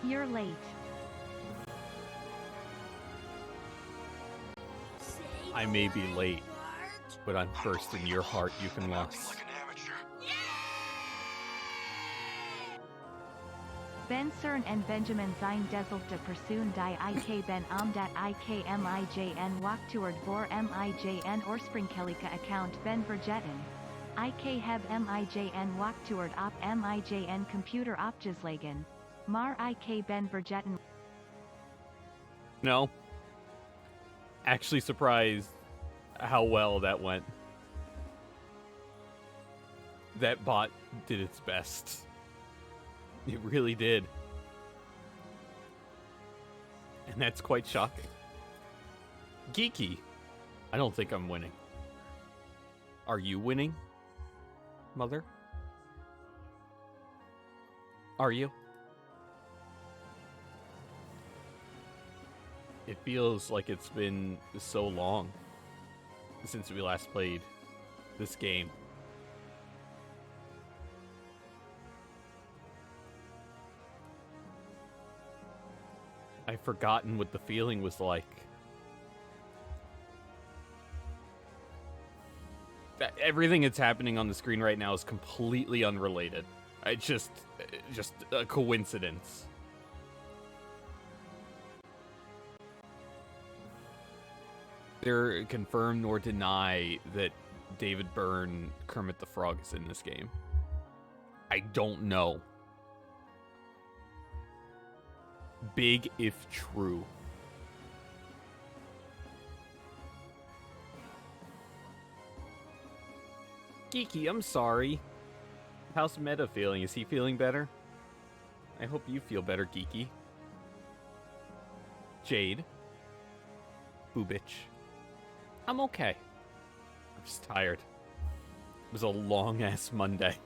You're late. I may be late, but I'm first in your heart, you can loss. Ben Cern and Benjamin sein Deselte Pursuen die Ik Ben Amdat Ik Mijn Waktuard voor Mijn Oorspronkelijke Account Ben Vergeten. Ik heb Mijn Waktuard op Mijn Computer opgeslagen. Maar Ik Ben Vergeten. No. Actually surprised how well that went. That bot did its best. It really did. And that's quite shocking. Geeky. I don't think I'm winning. Are you winning, Mother? Are you? It feels like it's been so long since we last played this game. I've forgotten what the feeling was like. Everything that's happening on the screen right now is completely unrelated. It's just a coincidence. Neither confirm nor deny that David Byrne, Kermit the Frog, is in this game. I don't know. Big if true. Geeky, I'm sorry. How's Meta feeling? Is he feeling better? I hope you feel better, Geeky. Jade. Boo bitch. I'm okay. I'm just tired. It was a long-ass Monday.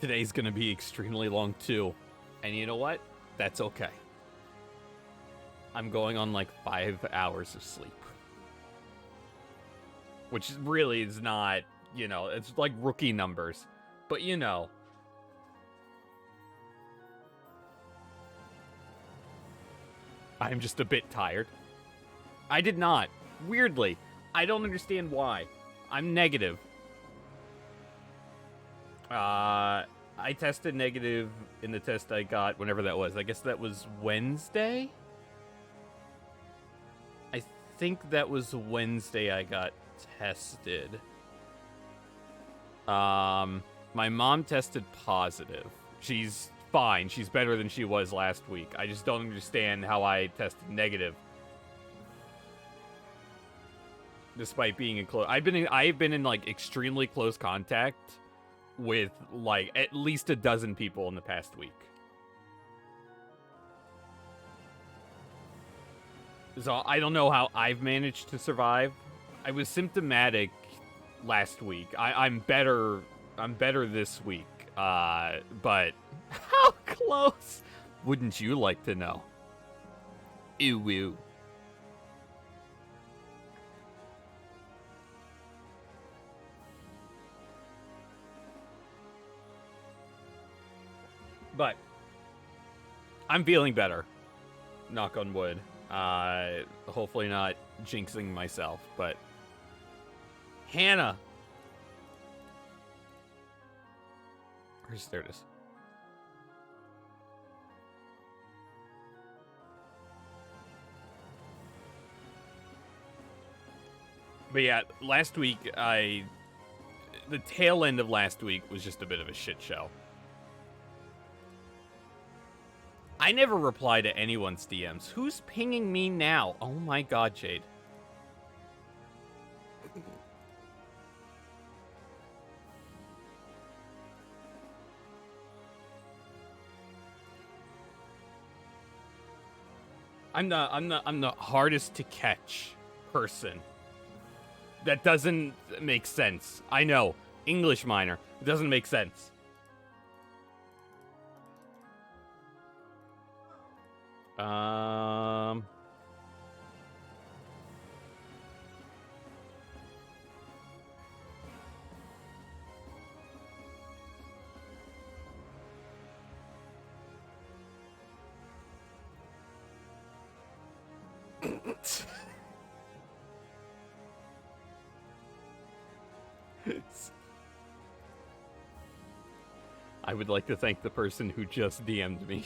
Today's gonna be extremely long, too. And you know what? That's okay. I'm going on like 5 hours of sleep. Which really is not, you know, it's like rookie numbers. But you know. I'm just a bit tired. I did not. Weirdly. I don't understand why. I'm negative. I tested negative in the test I got whenever that was. I guess that was Wednesday? I think that was Wednesday I got tested. My mom tested positive. She's fine. She's better than she was last week. I just don't understand how I tested negative. Despite being in close... I've been in like extremely close contact with like at least a dozen people in the past week. So I don't know how I've managed to survive. I was symptomatic last week. I'm better this week. But how close? Wouldn't you like to know? Ew woo. But I'm feeling better. Knock on wood. Hopefully not jinxing myself, but Hannah. There it is. But yeah, last week the tail end of last week was just a bit of a shit show. I never reply to anyone's DMs. Who's pinging me now? Oh my god, Jade. I'm the hardest to catch person. That doesn't make sense. I know. English minor. It doesn't make sense. I would like to thank the person who just DM'd me.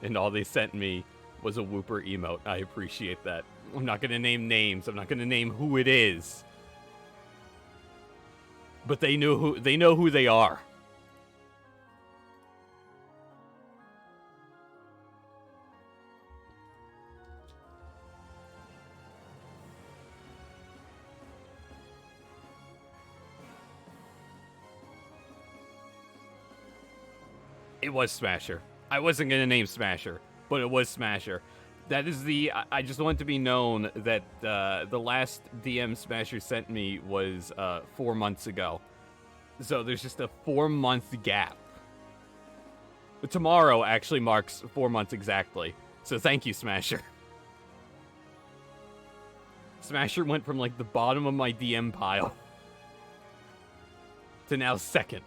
And all they sent me was a Whooper emote. I appreciate that. I'm not going to name names. I'm not going to name who it is. But they know who they are. It was Smasher. I wasn't going to name Smasher, but it was Smasher. That is I just want to be known that the last DM Smasher sent me was 4 months ago. So there's just a 4-month gap. But tomorrow actually marks 4 months exactly. So thank you, Smasher. Smasher went from like the bottom of my DM pile to now second.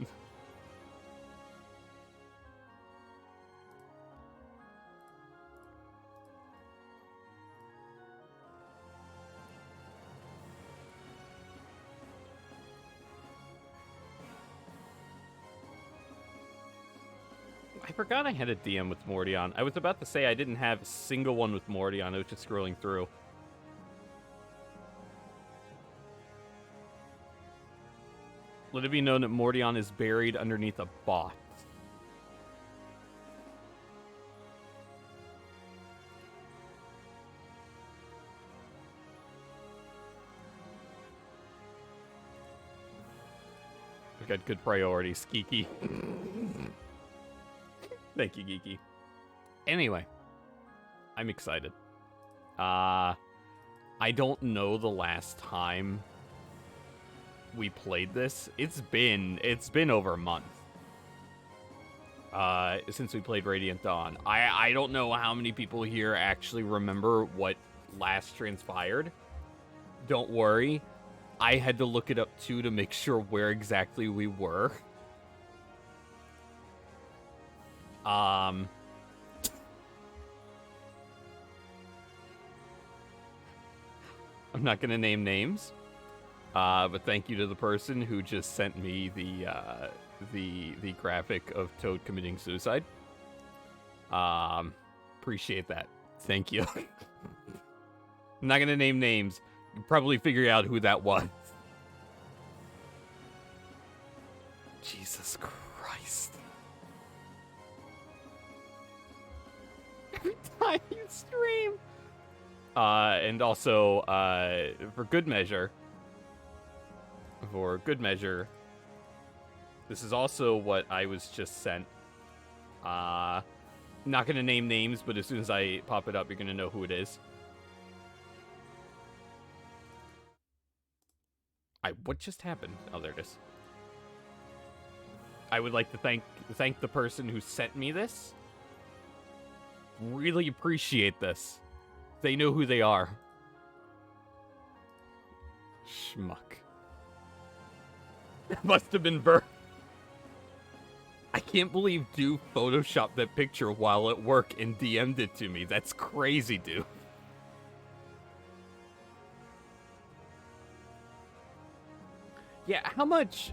I forgot I had a DM with Morty on. I was about to say I didn't have a single one with Morty on. I was just scrolling through. Let it be known that Mordion is buried underneath a bot. We got good priorities, Geeky. Thank you, Geeky. Anyway, I'm excited. I don't know the last time we played this. It's been over a month. Since we played Radiant Dawn. I don't know how many people here actually remember what last transpired. Don't worry. I had to look it up too to make sure where exactly we were. I'm not gonna name names, but thank you to the person who just sent me the graphic of Toad committing suicide. Appreciate that. Thank you. I'm not gonna name names. You can probably figure out who that was. Jesus Christ. Every time you stream. And also, for good measure, this is also what I was just sent. Not gonna name names, but as soon as I pop it up, you're gonna know who it is. What just happened? Oh, there it is. I would like to thank the person who sent me this. Really appreciate this. They know who they are. Schmuck. That must have been Bert. I can't believe dude photoshopped that picture while at work and DM'd it to me. That's crazy, dude. Yeah, how much...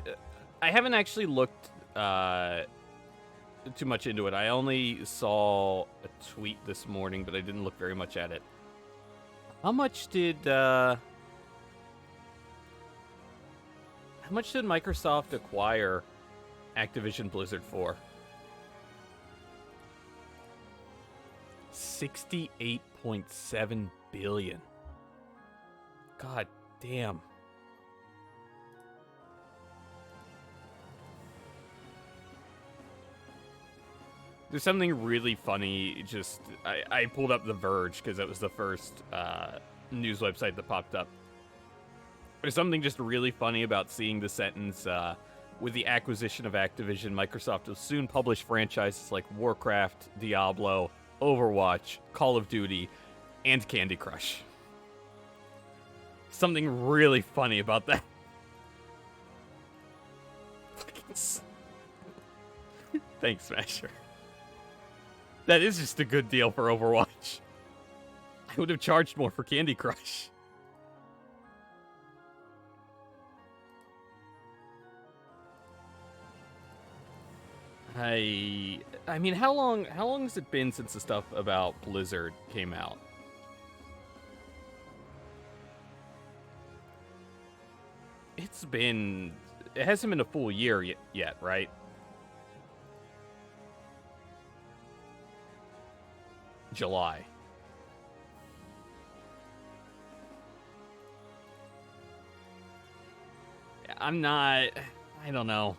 I haven't actually looked too much into it. I only saw a tweet this morning, but I didn't look very much at it. How much did Microsoft acquire Activision Blizzard for? $68.7 billion. God damn. There's something really funny, I pulled up The Verge, because that was the first news website that popped up. There's something just really funny about seeing the sentence, with the acquisition of Activision, Microsoft will soon publish franchises like Warcraft, Diablo, Overwatch, Call of Duty, and Candy Crush. Something really funny about that. Thanks, Smasher. That is just a good deal for Overwatch. I would have charged more for Candy Crush. I mean, how long has it been since the stuff about Blizzard came out? It hasn't been a full year yet, right? July. I don't know.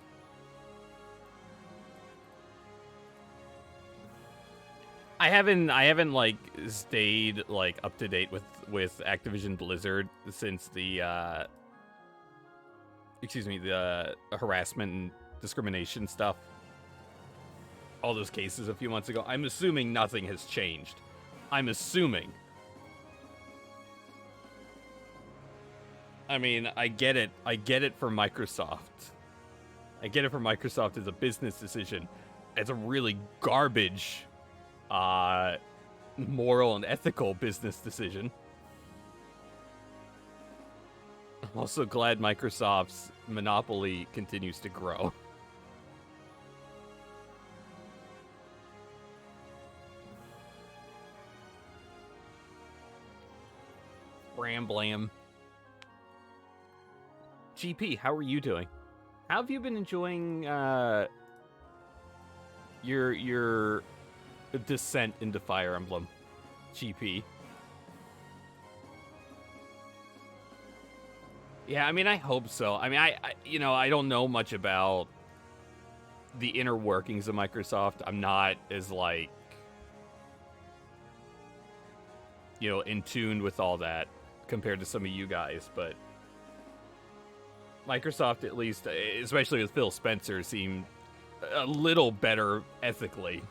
I haven't like stayed like up to date with Activision Blizzard since the the harassment and discrimination stuff. All those cases a few months ago. I'm assuming nothing has changed. I'm assuming. I mean, I get it. I get it for Microsoft. I get it for Microsoft as a business decision. It's a really garbage, moral and ethical business decision. I'm also glad Microsoft's monopoly continues to grow. Ramblam. GP, how are you doing? How have you been enjoying your descent into Fire Emblem, GP? Yeah, I mean, I hope so. I mean, I don't know much about the inner workings of Microsoft. I'm not as like, in tune with all that compared to some of you guys, but Microsoft, at least, especially with Phil Spencer, seemed a little better ethically.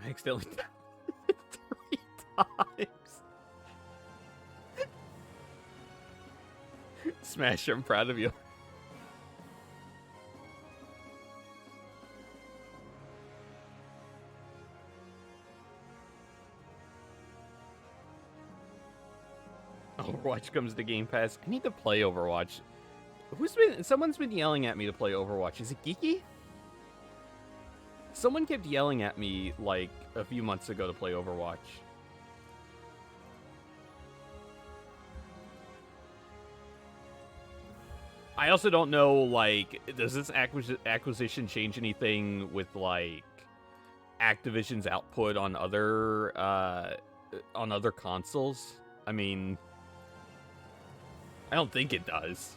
I accidentally 3 times. Smash, I'm proud of you. Overwatch comes to Game Pass. I need to play Overwatch. Someone's been yelling at me to play Overwatch. Is it Geeky? Someone kept yelling at me, like, a few months ago to play Overwatch. I also don't know, like, does this acquisition change anything with, like, Activision's output on other consoles? I mean, I don't think it does.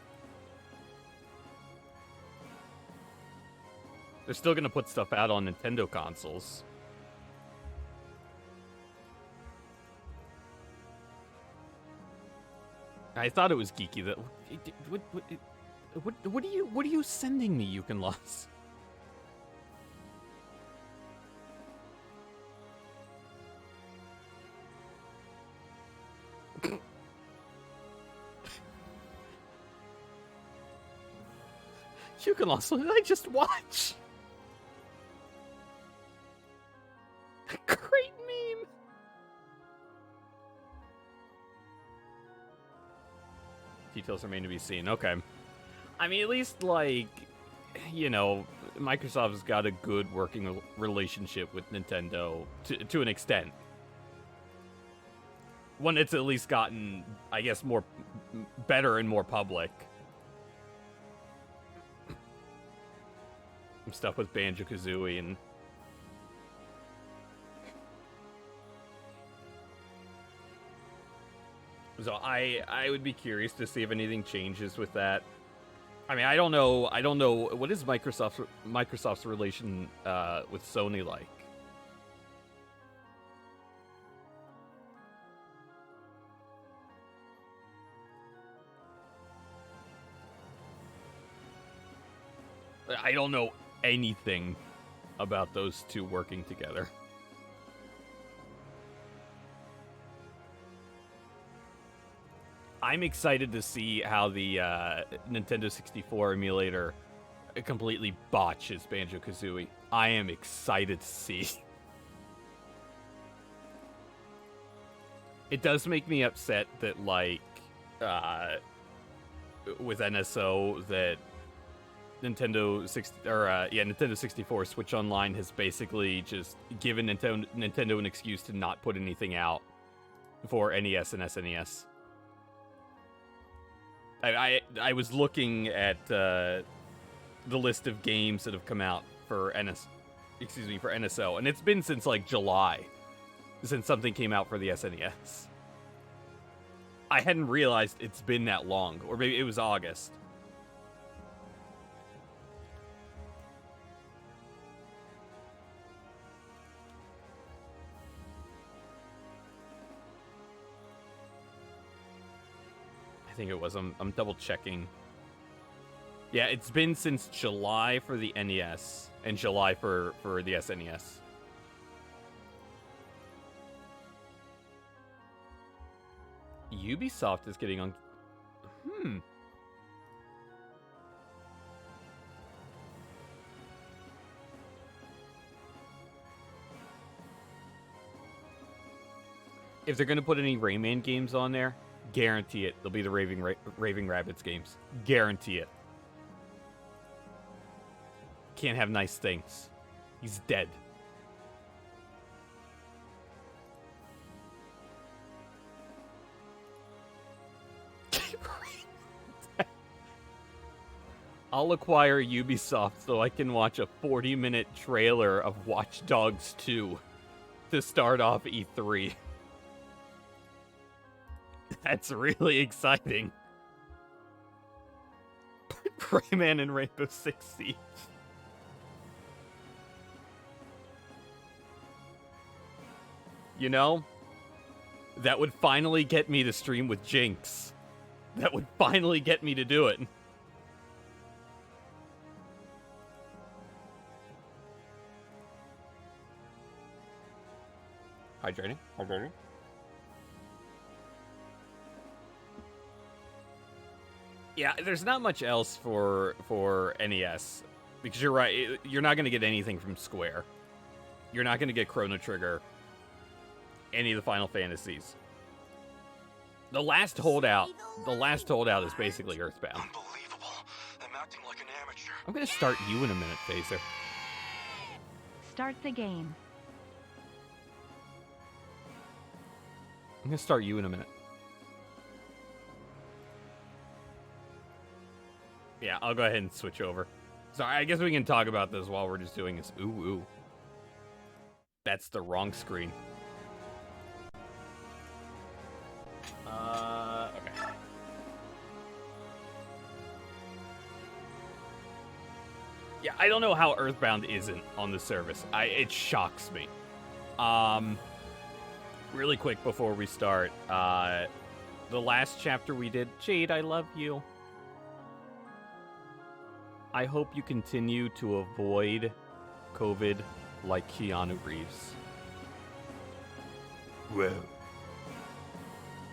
They're still gonna put stuff out on Nintendo consoles. I thought it was Geeky that. What are you sending me, You Can Loss? You Can Loss. What did I just watch? Great meme. Details remain to be seen. Okay. I mean, at least, like, Microsoft's got a good working relationship with Nintendo to an extent. One that's at least gotten, I guess, more better and more public. Some stuff with Banjo-Kazooie and... So I would be curious to see if anything changes with that. I mean, I don't know. What is Microsoft's relation with Sony like? I don't know anything about those two working together. I'm excited to see how the Nintendo 64 emulator completely botches Banjo-Kazooie. I am excited to see. It does make me upset that, like, with NSO, that Nintendo 64 Switch Online has basically just given Nintendo an excuse to not put anything out for NES and SNES. I was looking at the list of games that have come out for NSO, and it's been since like July since something came out for the SNES. I hadn't realized it's been that long, or maybe it was August. I think it was. I'm double checking. Yeah, it's been since July for the NES and July for the SNES. Ubisoft is getting on. If they're gonna put any Rayman games on there, guarantee it. They'll be the Raving Rabbids games. Guarantee it. Can't have nice things. He's dead. I'll acquire Ubisoft so I can watch a 40-minute trailer of Watch Dogs 2 to start off E3. That's really exciting. Rayman and Rainbow Six Siege. You know, that would finally get me to stream with Jinx. That would finally get me to do it. Hydrating. Yeah, there's not much else for NES. Because you're right, you're not going to get anything from Square. You're not going to get Chrono Trigger. Any of the Final Fantasies. The last holdout is basically Earthbound. Unbelievable. I'm acting like an amateur. I'm going to start you in a minute, Phaser. Start the game. I'm going to start you in a minute. Yeah, I'll go ahead and switch over. Sorry, I guess we can talk about this while we're just doing this. Ooh. That's the wrong screen. Okay. Yeah, I don't know how Earthbound isn't on the service. It shocks me. Really quick before we start, the last chapter we did, Jade, I love you. I hope you continue to avoid COVID like Keanu Reeves. Whoa,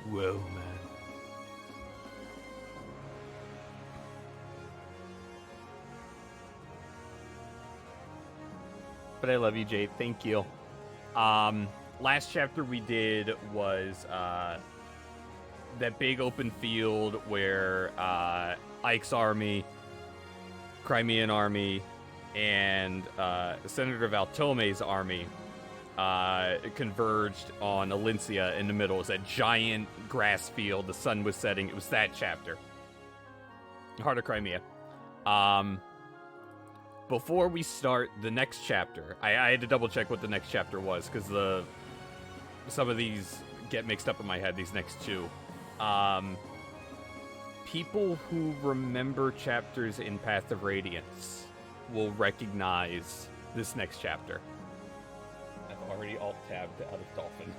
man. But I love you, Jade. Thank you. Last chapter we did was that big open field where Ike's army, Crimean army, and Senator Valtome's army converged on Alencia in the middle. It was that giant grass field. The sun was setting. It was that chapter. Heart of Crimea. Before we start the next chapter, I had to double check what the next chapter was because some of these get mixed up in my head, these next two. People who remember chapters in Path of Radiance will recognize this next chapter. I've already alt-tabbed out of Dolphin.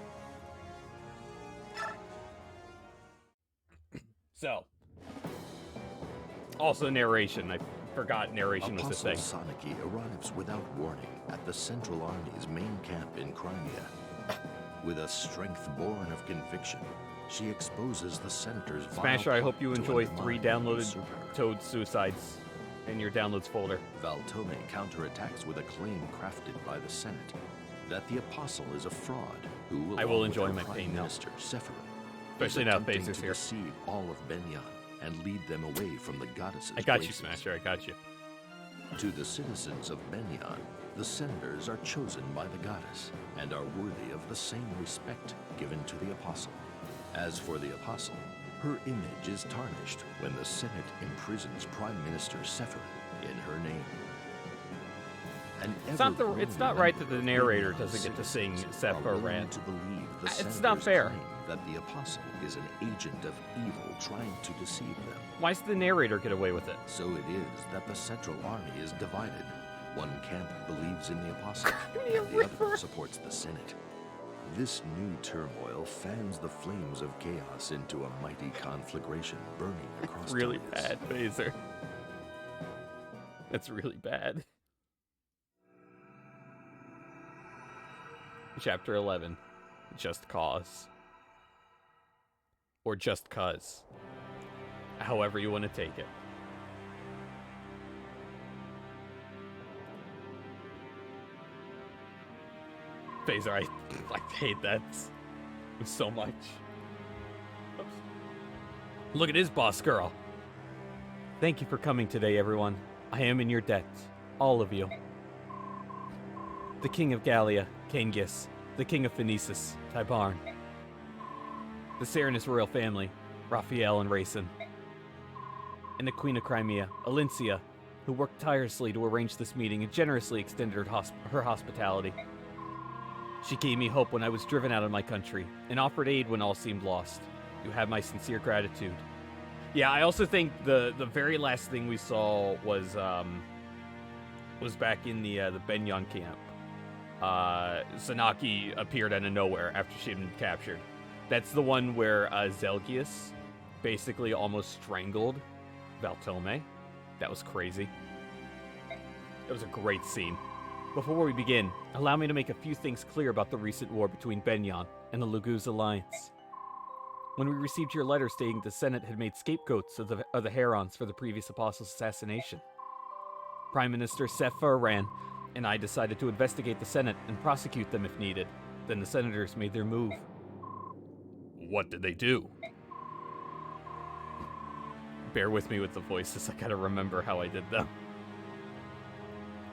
So, also narration. I forgot narration was the thing. Apostle Soniki arrives without warning at the Central Army's main camp in Crimea. With a strength born of conviction, she exposes the senator's vile Smasher, I plot hope you to enjoy undermine 3 and downloaded usurp her. Toad suicides in your downloads folder. Valtome counterattacks with a claim crafted by the Senate that the apostle is a fraud who, I will along with enjoy her my Prime pain now. Minister Sephiroth, Especially is now attempting Phaser's to here. deceive all of Benyan and lead them away from the goddesses. I got you, graces. Smasher, I got you. To the citizens of Benyan, the senators are chosen by the goddess and are worthy of the same respect given to the apostle. As for the apostle, her image is tarnished when the Senate imprisons Prime Minister Sephiroth in her name. It's not right that the narrator doesn't get to sing Sephiroth. It's not fair. That the apostle is an agent of evil trying to deceive them. Why does the narrator get away with it? So it is that the central army is divided. One camp believes in the apostle, and the other supports the Senate. This new turmoil fans the flames of chaos into a mighty conflagration burning across Really Darius. bad, Phaser. That's really bad. Chapter 11. Just Cause. Or Just Cuz. However you want to take it. Phaser, I hate that so much. Oops. Look at his boss girl. Thank you for coming today, everyone. I am in your debt. All of you. The King of Gallia, Kangas. The King of Phoenicis, Tybarn. The Serenus royal family, Raphael and Raisin. And the Queen of Crimea, Alincia, who worked tirelessly to arrange this meeting and generously extended her hospitality. She gave me hope when I was driven out of my country, and offered aid when all seemed lost. You have my sincere gratitude. Yeah, I also think the very last thing we saw was back in the Benyan camp. Sanaki appeared out of nowhere after she had been captured. That's the one where Zelgius basically almost strangled Valtome. That was crazy. That was a great scene. Before we begin, allow me to make a few things clear about the recent war between Benyan and the Laguz Alliance. When we received your letter stating the Senate had made scapegoats of the Herons for the previous apostle's assassination, Prime Minister Sephiroth and I decided to investigate the Senate and prosecute them if needed. Then the senators made their move. What did they do? Bear with me with the voices, I gotta remember how I did them.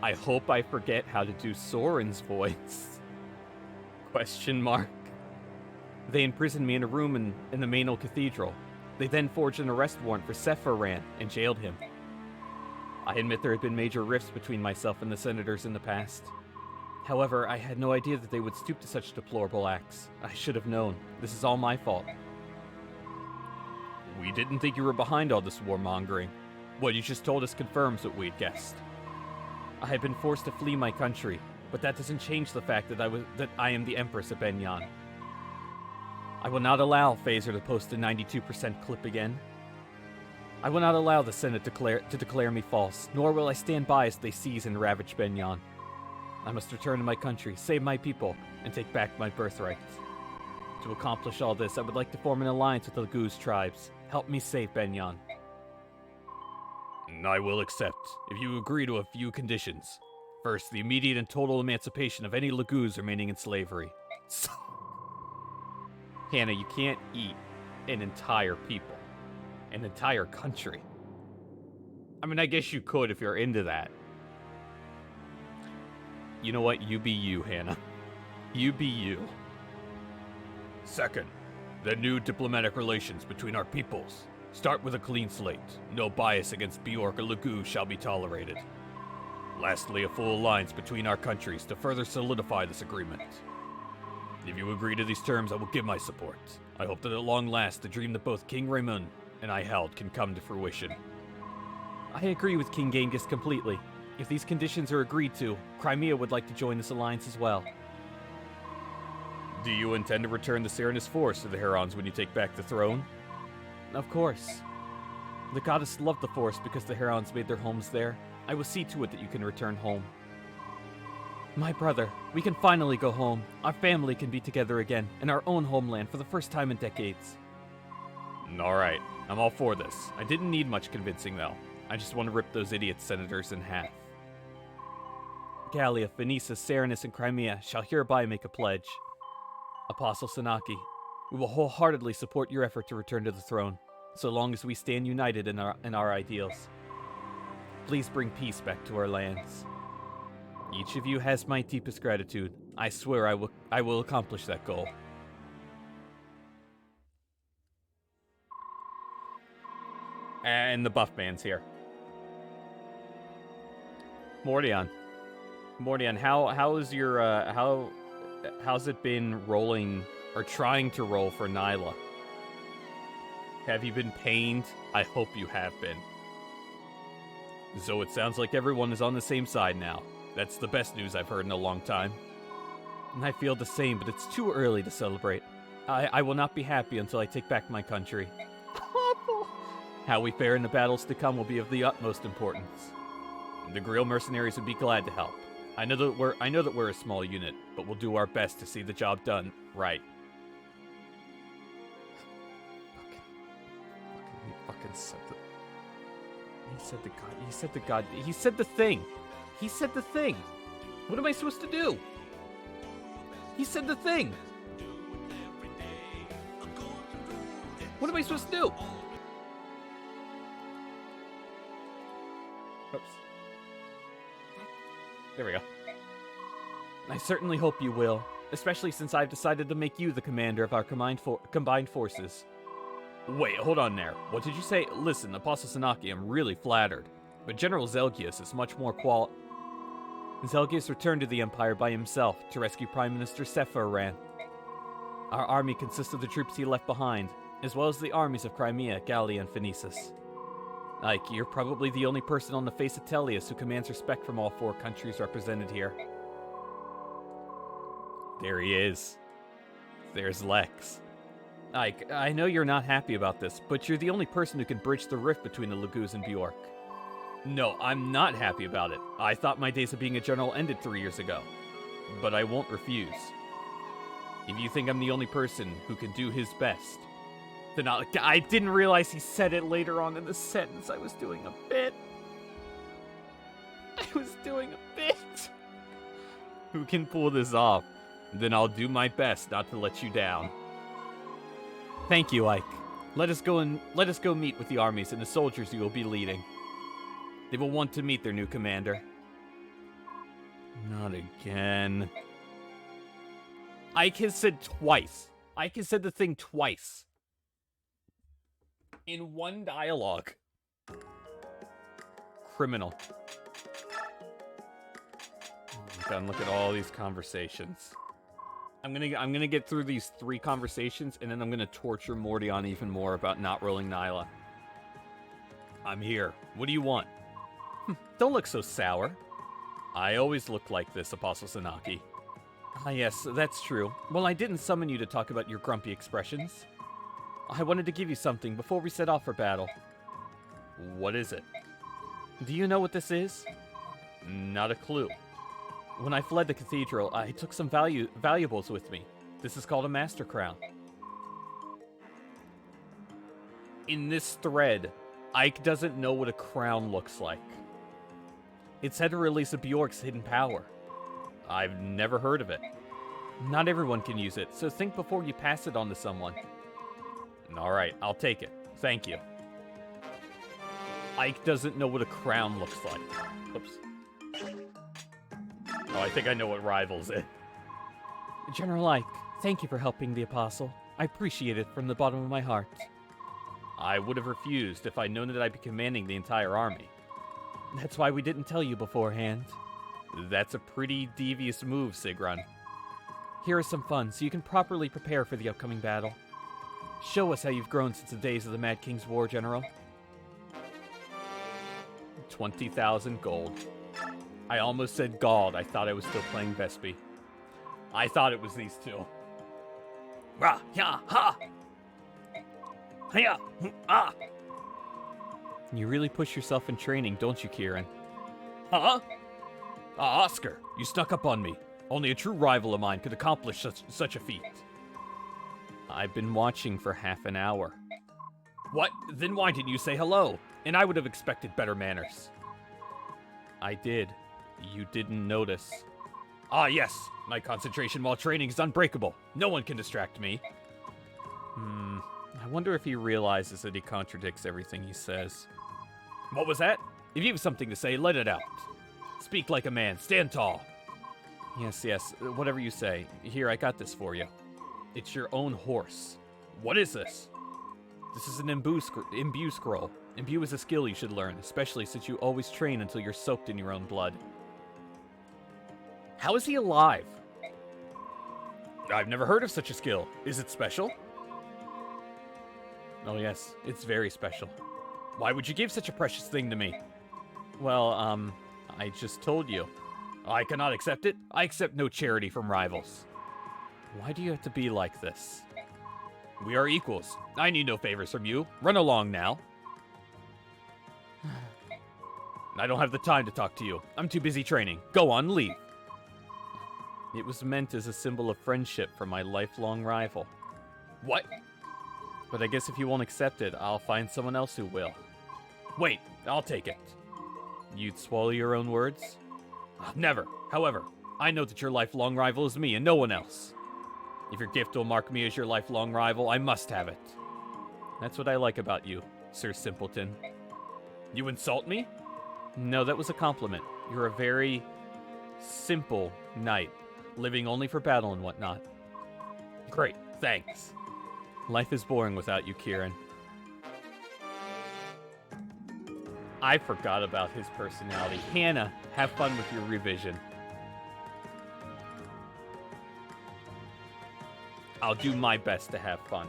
I hope I forget how to do Soren's voice. Question mark. They imprisoned me in a room in the Mainel Cathedral. They then forged an arrest warrant for Sephiroth and jailed him. I admit there had been major rifts between myself and the senators in the past. However, I had no idea that they would stoop to such deplorable acts. I should have known. This is all my fault. We didn't think you were behind all this warmongering. What you just told us confirms what we'd guessed. I had been forced to flee my country, but that doesn't change the fact that I am the Empress of Benyan. I will not allow Phaser to post a 92% clip again. I will not allow the Senate to declare me false, nor will I stand by as they seize and ravage Benyan. I must return to my country, save my people, and take back my birthright. To accomplish all this, I would like to form an alliance with the Laguz tribes. Help me save Benyan. I will accept, if you agree to a few conditions. First, the immediate and total emancipation of any Laguz remaining in slavery. Hannah, you can't eat an entire people. An entire country. I mean, I guess you could if you're into that. You know what? You be you, Hannah. You be you. Second, the new diplomatic relations between our peoples. Start with a clean slate. No bias against Bjork or Laguz shall be tolerated. Lastly, a full alliance between our countries to further solidify this agreement. If you agree to these terms, I will give my support. I hope that at long last, the dream that both King Raymond and I held can come to fruition. I agree with King Genghis completely. If these conditions are agreed to, Crimea would like to join this alliance as well. Do you intend to return the Serenus force to the Herons when you take back the throne? Of course. The goddess loved the forest because the Herons made their homes there. I will see to it that you can return home. My brother, we can finally go home. Our family can be together again, in our own homeland for the first time in decades. Alright, I'm all for this. I didn't need much convincing, though. I just want to rip those idiot senators in half. Gallia, Phoenicia, Serenus, and Crimea shall hereby make a pledge. Apostle Sanaki, we will wholeheartedly support your effort to return to the throne, so long as we stand united in our ideals. Please bring peace back to our lands. Each of you has my deepest gratitude. I swear I will accomplish that goal. And the buff man's here. Mordion, how's your how's it been rolling or trying to roll for Nyla? Have you been pained? I hope you have been. So it sounds like everyone is on the same side now. That's the best news I've heard in a long time. And I feel the same, but it's too early to celebrate. I will not be happy until I take back my country. How we fare in the battles to come will be of the utmost importance. The Grill mercenaries would be glad to help. I know that we're a small unit, but we'll do our best to see the job done right. He fucking said the... He said the thing. He said the thing. What am I supposed to do? He said the thing. What am I supposed to do? Oops. There we go. I certainly hope you will, especially since I've decided to make you the commander of our combined forces. Wait, hold on there. What did you say? Listen, Apostle Sanaki, I'm really flattered. But General Zelgius is much more Zelgius returned to the Empire by himself to rescue Prime Minister Sephiroth. Our army consists of the troops he left behind, as well as the armies of Crimea, Gallia, and Phoenicis. Ike, you're probably the only person on the face of Tellius who commands respect from all 4 countries represented here. There he is. There's Lex. Ike, I know you're not happy about this, but you're the only person who can bridge the rift between the Laguz and Bjork. No, I'm not happy about it. I thought my days of being a general ended 3 years ago. But I won't refuse. If you think I'm the only person who can do his best, then I didn't realize he said it later on in the sentence. I was doing a bit. Who can pull this off? Then I'll do my best not to let you down. Thank you, Ike. Let us go meet with the armies and the soldiers you will be leading. They will want to meet their new commander. Not again. Ike has said twice. Ike has said the thing twice. In one dialogue. Criminal. God, look at all these conversations. I'm gonna get through these 3 conversations, and then I'm gonna torture Mordion even more about not rolling Nyla. I'm here. What do you want? Don't look so sour. I always look like this, Apostle Sanaki. Ah, yes, that's true. Well, I didn't summon you to talk about your grumpy expressions. I wanted to give you something before we set off for battle. What is it? Do you know what this is? Not a clue. When I fled the cathedral, I took some valuables with me. This is called a Master Crown. In this thread, Ike doesn't know what a crown looks like. It's said to release a Bjork's hidden power. I've never heard of it. Not everyone can use it, so think before you pass it on to someone. Alright, I'll take it. Thank you. Ike doesn't know what a crown looks like. Oops. Oh, I think I know what rivals it. General Ike, thank you for helping the Apostle. I appreciate it from the bottom of my heart. I would have refused if I'd known that I'd be commanding the entire army. That's why we didn't tell you beforehand. That's a pretty devious move, Sigrun. Here are some funds so you can properly prepare for the upcoming battle. Show us how you've grown since the days of the Mad King's War, General. 20,000 gold. I almost said gold. I thought I was still playing Vespi. I thought it was these 2. Rah, ya, ha! Hiya, ah! You really push yourself in training, don't you, Kieran? Huh? Ah, Oscar, you snuck up on me. Only a true rival of mine could accomplish such a feat. I've been watching for half an hour. What? Then why didn't you say hello? And I would have expected better manners. I did. You didn't notice. Ah, yes. My concentration while training is unbreakable. No one can distract me. I wonder if he realizes that he contradicts everything he says. What was that? If you have something to say, let it out. Speak like a man. Stand tall. Yes. Whatever you say. Here, I got this for you. It's your own horse. What is this? This is an imbue scroll. Imbue is a skill you should learn, especially since you always train until you're soaked in your own blood. How is he alive? I've never heard of such a skill. Is it special? Oh yes, it's very special. Why would you give such a precious thing to me? Well, I just told you. I cannot accept it. I accept no charity from rivals. Why do you have to be like this? We are equals. I need no favors from you. Run along now. I don't have the time to talk to you. I'm too busy training. Go on, leave. It was meant as a symbol of friendship for my lifelong rival. What? But I guess if you won't accept it, I'll find someone else who will. Wait, I'll take it. You'd swallow your own words? Never. However, I know that your lifelong rival is me and no one else. If your gift will mark me as your lifelong rival, I must have it. That's what I like about you, Sir Simpleton. You insult me? No, that was a compliment. You're a very simple knight, living only for battle and whatnot. Great, thanks. Life is boring without you, Kieran. I forgot about his personality. Hannah, have fun with your revision. I'll do my best to have fun.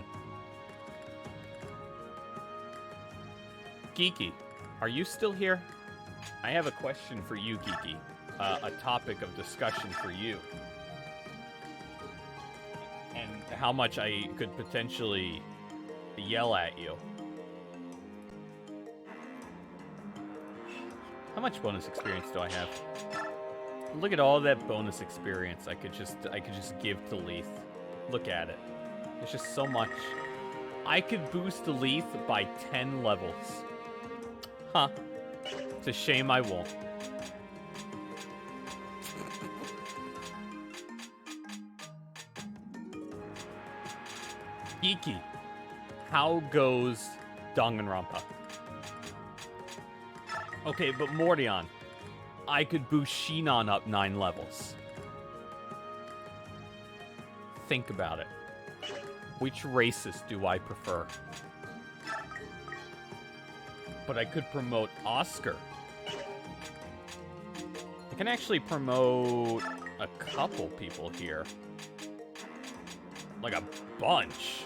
Geeky, are you still here? I have a question for you, Geeky. A topic of discussion for you. And how much I could potentially yell at you. How much bonus experience do I have? Look at all that bonus experience I could just give to Leith. Look at it. There's just so much. I could boost Leith by 10 levels. Huh. It's a shame I won't. Geeky, how goes Danganronpa? Okay, but Mordion, I could boost Shinon up 9 levels. Think about it. Which races do I prefer? But I could promote Oscar. I can actually promote a couple people here. Like a bunch.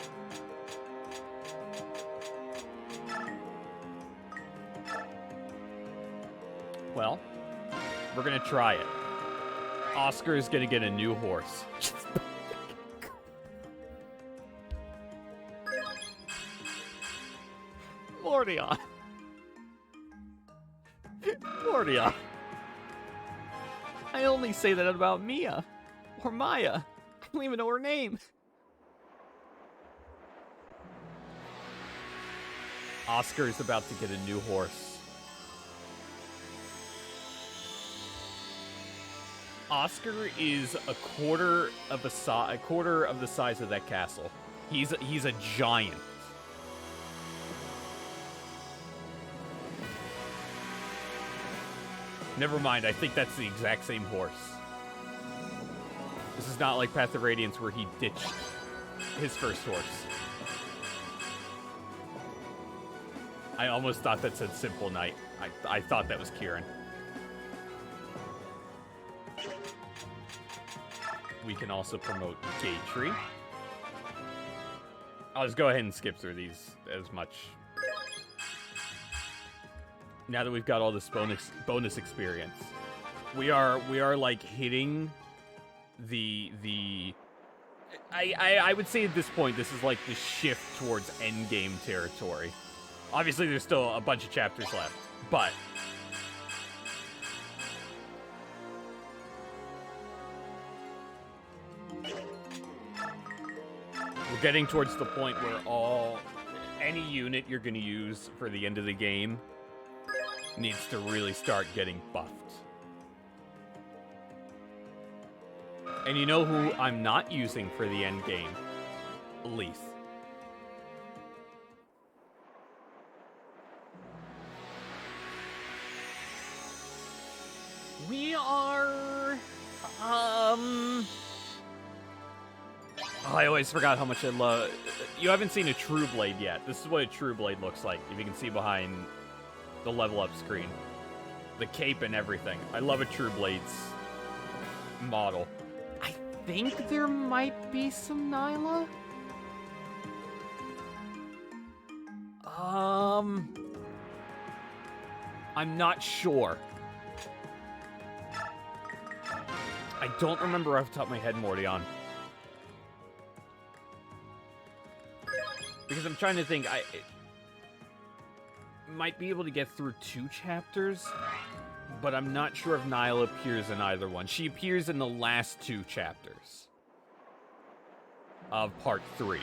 Well, we're gonna try it. Oscar is gonna get a new horse. Mordion. Mordion. I only say that about Mia. Or Maya. I don't even know her name. Oscar is about to get a new horse. Oscar is a quarter of the size of that castle. He's a giant. Never mind, I think that's the exact same horse. This is not like Path of Radiance where he ditched his first horse. I almost thought that said Simple Knight. I thought that was Kieran. We can also promote Gaytree. I'll just go ahead and skip through these as much. Now that we've got all this bonus experience, we are like hitting the I would say at this point this is like the shift towards endgame territory. Obviously, there's still a bunch of chapters left, but We're getting towards the point where any unit you're going to use for the end of the game needs to really start getting buffed. And you know who I'm not using for the end game? Leith. We are... Oh, I always forgot how much I love... You haven't seen a True Blade yet. This is what a True Blade looks like, if you can see behind the level up screen. The cape and everything. I love a True Blade's model. I think there might be some Nyla? I'm not sure. I don't remember off the top of my head, Mordion. Because I'm trying to think, I might be able to get through 2 chapters, but I'm not sure if Nyla appears in either one. She appears in the last 2 chapters of Part 3.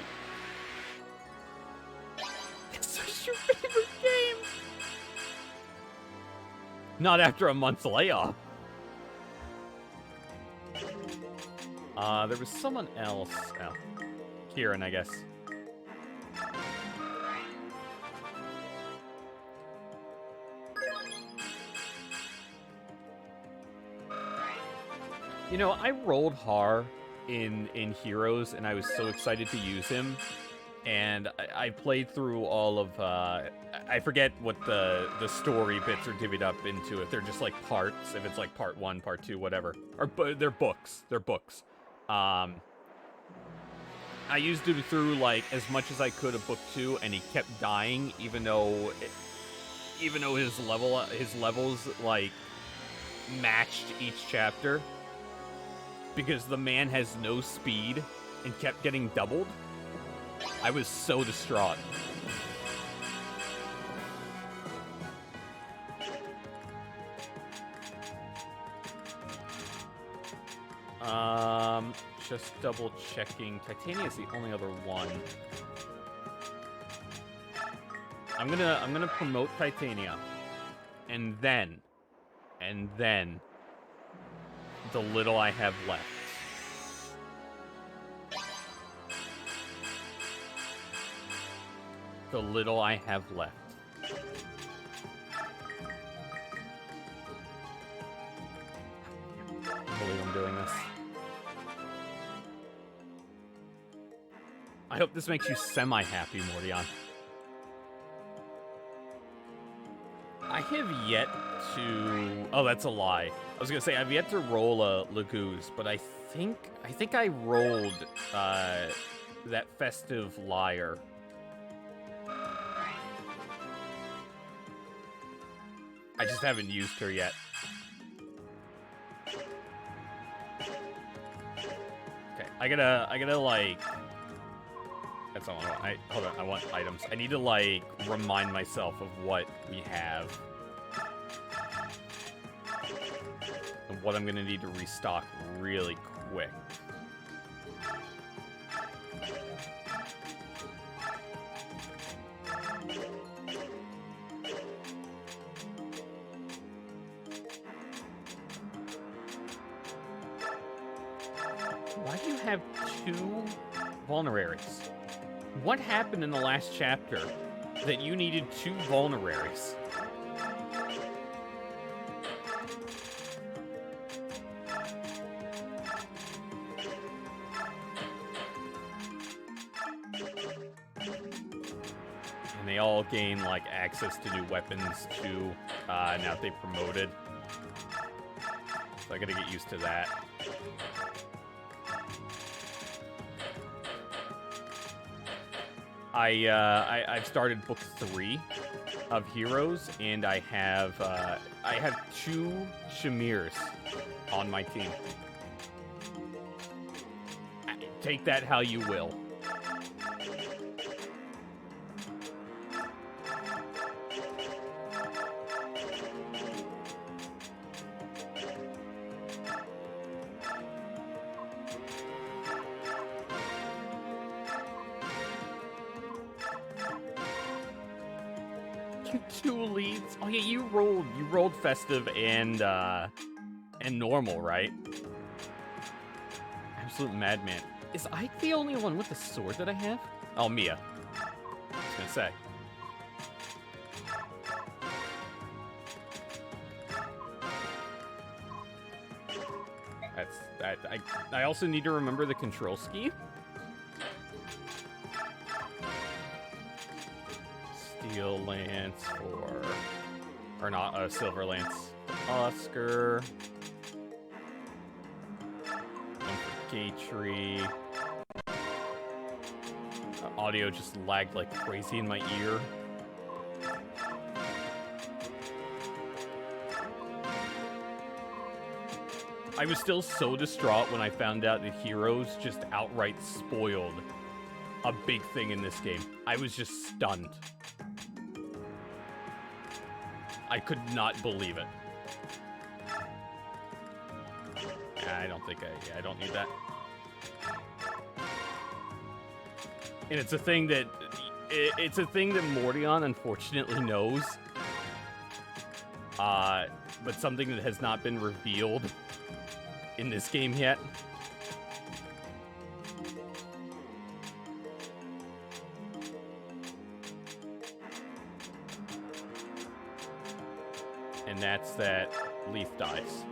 This is your favorite game! Not after a month's layoff. There was someone else. Oh, Kieran, I guess. You know, I rolled Har in Heroes, and I was so excited to use him. And I played through all of, I forget what the story bits are divvied up into. If they're just like parts, if it's like part 1, part 2, whatever. Or they're books. They're books. I used him through like as much as I could of book 2, and he kept dying, even though his levels like matched each chapter, because the man has no speed and kept getting doubled. I was so distraught. Just double checking. Titania is the only other one. I'm gonna promote Titania, and then the little I have left. The little I have left. I believe I'm doing this. I hope this makes you semi-happy, Mordion. I have yet to... Oh, that's a lie. I was gonna say, I've yet to roll a Laguz, but I think I rolled that Festive Liar. I just haven't used her yet. Okay, I gotta like... That's not what hold on, I want items. I need to like remind myself of what we have. And what I'm gonna need to restock really quick. Why do you have 2 vulneraries? What happened in the last chapter that you needed 2 vulneraries? And they all gain, like, access to new weapons, too, now that they promoted. So I gotta get used to that. I've started book 3 of Heroes, and I have 2 Shamirs on my team. Take that how you will. Two leads. Oh yeah, you rolled festive and normal, right? Absolute madman. Is Ike the only one with the sword that I have? Oh, Mia. I was gonna say. That's that. I also need to remember the control scheme. Steel lance or not silver lance. Oscar. One for Gatry. Audio just lagged like crazy in my ear. I was still so distraught when I found out that heroes just outright spoiled a big thing in this game. I was just stunned. I could not believe it. I don't think I don't need that. And it's a thing that Mordion unfortunately knows. But something that has not been revealed in this game yet. And that's that Leaf dies.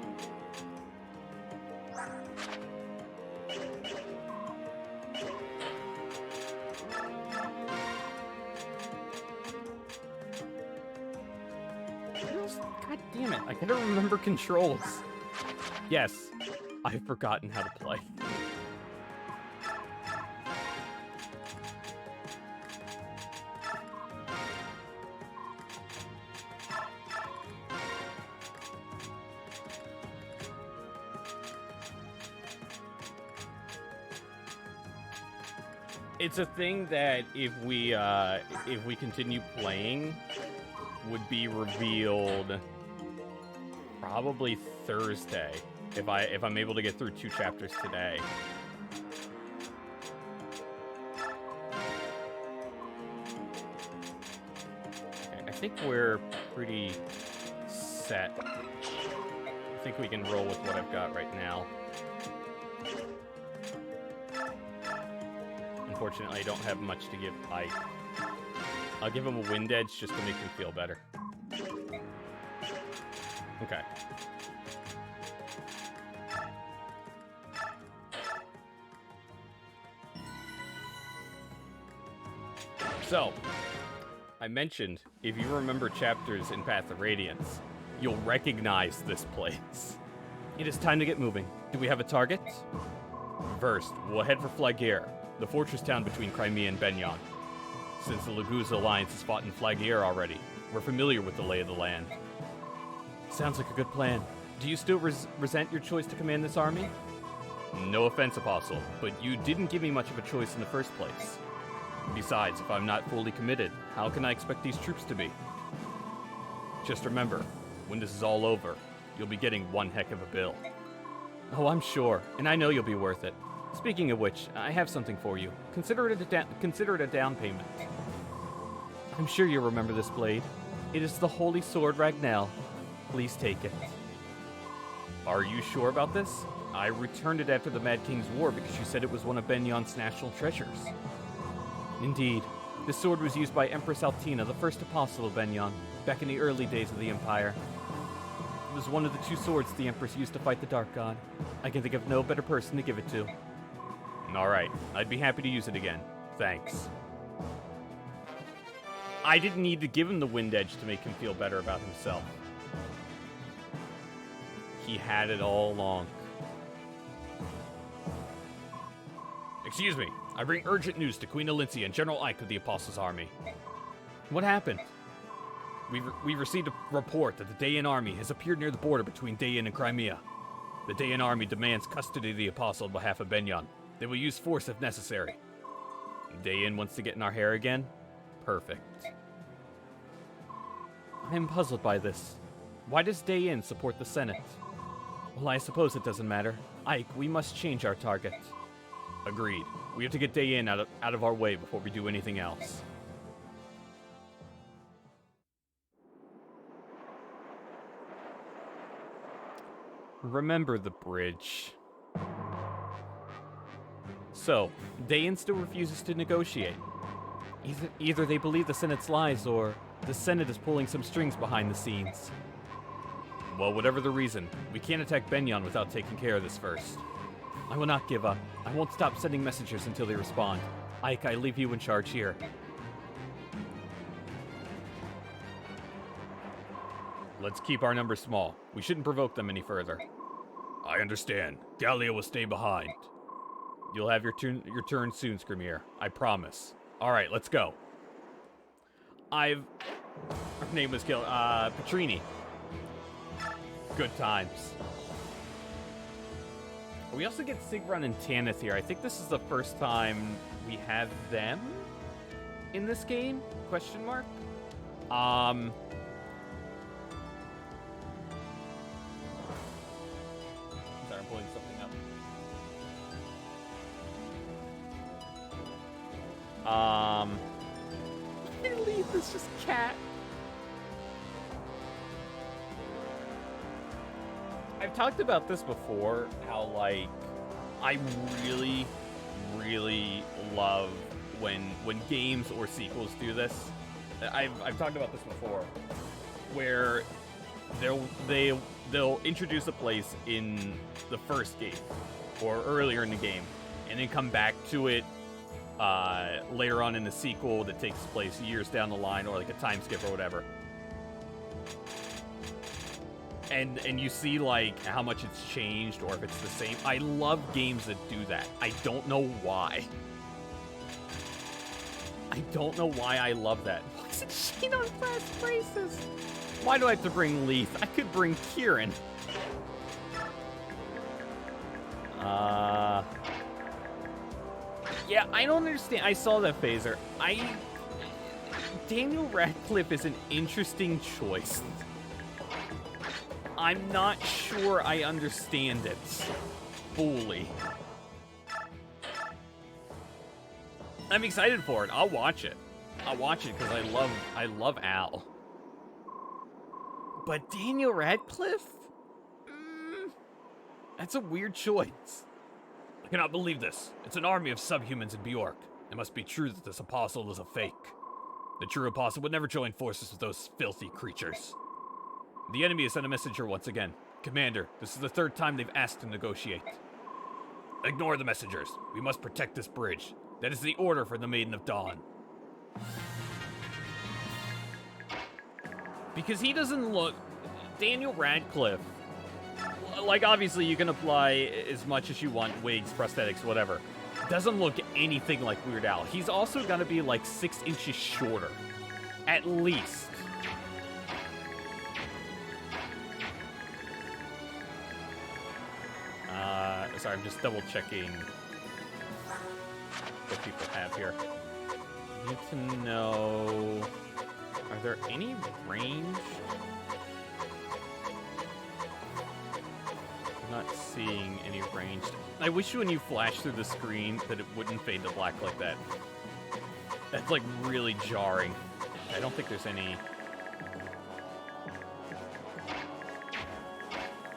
God damn it, I gotta remember controls. Yes, I've forgotten how to play. It's a thing that if we continue playing would be revealed probably Thursday if I'm able to get through 2 chapters today. Okay, I think we're pretty set. I think we can roll with what I've got right now. Unfortunately, I don't have much to give Ike. I'll give him a wind edge just to make him feel better. Okay. So, I mentioned, if you remember chapters in Path of Radiance, you'll recognize this place. It is time to get moving. Do we have a target? First, we'll head for Flagir, the fortress town between Crimea and Benyon. Since the Laguza Alliance has fought in Flagir already, we're familiar with the lay of the land. Sounds like a good plan. Do you still resent your choice to command this army? No offense, Apostle, but you didn't give me much of a choice in the first place. Besides, if I'm not fully committed, how can I expect these troops to be? Just remember, when this is all over, you'll be getting one heck of a bill. Oh, I'm sure, and I know you'll be worth it. Speaking of which, I have something for you. Consider it a down payment. I'm sure you remember this blade. It is the Holy Sword Ragnell. Please take it. Are you sure about this? I returned it after the Mad King's War because you said it was one of Benyon's national treasures. Indeed. This sword was used by Empress Altina, the first apostle of Benyon, back in the early days of the Empire. It was one of the 2 swords the Empress used to fight the Dark God. I can think of no better person to give it to. Alright, I'd be happy to use it again. Thanks. I didn't need to give him the wind edge to make him feel better about himself. He had it all along. Excuse me, I bring urgent news to Queen Alincia and General Ike of the Apostles' Army. What happened? We received a report that the Dayan army has appeared near the border between Dayan and Crimea. The Dayan army demands custody of the Apostle on behalf of Benyon. They will use force if necessary. Dayan wants to get in our hair again? Perfect. I am puzzled by this. Why does Dayan support the Senate? Well, I suppose it doesn't matter. Ike, we must change our target. Agreed. We have to get Dayan out of our way before we do anything else. Remember the bridge. So, Dayan still refuses to negotiate. Either they believe the Senate's lies, or the Senate is pulling some strings behind the scenes. Well, whatever the reason, we can't attack Benyon without taking care of this first. I will not give up. I won't stop sending messengers until they respond. Ike, I leave you in charge here. Let's keep our numbers small. We shouldn't provoke them any further. I understand. Gallia will stay behind. You'll have your turn soon, Scremier. I promise. Alright, let's go. Her name was Petrini. Good times. We also get Sigrun and Tanith here. I think this is the first time we have them in this game? Question mark? Sorry, I'm pulling something up. Leave this just cat. I've talked about this before, how, like, I really, really love when games or sequels do this. I've talked about this before, where they'll introduce a place in the first game, or earlier in the game, and then come back to it later on in the sequel that takes place years down the line, or like a time skip or whatever. And you see, like, how much it's changed, or if it's the same. I love games that do that. I don't know why. I don't know why I love that. Why isn't Shane on fast braces? Why do I have to bring Leith? I could bring Kieran. Yeah, I don't understand. I saw that phaser. Daniel Radcliffe is an interesting choice. I'm not sure I understand it fully. I'm excited for it. I'll watch it. I'll watch it because I love Al. But Daniel Radcliffe? That's a weird choice. I cannot believe this. It's an army of subhumans in Bjork. It must be true that this apostle is a fake. The true apostle would never join forces with those filthy creatures. The enemy has sent a messenger once again. Commander, this is the third time they've asked to negotiate. Ignore the messengers. We must protect this bridge. That is the order for the Maiden of Dawn. Because he doesn't look... Daniel Radcliffe... Like, obviously, you can apply as much as you want, wigs, prosthetics, whatever. Doesn't look anything like Weird Al. He's also gonna be, like, 6 inches shorter. At least. Sorry, I'm just double checking what people have here. I need to know, are there any range? I'm not seeing any ranged. I wish when you flash through the screen that it wouldn't fade to black like that. That's like really jarring. I don't think there's any.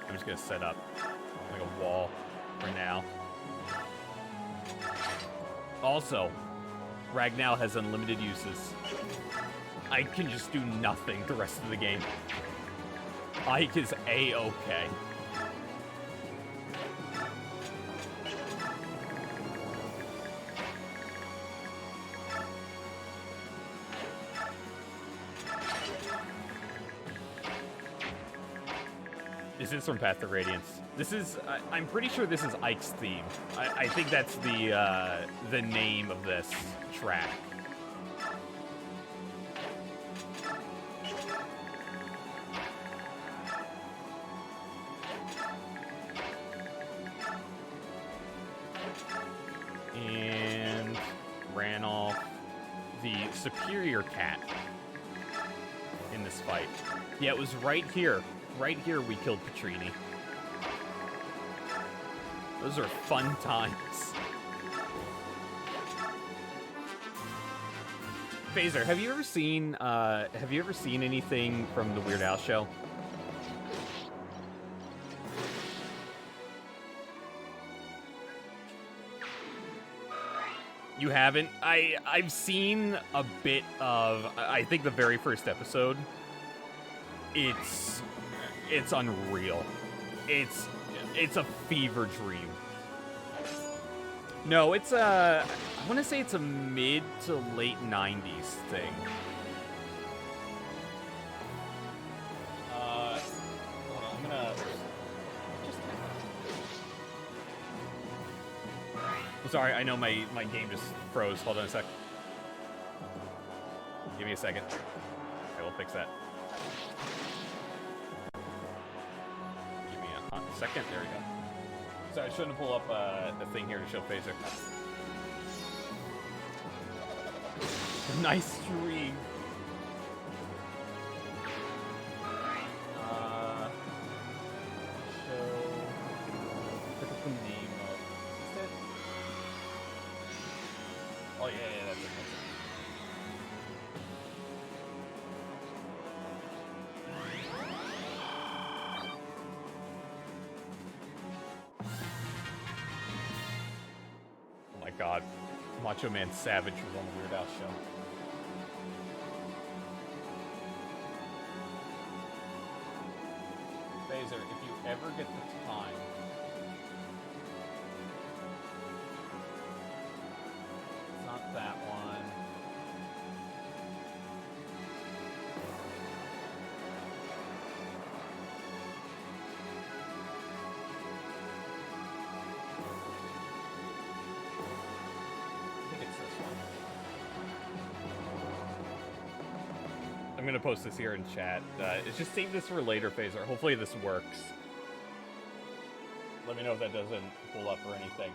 I'm just gonna set up like a wall for now. Also, Ragnar has unlimited uses. I can just do nothing the rest of the game. Ike is A-okay. This is from Path to Radiance. This is, I'm pretty sure this is Ike's theme. I think that's the name of this track. And ran off the superior cat in this fight. Yeah, it was right here. Right here we killed Petrini. Those are fun times. Phaser, have you ever seen anything from the Weird Al show? You haven't? I've seen a bit of, I think the very first episode. It's unreal. It's a fever dream. No, it's I want to say it's a mid to late 90s thing. Hold on, I'm gonna just. I'm sorry, I know my game just froze. Hold on a sec. Give me a second. Okay, we'll fix that. Give me a hot second. There we go. Sorry, I shouldn't pull up the thing here to show Phaser. Nice stream. Look at the name of. Is it? Oh yeah, that's it. Oh my God, Macho Man Savage was on the Weird Al show. Phaser, if you ever get the time, it's not that one. I think it's this one. I'm gonna post this here in chat. It's just save this for later, Phaser. Hopefully this works. Let me know if that doesn't pull up or anything.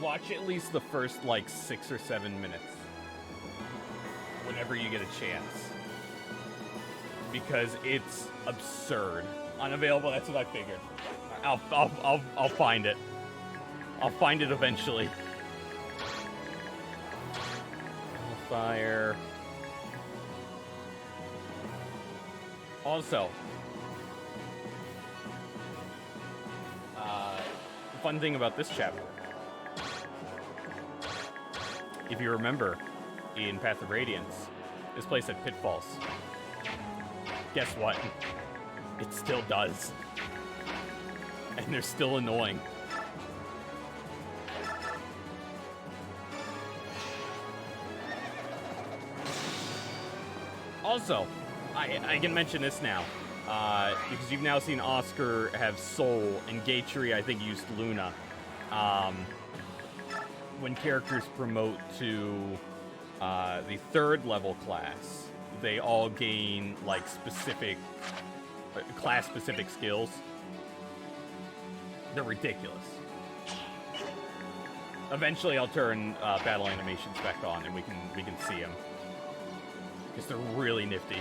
Watch at least the first, like, 6 or 7 minutes. Whenever you get a chance. Because it's absurd. Unavailable, that's what I figured. I'll find it. I'll find it eventually. Fire. Also, fun thing about this chapter. If you remember, in Path of Radiance, this place had pitfalls. Guess what? It still does. And they're still annoying. Also, I can mention this now, because you've now seen Oscar have Soul, and Gaytree, I think, used Luna. When characters promote to the 3rd level class, they all gain, like, specific, class-specific skills. They're ridiculous. Eventually, I'll turn battle animations back on, and we can see them. Because they're really nifty.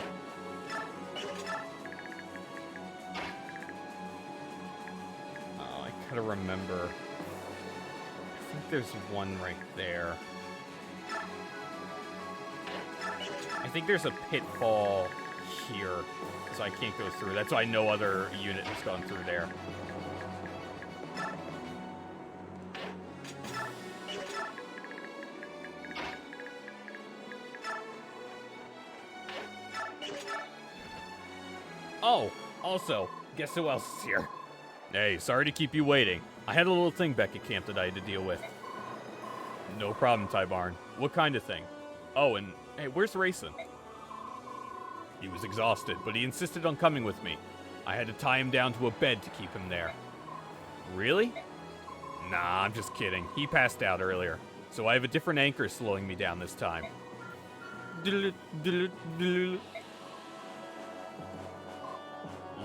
Oh, I gotta remember. I think there's one right there. I think there's a pitfall here, so I can't go through. That's why no other unit has gone through there. Oh, also, guess who else is here? Hey, sorry to keep you waiting. I had a little thing back at camp that I had to deal with. No problem, Tybarn. What kind of thing? Oh, and hey, where's Rayson? He was exhausted, but he insisted on coming with me. I had to tie him down to a bed to keep him there. Really? Nah, I'm just kidding. He passed out earlier, so I have a different anchor slowing me down this time.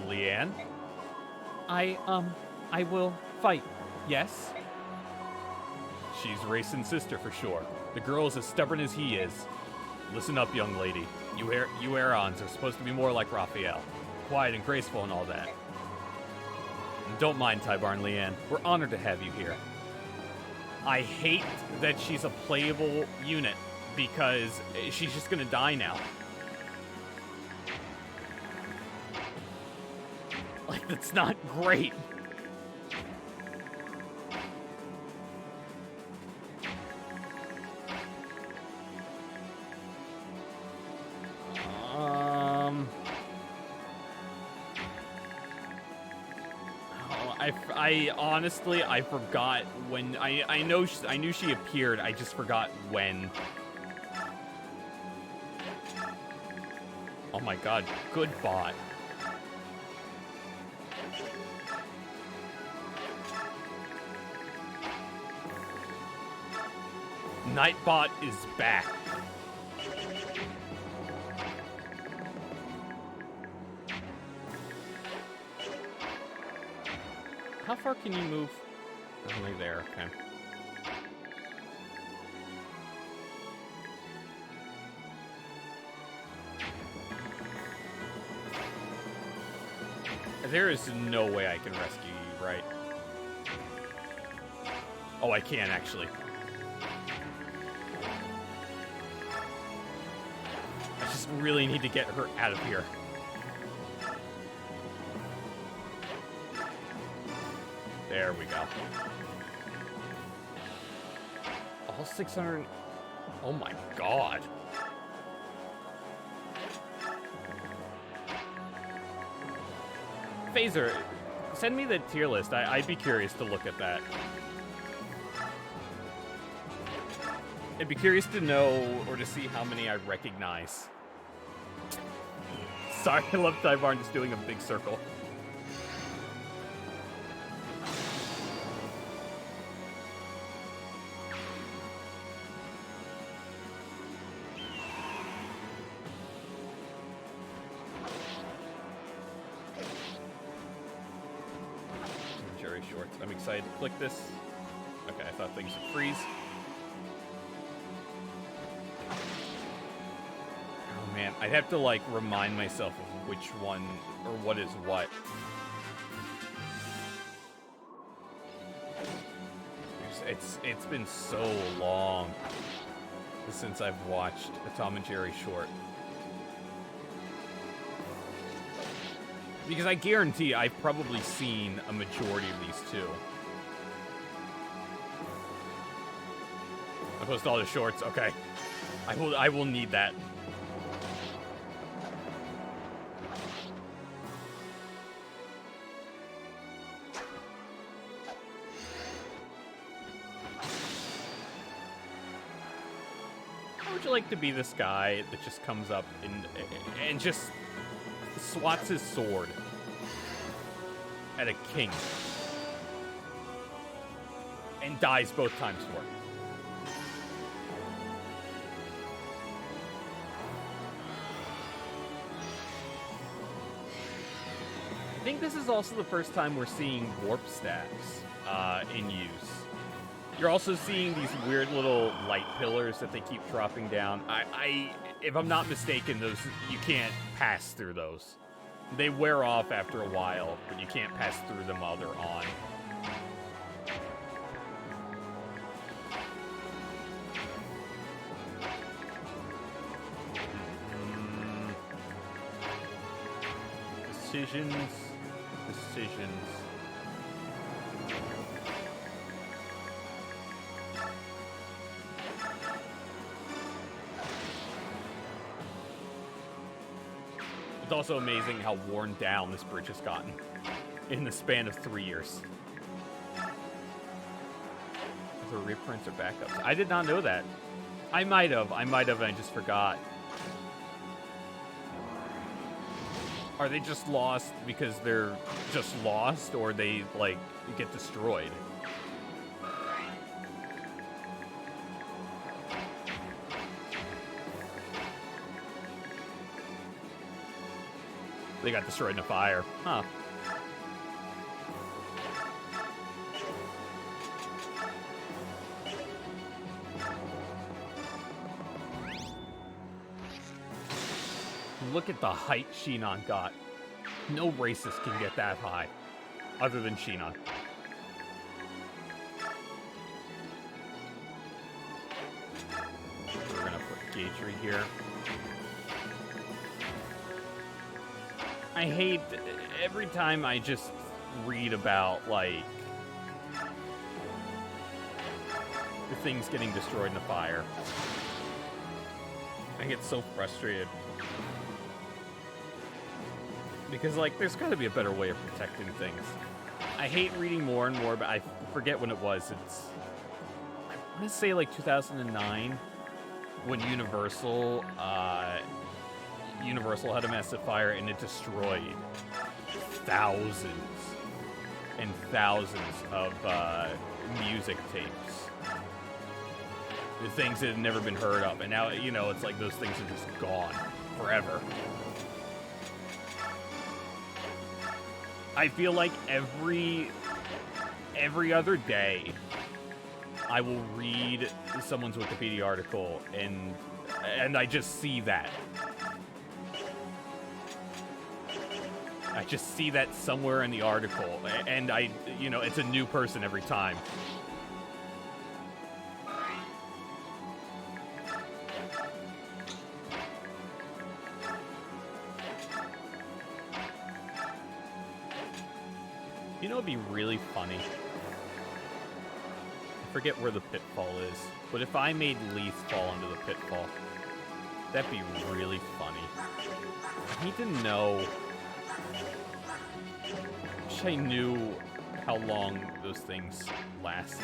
Leanne? I will fight, yes? She's Rayson's sister for sure. The girl is as stubborn as he is. Listen up, young lady. You Aerons are supposed to be more like Raphael. Quiet and graceful and all that. And don't mind Tybarn, Leanne. We're honored to have you here. I hate that she's a playable unit, because she's just gonna die now. Like, that's not great. I honestly, I forgot when, I knew she appeared, I just forgot when. Oh my god, good bot. Nightbot is back. How far can you move? Only there, okay. There is no way I can rescue you, right? Oh, I can actually. I just really need to get her out of here. There we go. All 600... Oh my god. Phaser, send me the tier list. I'd be curious to look at that. I'd be curious to know or to see how many I recognize. Sorry, I love Tyvarn just doing a big circle. Jerry Shorts. I'm excited to click this. Okay, I thought things would freeze. Oh man, I'd have to like remind myself of which one or what is what. It's been so long since I've watched a Tom and Jerry short. Because I guarantee I've probably seen a majority of these too. I post all the shorts. Okay, I will need that. How would you like to be this guy that just comes up and just swats his sword at a king and dies both times for it? I think this is also the first time we're seeing warp stacks in use. You're also seeing these weird little light pillars that they keep dropping down. If I'm not mistaken, those you can't pass through those. They wear off after a while, but you can't pass through them while they're on. Decisions. It's also amazing how worn down this bridge has gotten in the span of 3 years. Those are reprints or backups. I did not know that. I might have, and I just forgot. Are they just lost because they're just lost, or they, like, get destroyed? They got destroyed in a fire. Huh. Look at the height Shinon got. No racist can get that high, other than Shinon. We're gonna put Gatry here. I hate every time I just read about, like, the things getting destroyed in a fire. I get so frustrated. Because, like, there's gotta be a better way of protecting things. I hate reading more and more, but I forget when it was. I want to say like 2009 when Universal had a massive fire and it destroyed thousands and thousands of music tapes. The things that had never been heard of, and now, you know, it's like those things are just gone forever. I feel like every other day I will read someone's Wikipedia article and I just see that. I just see that somewhere in the article, and you know, it's a new person every time. You know, it'd be really funny. I forget where the pitfall is, but if I made Leith fall into the pitfall, that'd be really funny. I need to know. Wish I knew how long those things last.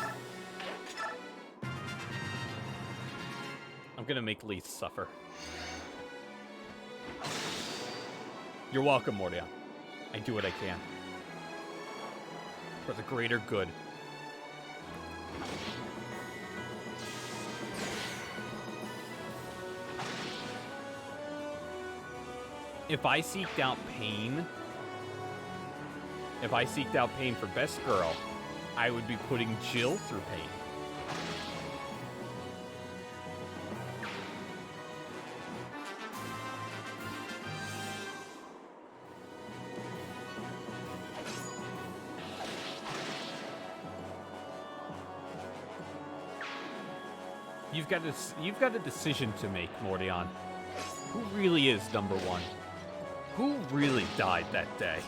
I'm gonna make Leith suffer. You're welcome, Mordia. I do what I can. For the greater good. If I seeked out pain for best girl, I would be putting Jill through pain. You've got a decision to make, Mordion. Who really is number one? Who really died that day?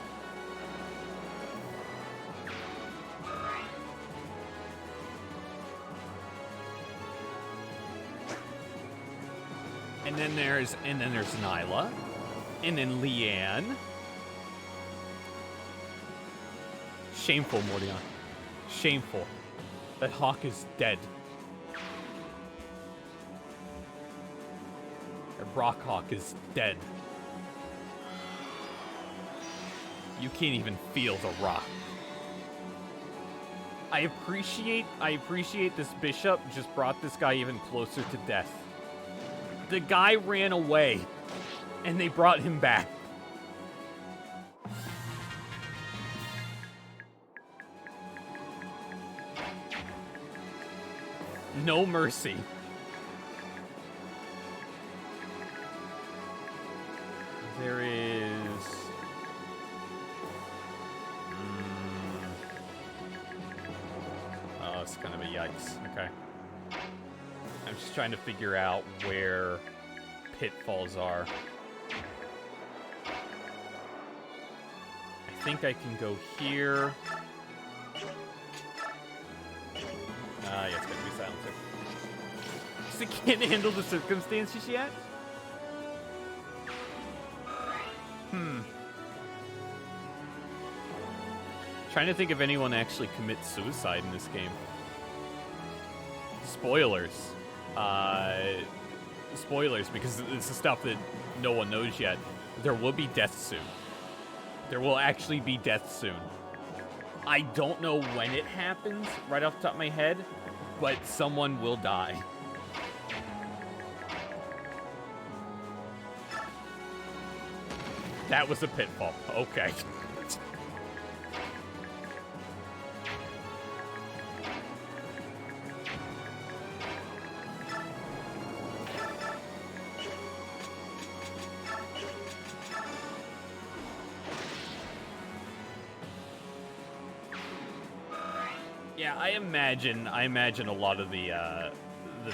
And then there's Nyla, and then Leanne. Shameful, Mordion. Shameful. That hawk is dead. Rockhawk is dead. You can't even feel the rock. I appreciate this bishop just brought this guy even closer to death. The guy ran away, and they brought him back. No mercy. There is... Oh, it's kind of a yikes. Okay. I'm just trying to figure out where pitfalls are. I think I can go here. Yeah, it's gonna be silencer. Because it can't handle the circumstances yet? Trying to think if anyone actually commits suicide in this game. Spoilers. Spoilers, because this is stuff that no one knows yet. There will be death soon. There will actually be death soon. I don't know when it happens, right off the top of my head, but someone will die. That was a pitfall. Okay. Yeah, I imagine a lot of the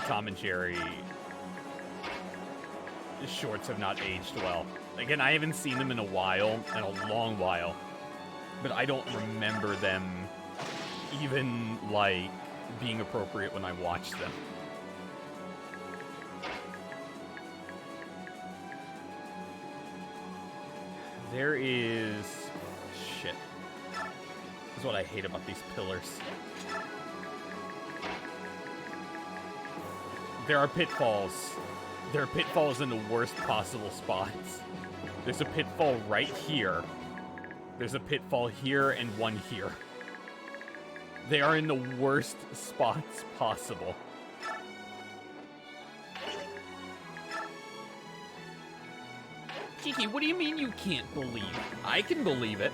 Tom and Jerry shorts have not aged well. Again, I haven't seen them in a long while, but I don't remember them even, like, being appropriate when I watched them. There is... shit. is what I hate about these pillars. There are pitfalls. There are pitfalls in the worst possible spots. There's a pitfall right here. There's a pitfall here and one here. They are in the worst spots possible. Kiki, what do you mean you can't believe? I can believe it.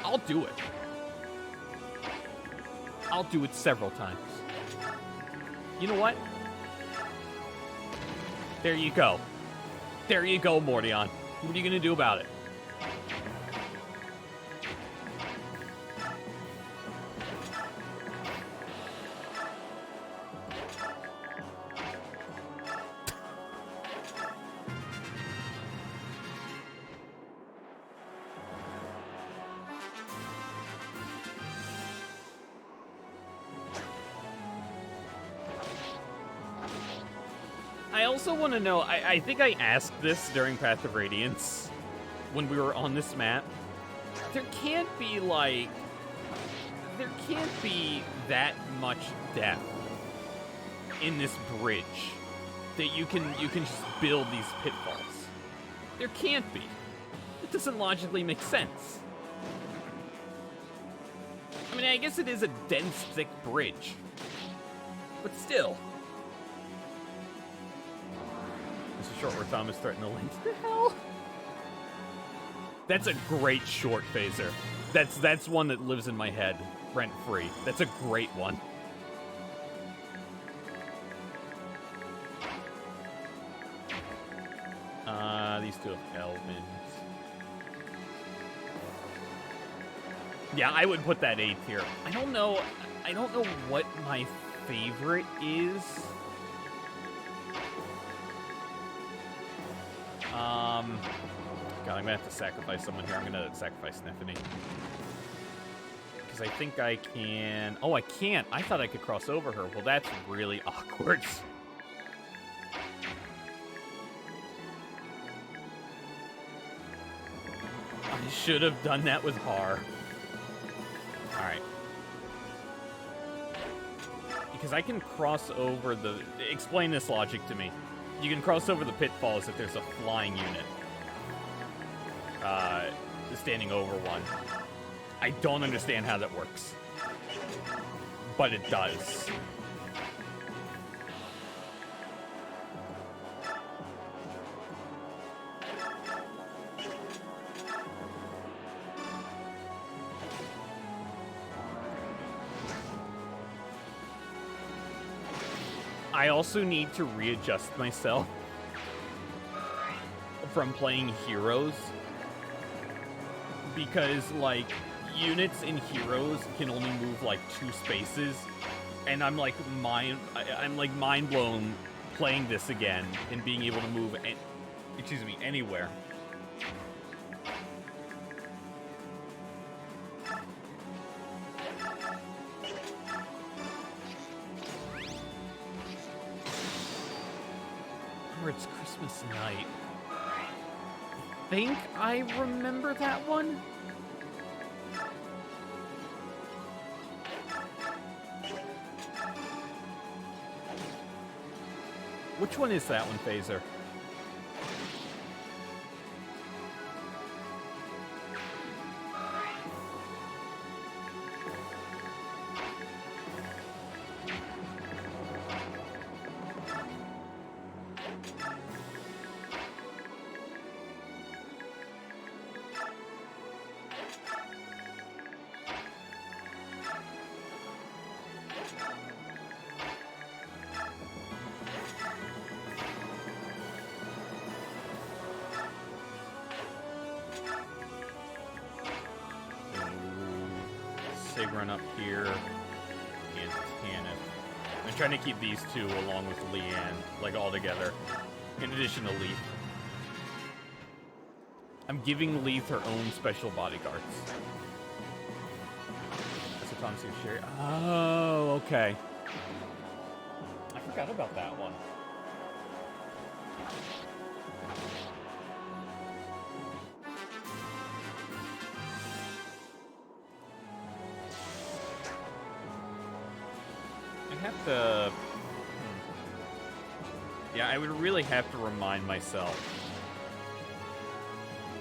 I'll do it. I'll do it several times. You know what? There you go. There you go, Mordion. What are you gonna do about it? I also want to know, I think I asked this during Path of Radiance when we were on this map. There can't be that much depth in this bridge that you can just build these pitfalls. There can't be. It doesn't logically make sense. I mean, I guess it is a dense, thick bridge, but still. It's a short where Thomas threatened the link to hell. That's a great short, Phaser. That's one that lives in my head, rent-free. That's a great one. These two have Elvins. Yeah, I would put that 8th here. I don't know what my favorite is. God, I'm gonna have to sacrifice someone here. I'm gonna sacrifice Neffany. Because I think I can... Oh, I can't. I thought I could cross over her. Well, that's really awkward. I should have done that with Har. Alright. Because I can cross over the... Explain this logic to me. You can cross over the pitfalls if there's a flying unit. Standing over one. I don't understand how that works. But it does. I also need to readjust myself from playing heroes. Because, like, units in heroes can only move, like, 2 spaces. And I'm, like, mind blown playing this again and being able to move, anywhere. Remember, it's Christmas night. I think I remember that one. Which one is that one, Phaser? Run up here and Tanith. I'm trying to keep these two along with Leanne, like, all together, in addition to Leith. I'm giving Leith her own special bodyguards. That's what Tom seems Sherry. Oh, okay. I forgot about that one. to... Yeah, I would really have to remind myself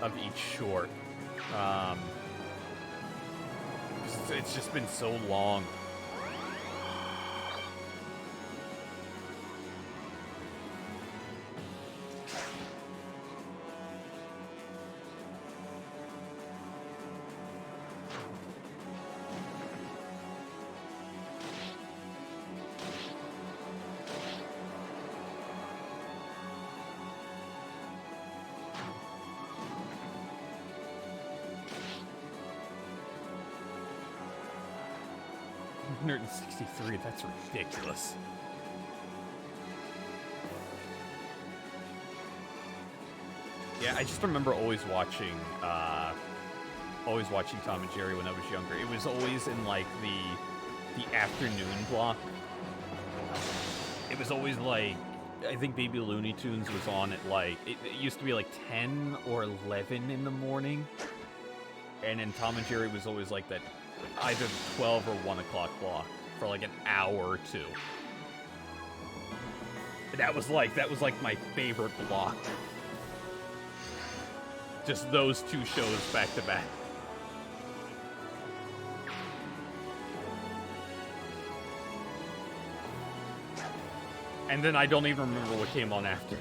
of each short. 'Cause it's just been so long. $163, that's ridiculous. Yeah, I just remember always watching Tom and Jerry when I was younger. It was always in like the afternoon block. It was always like, I think Baby Looney Tunes was on at like, it used to be like 10 or 11 in the morning. And then Tom and Jerry was always like that, either 12 or 1 o'clock block for like an hour or two. That was like my favorite block. Just those two shows back to back. And then I don't even remember what came on after.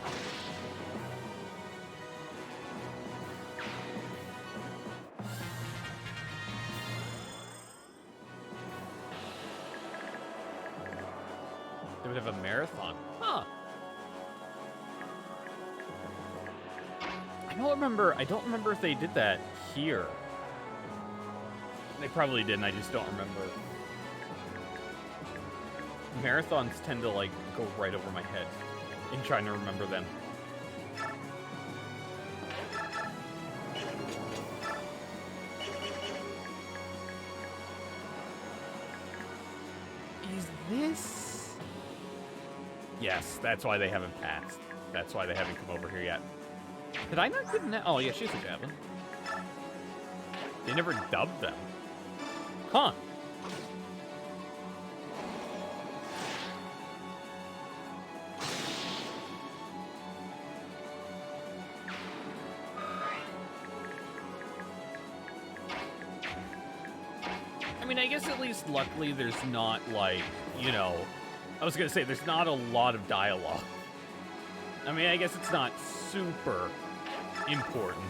They would have a marathon. Huh. I don't remember if they did that here. They probably didn't, I just don't remember. Marathons tend to like go right over my head in trying to remember them. Is this? Yes, that's why they haven't passed. That's why they haven't come over here yet. Did I not give them? Oh yeah, she's a javelin. They never dubbed them. Huh. I mean, I guess at least luckily there's not like, you know, I was gonna say there's not a lot of dialogue. I mean, I guess it's not super important.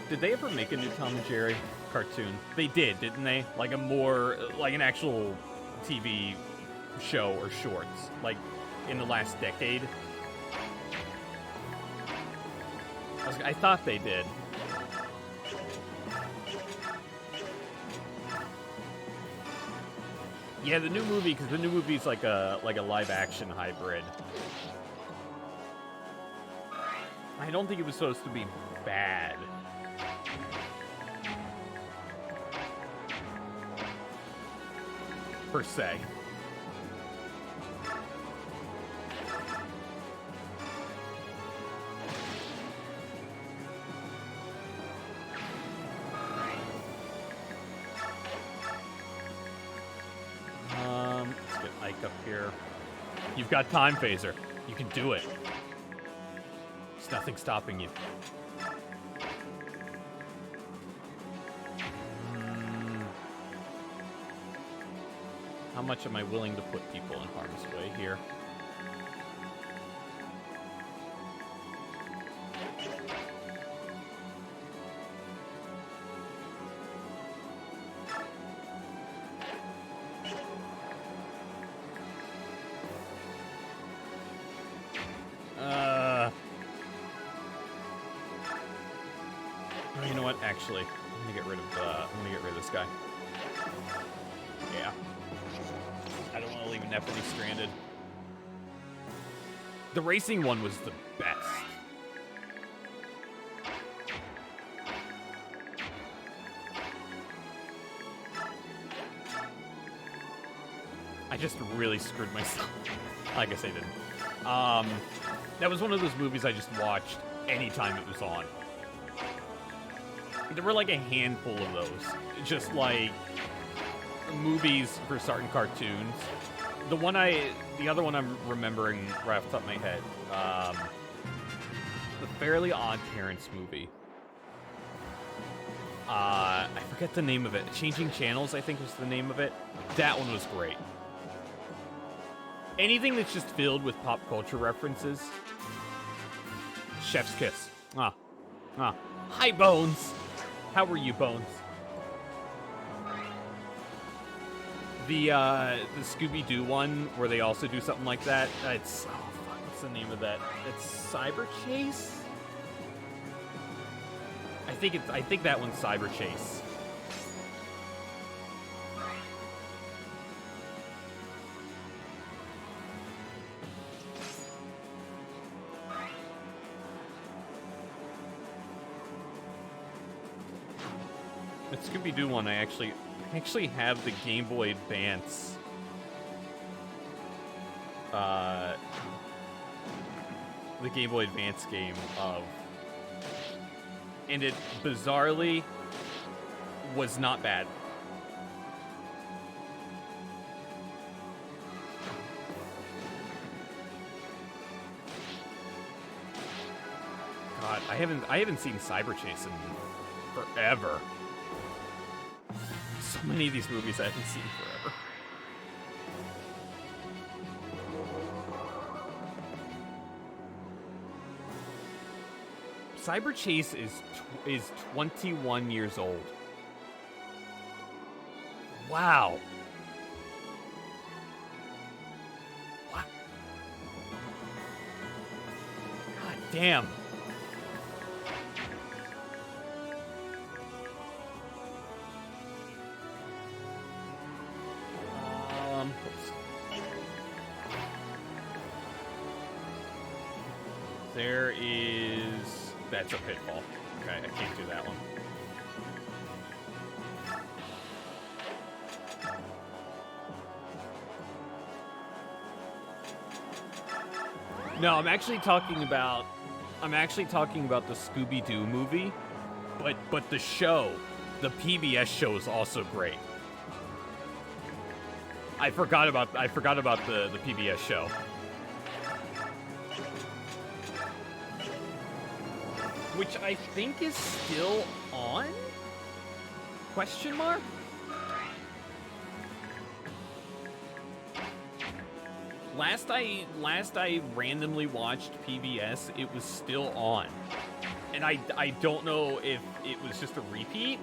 Did they ever make a new Tom and Jerry cartoon? They did, didn't they? Like an actual TV show or shorts, like in the last decade. I thought they did. Yeah, the new movie, because the new movie's like a live action hybrid. I don't think it was supposed to be bad. Per se. Let's get Ike up here. You've got time, Phaser. You can do it. There's nothing stopping you. How much am I willing to put people in harm's way here? You know what? Actually, I'm gonna get rid of this guy. Yeah. I don't want to leave Nepenthe stranded. The racing one was the best. I just really screwed myself. I guess I didn't. That was one of those movies I just watched anytime it was on. There were like a handful of those. Just like movies for certain cartoons. The other one I'm remembering right off the top of my head, the Fairly Odd Parents movie. I forget the name of it. Changing Channels, I think was the name of it. That one was great. Anything that's just filled with pop culture references. Chef's Kiss. Hi, Bones. How are you, Bones? The Scooby-Doo one, where they also do something like that. It's, oh fuck, what's the name of that? It's Cyber Chase? I think that one's Cyber Chase. The Scooby-Doo one, I actually have the Game Boy Advance. The Game Boy Advance game of, and it bizarrely was not bad. God, I haven't seen Cyber Chase in forever. So many of these movies I haven't seen forever. Cyber Chase is 21 years old. Wow. What? God damn. There is... That's a pitfall. Okay, I can't do that one. No, I'm actually talking about the Scooby-Doo movie, but the show, the PBS show is also great. I forgot about the PBS show. Which I think is still on? Question mark? Last I randomly watched PBS, it was still on. And I don't know if it was just a repeat.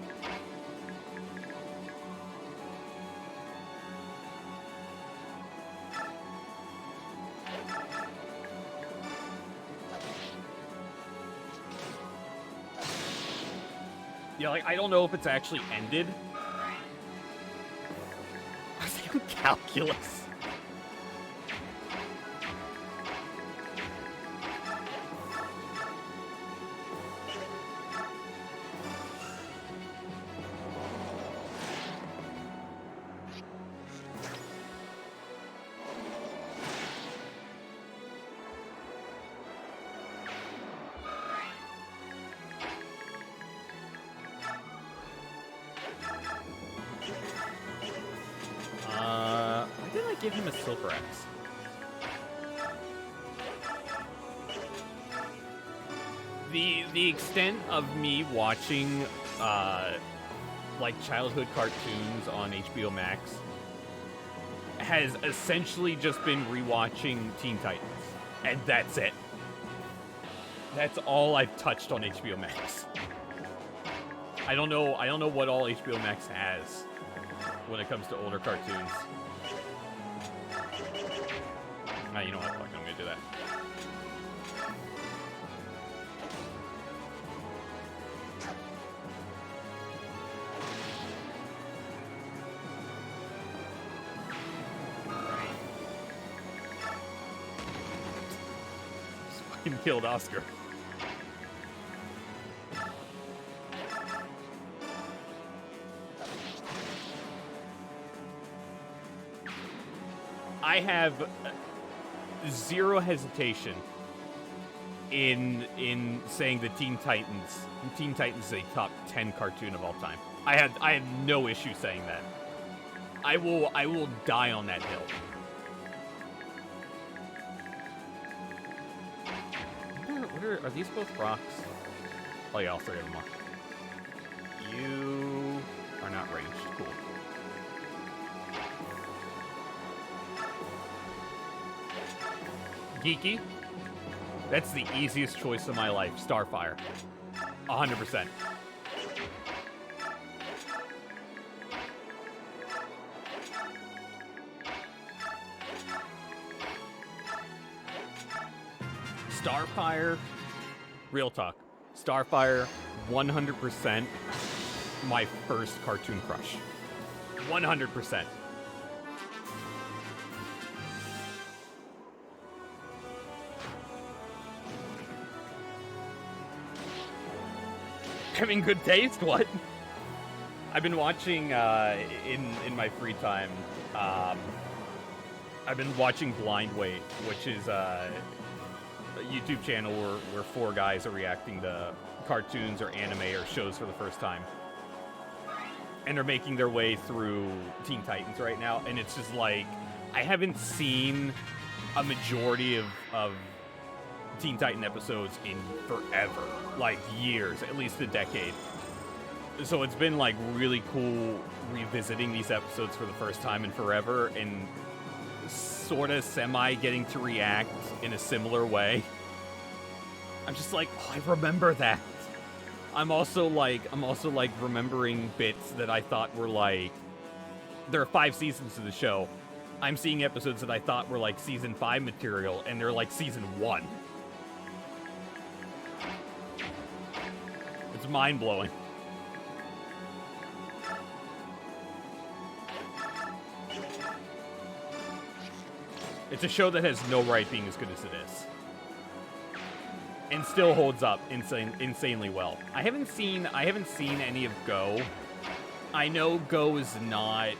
Yeah, like, I don't know if it's actually ended. I was thinking calculus. Why did I give him a Silver Axe? The extent of me watching like childhood cartoons on HBO Max has essentially just been rewatching Teen Titans, and that's it. That's all I've touched on HBO Max. I don't know what all HBO Max has when it comes to older cartoons. You know what? Fuck, I'm gonna do that. Just fucking killed Oscar. I have zero hesitation in saying that Teen Titans is a top 10 cartoon of all time. I have no issue saying that. I will die on that hill. Are these both rocks? Oh yeah, all three of them are. You are not ranged. Cool. Geeky. That's the easiest choice of my life. Starfire. 100%. Starfire, real talk. Starfire, 100% my first cartoon crush. 100%. Having good taste? What? I've been watching in my free time. I've been watching Blind Wait, which is a YouTube channel where four guys are reacting to cartoons or anime or shows for the first time, and they're making their way through Teen Titans right now. And it's just like, I haven't seen a majority of Teen Titan episodes in forever, like years, at least a decade. So it's been like really cool revisiting these episodes for the first time in forever, and sort of semi getting to react in a similar way. I'm just like, oh, I remember that. I'm also like remembering bits that I thought were like, there are 5 seasons of the show. I'm seeing episodes that I thought were like season 5 material, and they're like season 1. It's mind-blowing. It's a show that has no right being as good as it is, and still holds up insanely well. I haven't seen any of Go. I know Go is not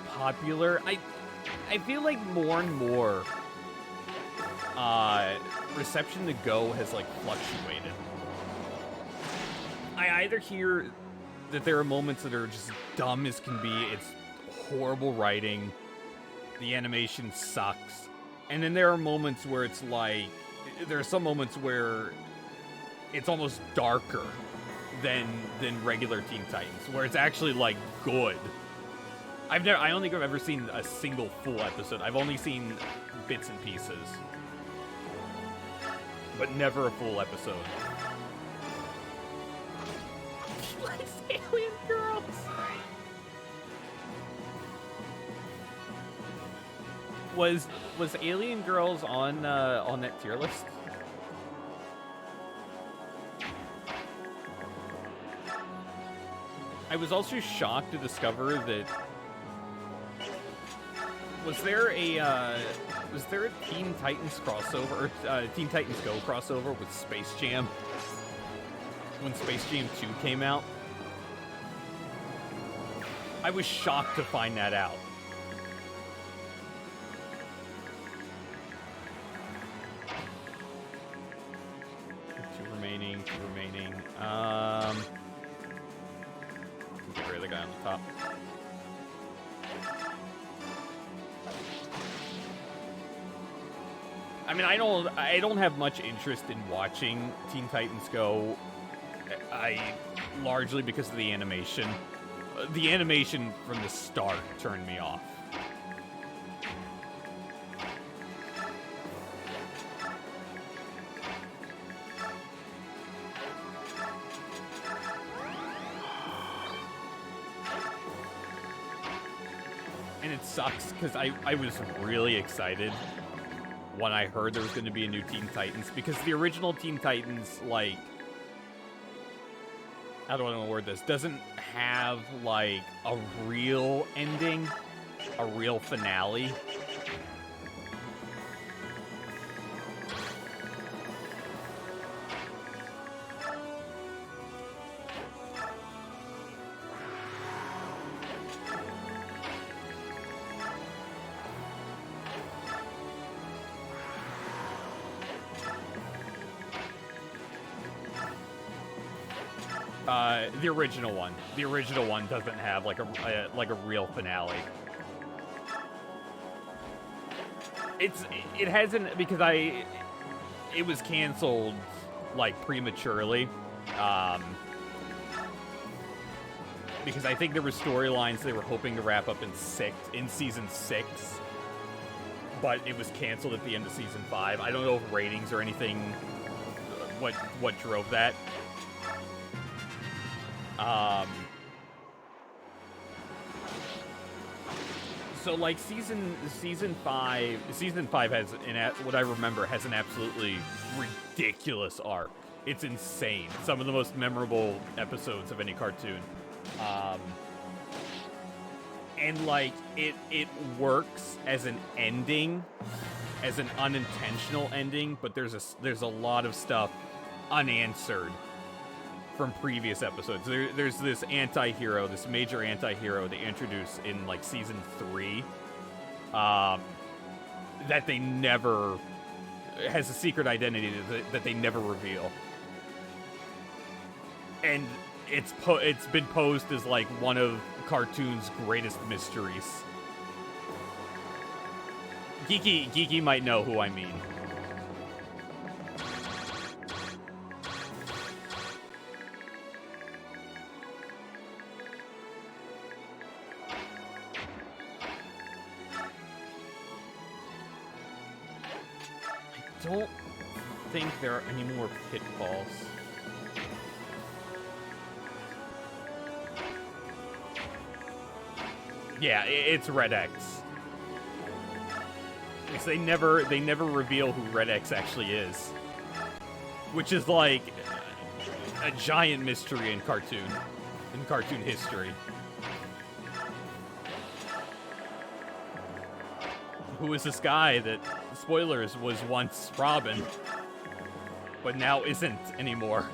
popular. I feel like more and more reception to Go has like fluctuated. I either hear that there are moments that are just dumb as can be, it's horrible writing, the animation sucks, and then there are moments where it's like, there are some moments where it's almost darker than regular Teen Titans, where it's actually like good. I don't think I've ever seen a single full episode. I've only seen bits and pieces, but never a full episode. He likes alien girls. Was Alien Girls on that tier list? I was also shocked to discover that was there a Teen Titans crossover, or Teen Titans Go crossover with Space Jam when Space Jam 2 came out? I was shocked to find that out. Two remaining. Get rid of the guy on the top. I mean, I don't have much interest in watching Teen Titans Go. Largely because of the animation. The animation from the start turned me off. And it sucks because I was really excited when I heard there was going to be a new Teen Titans, because the original Teen Titans, like, how do I want to word this, doesn't have like a real ending, a real finale. The original one. The original one doesn't have like a real finale. It hasn't, because it was canceled like prematurely. Because I think there were storylines they were hoping to wrap up in season 6, but it was canceled at the end of season 5. I don't know if ratings or anything, what drove that. So like season 5 has what I remember has an absolutely ridiculous arc. It's insane. Some of the most memorable episodes of any cartoon. And like it works as an ending, as an unintentional ending, but there's a lot of stuff unanswered from previous episodes. There's this anti-hero, this major anti-hero they introduce in like season 3, that they never has a secret identity that they never reveal, and it's been posed as like one of cartoon's greatest mysteries. Geeky might know who I mean. I don't think there are any more pitfalls. Yeah, it's Red X. Because they never reveal who Red X actually is, which is like a giant mystery in cartoon history. Who is this guy that, spoilers, was once Robin, but now isn't anymore?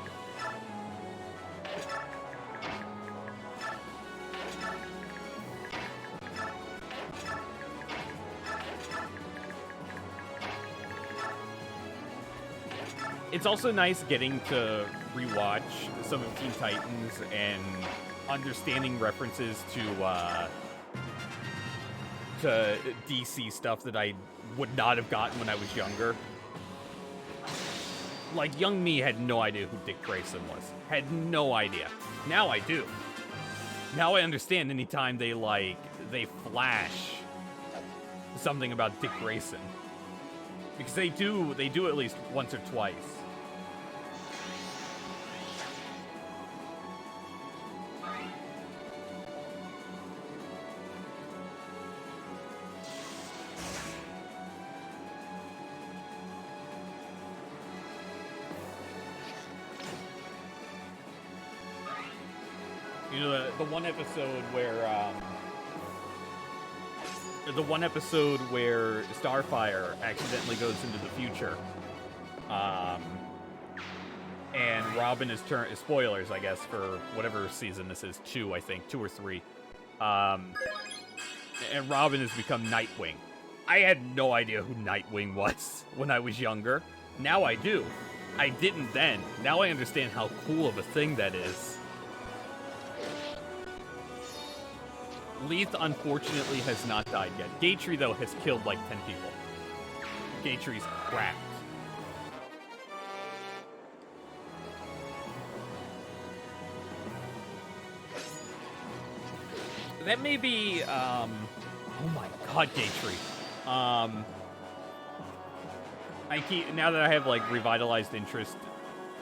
It's also nice getting to rewatch some of Teen Titans and understanding references to DC stuff that I would not have gotten when I was younger. Like, young me had no idea who Dick Grayson was. Had no idea. Now I do. Now I understand anytime they flash something about Dick Grayson. Because they do at least once or twice. You know, the one episode where Starfire accidentally goes into the future, and Robin is spoilers, I guess, for whatever season this is, 2, I think, 2 or 3, and Robin has become Nightwing. I had no idea who Nightwing was when I was younger. Now I do. I didn't then. Now I understand how cool of a thing that is. Leith, unfortunately, has not died yet. Gatry, though, has killed like 10 people. Gatry's cracked. That may be, oh my god, Gatry. Now that I have, like, revitalized interest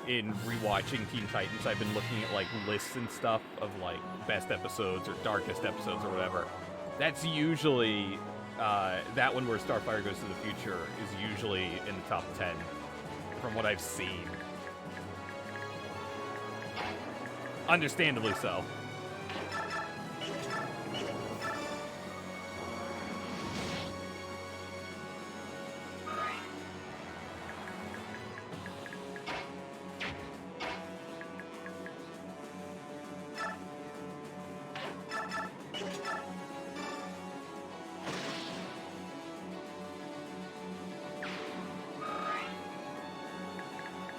in rewatching Teen Titans, I've been looking at like lists and stuff of like best episodes or darkest episodes or whatever. That's usually that one where Starfire goes to the future is usually in the top 10 from what I've seen. Understandably so.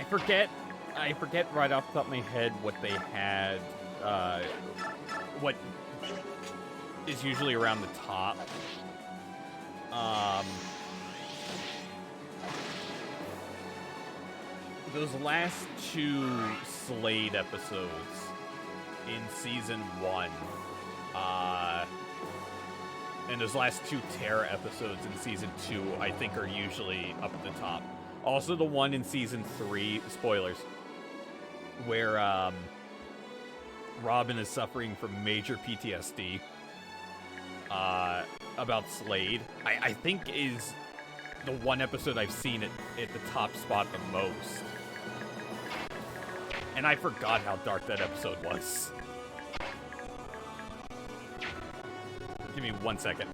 Forget I forget right off the top of my head what they had, what is usually around the top. Those last 2 Slade episodes in Season 1, and those last 2 Terra episodes in Season 2, I think are usually up at the top. Also the one in Season 3, spoilers, where, Robin is suffering from major PTSD, about Slade, I think is the one episode I've seen at the top spot the most. And I forgot how dark that episode was. Give me 1 second.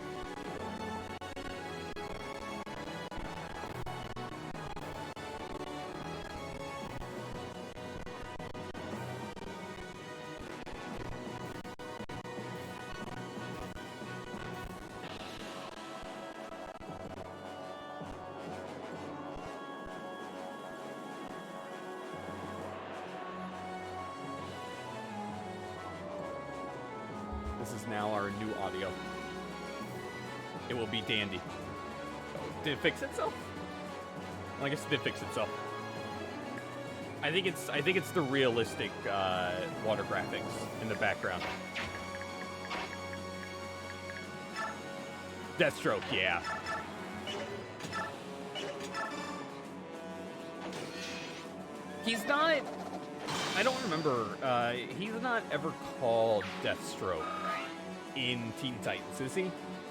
This is now our new audio. It will be dandy. Did it fix itself? Well, I guess it did fix itself. I think it's the realistic water graphics in the background. Deathstroke, yeah. He's not. I don't remember. He's not ever called Deathstroke in Teen Titans, is he?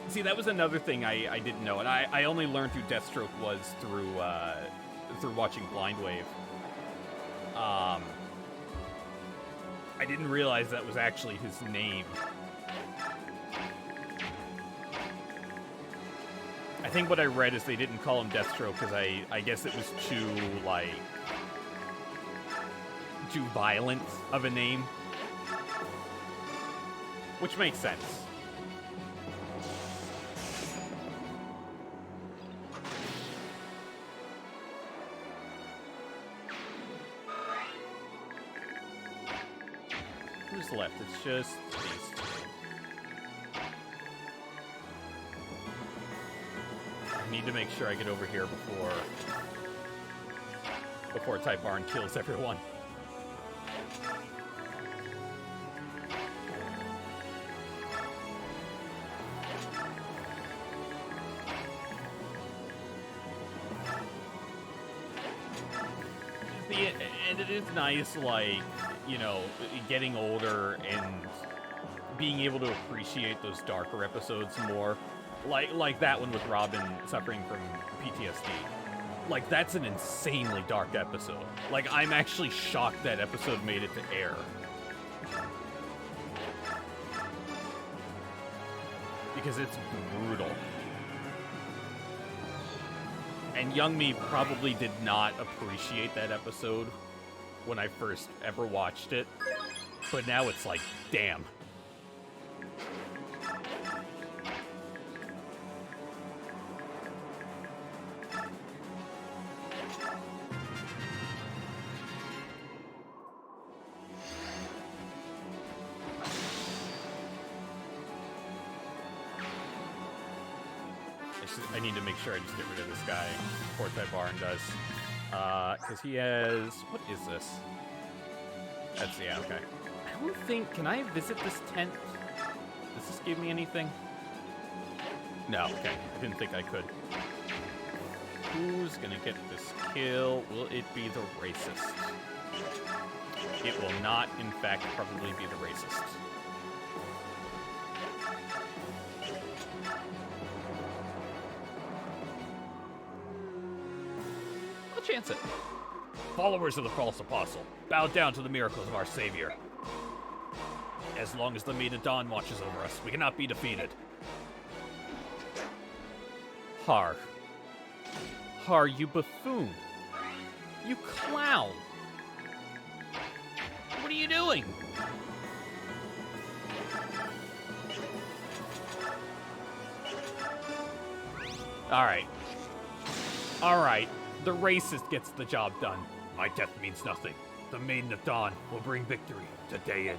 See, that was another thing I didn't know, and I only learned who Deathstroke was through watching Blind Wave. I didn't realize that was actually his name. I think what I read is they didn't call him Deathstroke because I guess it was too, like, too violent of a name. Which makes sense. Who's left? It's just these two. I need to make sure I get over here before Type Barn kills everyone. And it is nice, like, you know, getting older and being able to appreciate those darker episodes more. Like that one with Robin suffering from PTSD. Like, that's an insanely dark episode. Like, I'm actually shocked that episode made it to air. Because it's brutal. And young me probably did not appreciate that episode when I first ever watched it. But now it's like, damn. I need to make sure I just get rid of this guy before Type Barn does. Because he has... What is this? That's... Yeah, okay. I don't think... Can I visit this tent? Does this give me anything? No, okay. I didn't think I could. Who's gonna get this kill? Will it be the racist? It will not, in fact, probably be the racist. Chance it. Followers of the false apostle, bow down to the miracles of our Savior. As long as the Maid Dawn watches over us, we cannot be defeated. Har. Har, you buffoon. You clown. What are you doing? Alright. Alright. The racist gets the job done. My death means nothing. The Maiden of Dawn will bring victory to Dayan.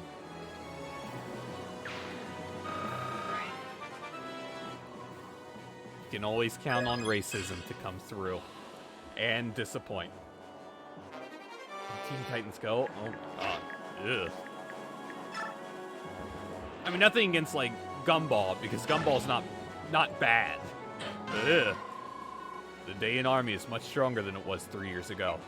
You can always count on racism to come through. And disappoint. Teen Titans Go? Oh my god. Ugh. I mean, nothing against, like, Gumball, because Gumball's not bad. Ugh. The Dayan army is much stronger than it was 3 years ago.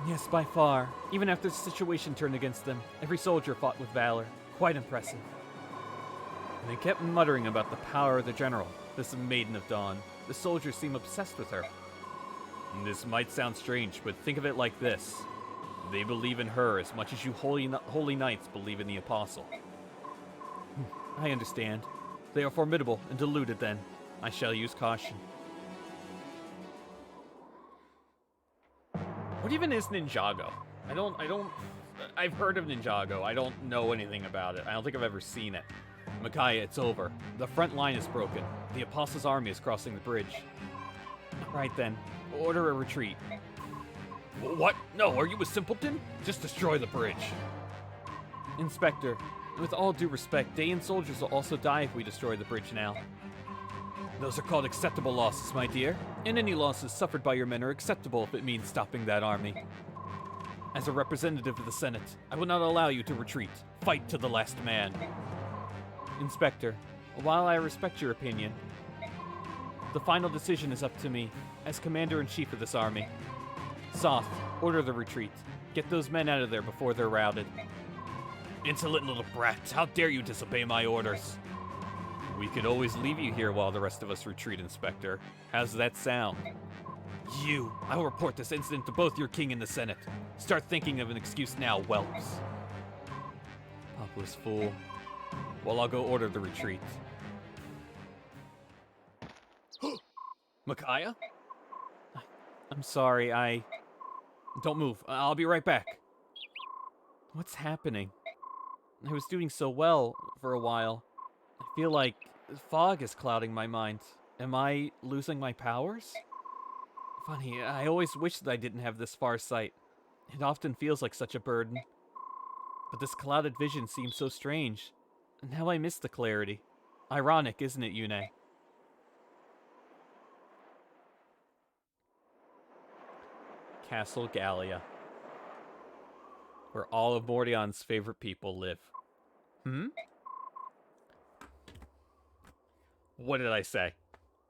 Yes, by far. Even after the situation turned against them, every soldier fought with valor. Quite impressive. And they kept muttering about the power of the general, this Maiden of Dawn. The soldiers seem obsessed with her. And this might sound strange, but think of it like this. They believe in her as much as you holy knights believe in the apostle. I understand. They are formidable and deluded then. I shall use caution. What even is Ninjago? I've heard of Ninjago. I don't know anything about it. I don't think I've ever seen it. Micaiah, it's over. The front line is broken. The Apostle's army is crossing the bridge. Right then. Order a retreat. What? No, are you a simpleton? Just destroy the bridge. Inspector, with all due respect, Dayan soldiers will also die if we destroy the bridge now. Those are called acceptable losses, my dear. And any losses suffered by your men are acceptable if it means stopping that army. As a representative of the Senate, I will not allow you to retreat. Fight to the last man. Inspector, while I respect your opinion, the final decision is up to me, as Commander-in-Chief of this army. Soth, order the retreat. Get those men out of there before they're routed. Insolent little brat, how dare you disobey my orders? We could always leave you here while the rest of us retreat, Inspector. How's that sound? You! I will report this incident to both your king and the Senate. Start thinking of an excuse now, whelps. Papa's fool. Well, I'll go order the retreat. Micaiah? I'm sorry, Don't move. I'll be right back. What's happening? I was doing so well for a while. I feel like fog is clouding my mind. Am I losing my powers? Funny, I always wish that I didn't have this far sight. It often feels like such a burden. But this clouded vision seems so strange. And now I miss the clarity. Ironic, isn't it, Yune? Castle Gallia, where all of Mordion's favorite people live. What did I say?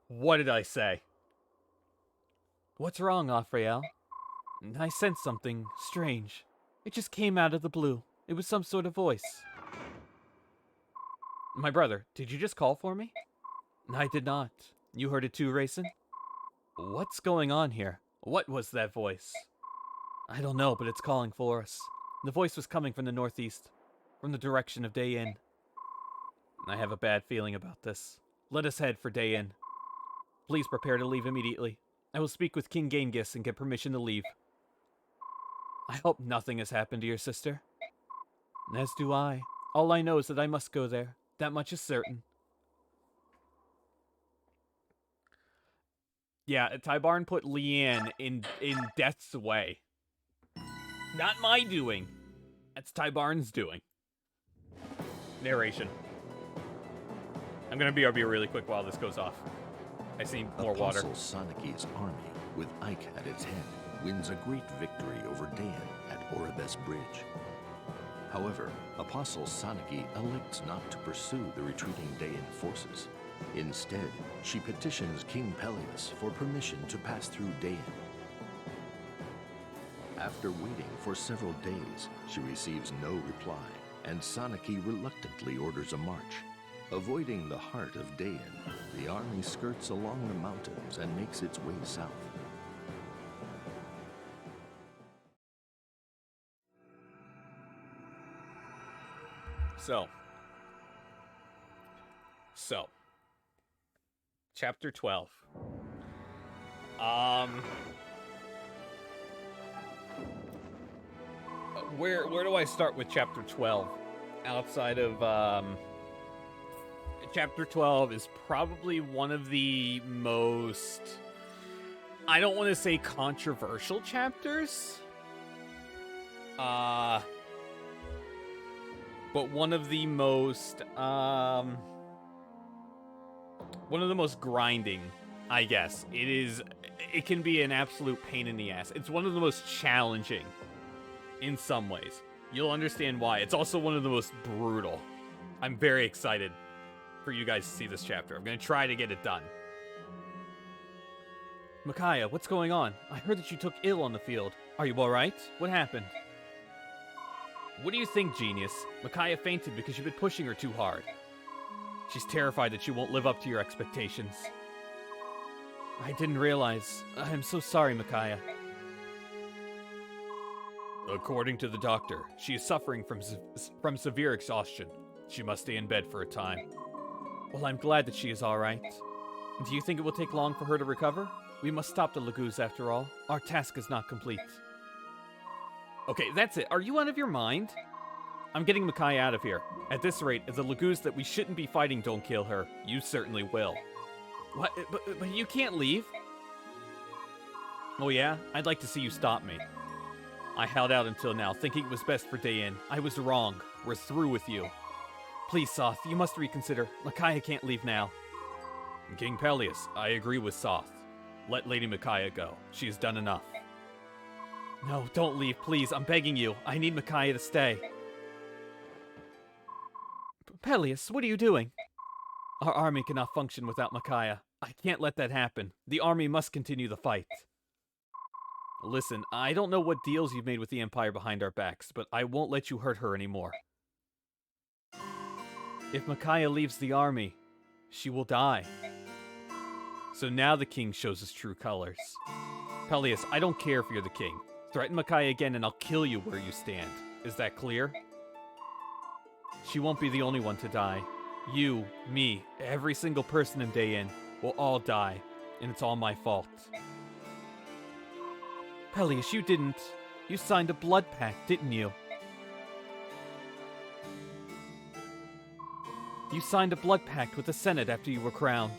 What did I say? What's wrong, Afrael? I sensed something strange. It just came out of the blue. It was some sort of voice. My brother, did you just call for me? I did not. You heard it too, Rayson? What's going on here? What was that voice? I don't know, but it's calling for us. The voice was coming from the northeast, from the direction of Dayan. I have a bad feeling about this. Let us head for Dayan. Please prepare to leave immediately. I will speak with King Genghis and get permission to leave. I hope nothing has happened to your sister. As do I. All I know is that I must go there. That much is certain. Yeah, Tybarn put Leanne in death's way. Not my doing. That's Tybarn's doing. Narration. I'm gonna BRB really quick while this goes off. I see more water. Apostle Sanaki's army, with Ike at its head, wins a great victory over Dayan at Oribes Bridge. However, Apostle Sanaki elects not to pursue the retreating Dayan forces. Instead, she petitions King Peleus for permission to pass through Dayan. After waiting for several days, she receives no reply, and Sanaki reluctantly orders a march. Avoiding the heart of Dayan, the army skirts along the mountains and makes its way south. So, Chapter 12. Where do I start with Chapter 12? Outside of, Chapter 12 is probably one of the most, I don't want to say controversial chapters, But one of the most grinding, I guess. It can be an absolute pain in the ass. It's one of the most challenging in some ways. You'll understand why. It's also one of the most brutal. I'm very excited for you guys to see this chapter. I'm going to try to get it done. Micaiah, what's going on? I heard that you took ill on the field. Are you alright? What happened? What do you think, genius? Micaiah fainted because you've been pushing her too hard. She's terrified that you won't live up to your expectations. I didn't realize. I'm so sorry, Micaiah. According to the doctor, she is suffering from severe exhaustion. She must stay in bed for a time. Well, I'm glad that she is alright. Do you think it will take long for her to recover? We must stop the Lagoos after all. Our task is not complete. Okay, that's it. Are you out of your mind? I'm getting Micaiah out of here. At this rate, if the Lagoos that we shouldn't be fighting don't kill her, you certainly will. What? But you can't leave? Oh yeah? I'd like to see you stop me. I held out until now, thinking it was best for Dayan. I was wrong. We're through with you. Please, Soth, you must reconsider. Micaiah can't leave now. King Peleus, I agree with Soth. Let Lady Micaiah go. She has done enough. No, don't leave, please. I'm begging you. I need Micaiah to stay. Peleus, what are you doing? Our army cannot function without Micaiah. I can't let that happen. The army must continue the fight. Listen, I don't know what deals you've made with the Empire behind our backs, but I won't let you hurt her anymore. If Micaiah leaves the army, she will die. So now the king shows his true colors. Peleus, I don't care if you're the king. Threaten Micaiah again and I'll kill you where you stand. Is that clear? She won't be the only one to die. You, me, every single person in Dayan will all die, and it's all my fault. Peleus, you didn't. You signed a blood pact, didn't you? You signed a blood pact with the Senate after you were crowned.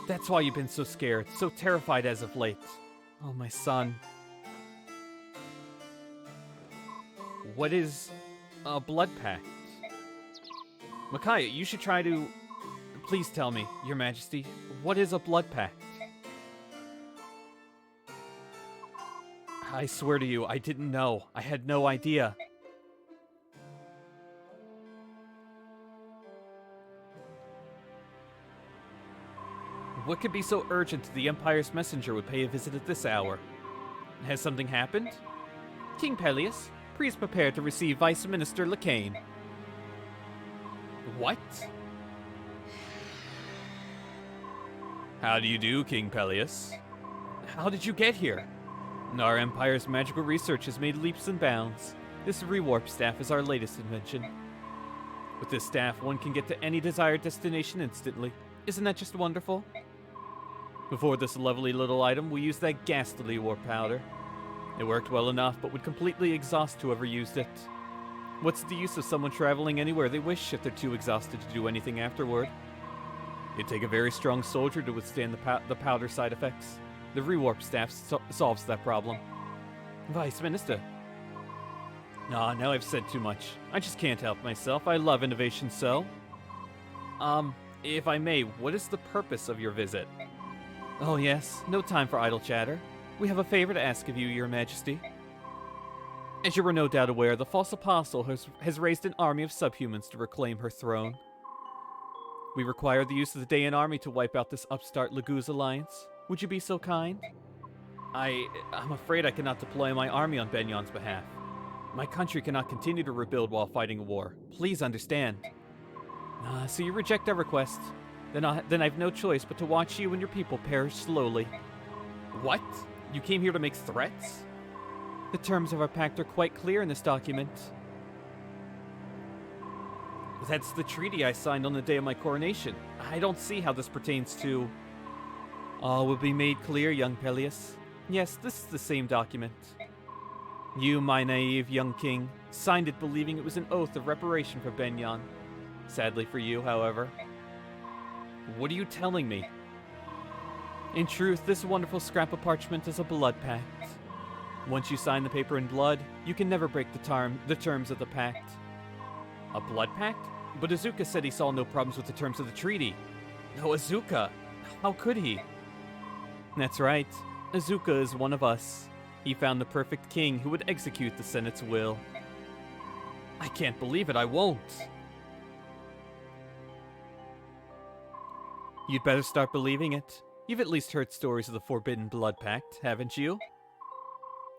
That's why you've been so scared, so terrified as of late. Oh, my son. What is a blood pact? Micaiah, you should try to... Please tell me, Your Majesty, what is a blood pact? I swear to you, I didn't know. I had no idea. What could be so urgent that the Empire's messenger would pay a visit at this hour? Has something happened? King Peleus, please prepare to receive Vice Minister Lacane. What? How do you do, King Peleus? How did you get here? Our Empire's magical research has made leaps and bounds. This rewarp staff is our latest invention. With this staff, one can get to any desired destination instantly. Isn't that just wonderful? Before this lovely little item, we used that ghastly warp powder. It worked well enough, but would completely exhaust whoever used it. What's the use of someone traveling anywhere they wish if they're too exhausted to do anything afterward? It'd take a very strong soldier to withstand the powder side effects. The rewarp staff solves that problem. Vice Minister. Nah, now I've said too much. I just can't help myself. I love innovation so. If I may, what is the purpose of your visit? Oh yes, no time for idle chatter. We have a favor to ask of you, Your Majesty. As you were no doubt aware, the false apostle has raised an army of subhumans to reclaim her throne. We require the use of the Dayan army to wipe out this upstart Lagoos alliance. Would you be so kind? I'm afraid I cannot deploy my army on Benyon's behalf. My country cannot continue to rebuild while fighting a war. Please understand. So you reject our request. Then I've no choice but to watch you and your people perish slowly. What? You came here to make threats? The terms of our pact are quite clear in this document. That's the treaty I signed on the day of my coronation. I don't see how this pertains to... All will be made clear, young Peleus. Yes, this is the same document. You, my naive young king, signed it believing it was an oath of reparation for Benyon. Sadly for you, however. What are you telling me? In truth, this wonderful scrap of parchment is a blood pact. Once you sign the paper in blood, you can never break the terms of the pact. A blood pact? But Azuka said he saw no problems with the terms of the treaty. No, Azuka! How could he? That's right. Azuka is one of us. He found the perfect king who would execute the Senate's will. I can't believe it, I won't. You'd better start believing it. You've at least heard stories of the Forbidden Blood Pact, haven't you?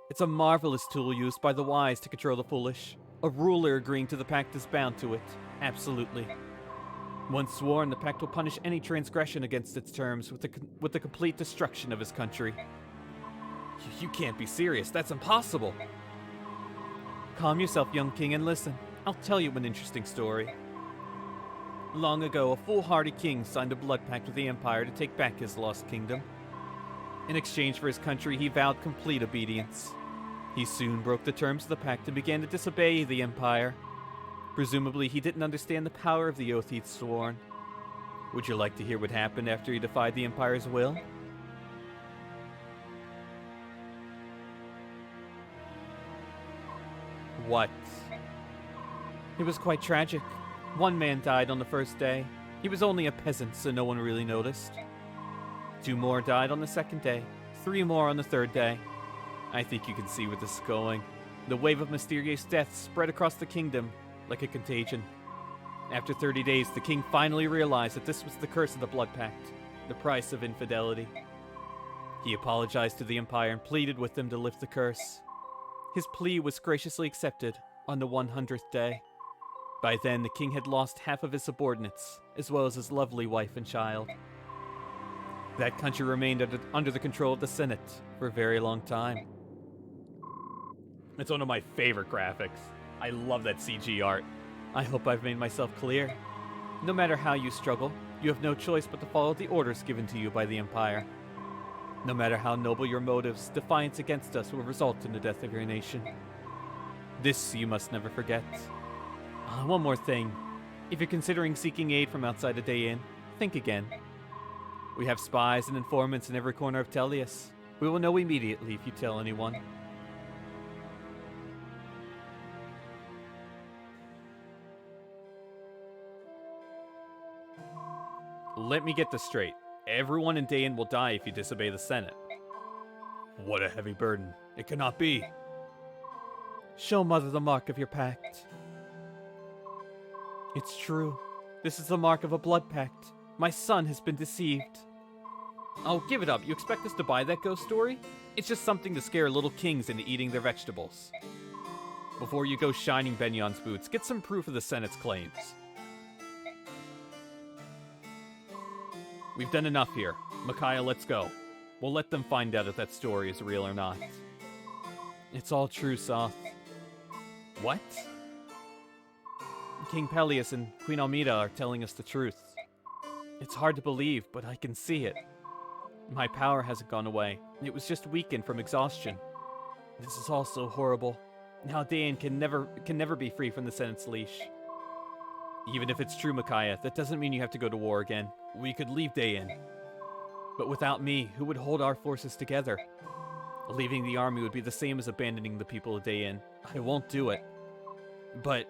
It's a marvelous tool used by the wise to control the foolish. A ruler agreeing to the pact is bound to it. Absolutely. Once sworn, the pact will punish any transgression against its terms with the complete destruction of his country. You can't be serious. That's impossible. Calm yourself, young king, and listen. I'll tell you an interesting story. Long ago, a foolhardy king signed a blood pact with the Empire to take back his lost kingdom. In exchange for his country, he vowed complete obedience. He soon broke the terms of the pact and began to disobey the Empire. Presumably, he didn't understand the power of the oath he'd sworn. Would you like to hear what happened after he defied the Empire's will? What? It was quite tragic. One man died on the first day. He was only a peasant, so no one really noticed. 2 more died on the second day. 3 more on the third day. I think you can see where this is going. The wave of mysterious deaths spread across the kingdom like a contagion. After 30 days, the king finally realized that this was the curse of the Blood Pact, the price of infidelity. He apologized to the Empire and pleaded with them to lift the curse. His plea was graciously accepted on the 100th day. By then, the king had lost half of his subordinates, as well as his lovely wife and child. That country remained under the control of the Senate for a very long time. It's one of my favorite graphics. I love that CG art. I hope I've made myself clear. No matter how you struggle, you have no choice but to follow the orders given to you by the Empire. No matter how noble your motives, defiance against us will result in the death of your nation. This you must never forget. One more thing. If you're considering seeking aid from outside a day in, think again. We have spies and informants in every corner of Tellius. We will know immediately if you tell anyone. Let me get this straight. Everyone in Dayan will die if you disobey the Senate. What a heavy burden. It cannot be. Show Mother the mark of your pact. It's true. This is the mark of a blood pact. My son has been deceived. Oh, give it up. You expect us to buy that ghost story? It's just something to scare little kings into eating their vegetables. Before you go shining Benion's boots, get some proof of the Senate's claims. We've done enough here. Micaiah, let's go. We'll let them find out if that story is real or not. It's all true, Soth. What? King Peleus and Queen Almeda are telling us the truth. It's hard to believe, but I can see it. My power hasn't gone away. It was just weakened from exhaustion. This is all so horrible. Now Dayan can never be free from the Senate's leash. Even if it's true, Micaiah, that doesn't mean you have to go to war again. We could leave Dayan. But without me, who would hold our forces together? Leaving the army would be the same as abandoning the people of Dayan. I won't do it. But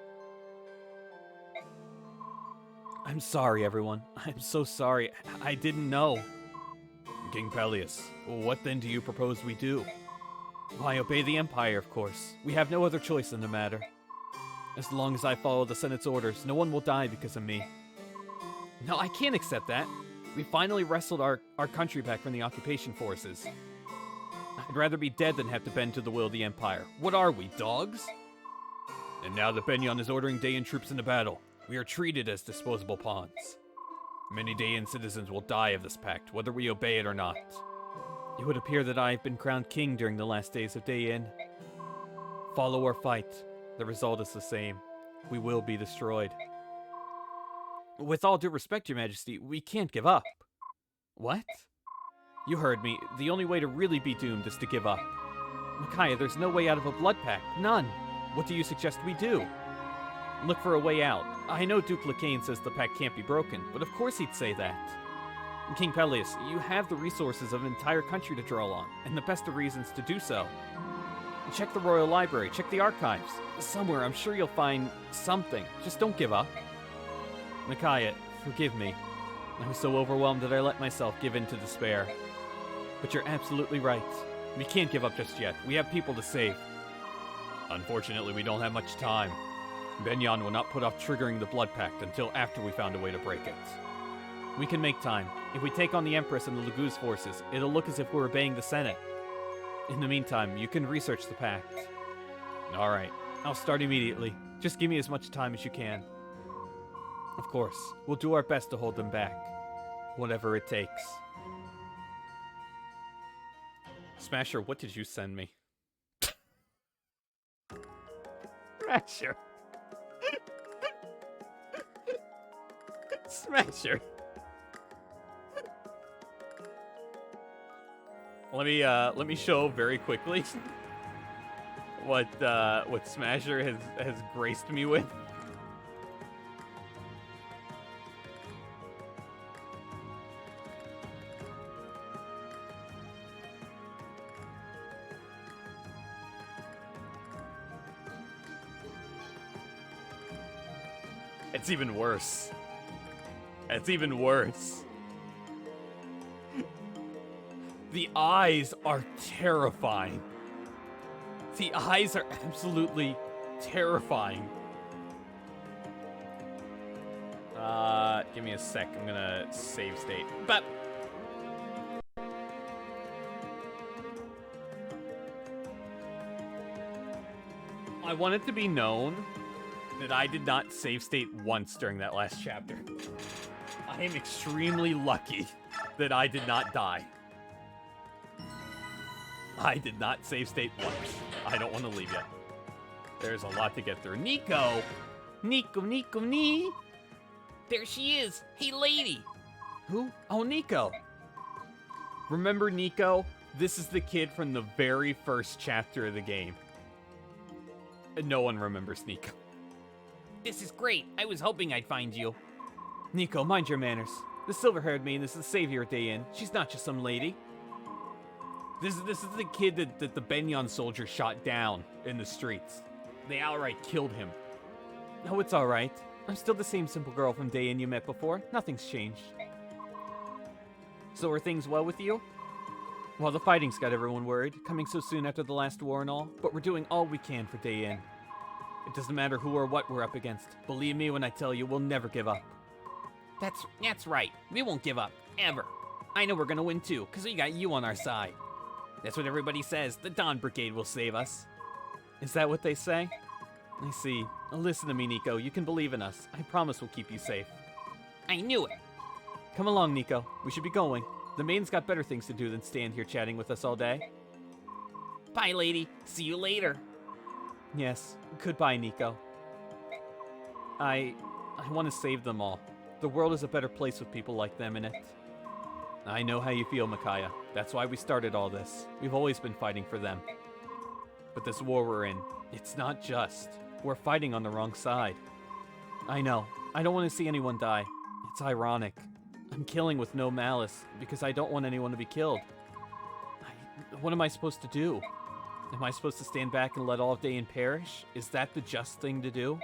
I'm sorry, everyone. I'm so sorry. I didn't know. King Peleus, what then do you propose we do? Why, obey the Empire, of course. We have no other choice in the matter. As long as I follow the Senate's orders, no one will die because of me. No, I can't accept that. We finally wrestled our country back from the occupation forces. I'd rather be dead than have to bend to the will of the Empire. What are we, dogs? And now that Benyon is ordering Dayan troops into battle, we are treated as disposable pawns. Many Dayan citizens will die of this pact, whether we obey it or not. It would appear that I have been crowned king during the last days of Dayan. Follow or fight, the result is the same. We will be destroyed. With all due respect, Your Majesty, we can't give up. What? You heard me. The only way to really be doomed is to give up. Micaiah, there's no way out of a blood pact. None. What do you suggest we do? Look for a way out. I know Duke Lacane says the pact can't be broken, but of course he'd say that. King Peleus, you have the resources of an entire country to draw on, and the best of reasons to do so. Check the Royal Library, check the archives. Somewhere, I'm sure you'll find something. Just don't give up. Micaiah, forgive me. I was so overwhelmed that I let myself give in to despair. But you're absolutely right. We can't give up just yet. We have people to save. Unfortunately, we don't have much time. Benyon will not put off triggering the Blood Pact until after we found a way to break it. We can make time. If we take on the Empress and the Laguz forces, it'll look as if we're obeying the Senate. In the meantime, you can research the Pact. Alright, I'll start immediately. Just give me as much time as you can. Of course, we'll do our best to hold them back. Whatever it takes. Smasher, what did you send me? Smasher. Smasher. Let me show very quickly what Smasher has graced me with. It's even worse. It's even worse. The eyes are terrifying. The eyes are absolutely terrifying. Give me a sec. I'm gonna save state. But I want it to be known that I did not save state once during that last chapter. I am extremely lucky that I did not die. I did not save state once. I don't want to leave yet. There's a lot to get through. Nico! Nico. There she is! Hey, lady! Who? Oh, Nico. Remember Nico? This is the kid from the very first chapter of the game. No one remembers Nico. This is great. I was hoping I'd find you. Nico, mind your manners. The silver-haired maiden is the savior of Dayin. She's not just some lady. This is the kid that the Benyon soldier shot down in the streets. They outright killed him. No, it's alright. I'm still the same simple girl from Dayin you met before. Nothing's changed. So are things well with you? Well, the fighting's got everyone worried, coming so soon after the last war and all, but we're doing all we can for Dayin. It doesn't matter who or what we're up against. Believe me when I tell you, we'll never give up. That's right. We won't give up. Ever. I know we're gonna win too, because we got you on our side. That's what everybody says. The Dawn Brigade will save us. Is that what they say? I see. Listen to me, Nico. You can believe in us. I promise we'll keep you safe. I knew it. Come along, Nico. We should be going. The maiden's got better things to do than stand here chatting with us all day. Bye, lady. See you later. Yes. Goodbye, Nico. I want to save them all. The world is a better place with people like them in it. I know how you feel, Micaiah. That's why we started all this. We've always been fighting for them. But this war we're in, it's not just. We're fighting on the wrong side. I know. I don't want to see anyone die. It's ironic. I'm killing with no malice because I don't want anyone to be killed. What am I supposed to do? Am I supposed to stand back and let all of Dayin perish? Is that the just thing to do?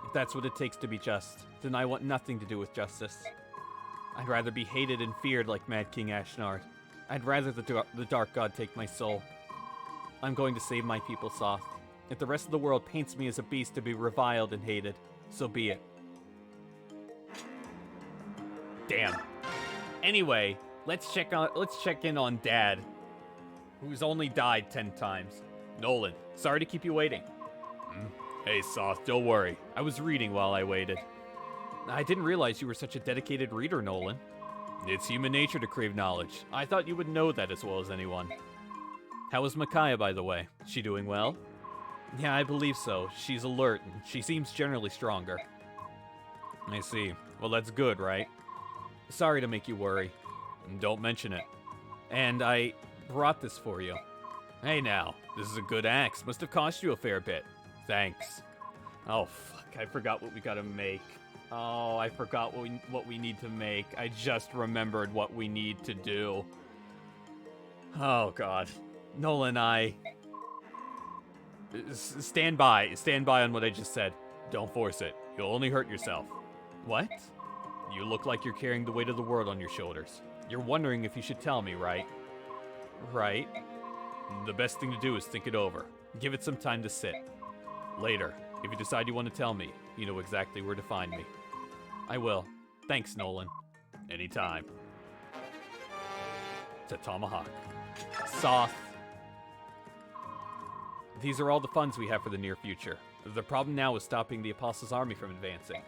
If that's what it takes to be just, then I want nothing to do with justice. I'd rather be hated and feared like Mad King Ashnard. I'd rather the Dark God take my soul. I'm going to save my people, Soth. If the rest of the world paints me as a beast to be reviled and hated, so be it. Damn. Anyway, let's check in on Dad, who's only died 10 times. Nolan, sorry to keep you waiting. Hey, Soth, don't worry. I was reading while I waited. I didn't realize you were such a dedicated reader, Nolan. It's human nature to crave knowledge. I thought you would know that as well as anyone. How is Micaiah, by the way? She doing well? Yeah, I believe so. She's alert, and she seems generally stronger. I see. Well, that's good, right? Sorry to make you worry. Don't mention it. And I brought this for you. Hey now, this is a good axe. Must have cost you a fair bit. Thanks. Oh, fuck. I forgot what we gotta make. Oh, I forgot what we need to make. I just remembered what we need to do. Oh, God. Nolan, stand by on what I just said. Don't force it. You'll only hurt yourself. What? You look like you're carrying the weight of the world on your shoulders. You're wondering if you should tell me, right? Right. The best thing to do is think it over. Give it some time to sit. Later, if you decide you want to tell me, you know exactly where to find me. I will. Thanks, Nolan. Anytime. To Tomahawk. Soth. These are all the funds we have for the near future. The problem now is stopping the Apostles' army from advancing.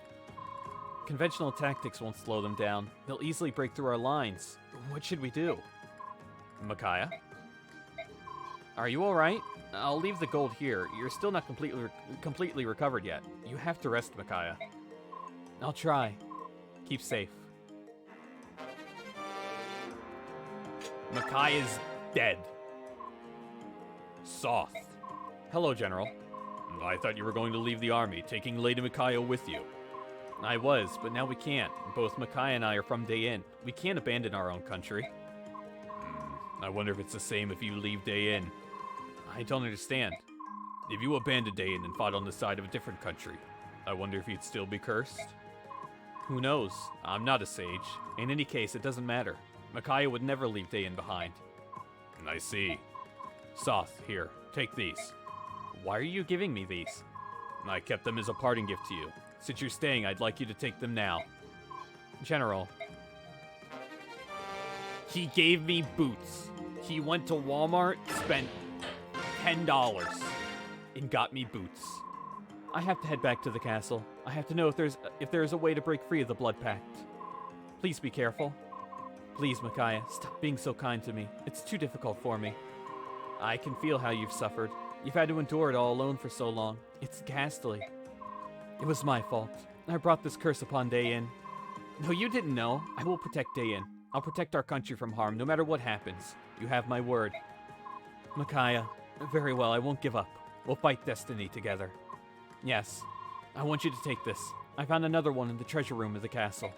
Conventional tactics won't slow them down. They'll easily break through our lines. What should we do? Micaiah? Are you alright? I'll leave the gold here. You're still not completely recovered yet. You have to rest, Micaiah. I'll try. Keep safe. Micaiah's dead. Soth. Hello, General. I thought you were going to leave the army, taking Lady Micaiah with you. I was, but now we can't. Both Micaiah and I are from Dayin. We can't abandon our own country. I wonder if it's the same if you leave Dayin. I don't understand. If you abandoned Dayin and fought on the side of a different country, I wonder if you'd still be cursed? Who knows? I'm not a sage. In any case, it doesn't matter. Micaiah would never leave Dayin behind. I see. Soth, here, take these. Why are you giving me these? I kept them as a parting gift to you. Since you're staying, I'd like you to take them now. General. He gave me boots. He went to Walmart, spent $10, and got me boots. I have to head back to the castle. I have to know if there's a way to break free of the Blood Pact. Please be careful. Please, Micaiah, stop being so kind to me. It's too difficult for me. I can feel how you've suffered. You've had to endure it all alone for so long. It's ghastly. It was my fault. I brought this curse upon Dayin. No, you didn't know. I will protect Dayin. I'll protect our country from harm, no matter what happens. You have my word. Micaiah, very well, I won't give up. We'll fight destiny together. Yes, I want you to take this. I found another one in the treasure room of the castle.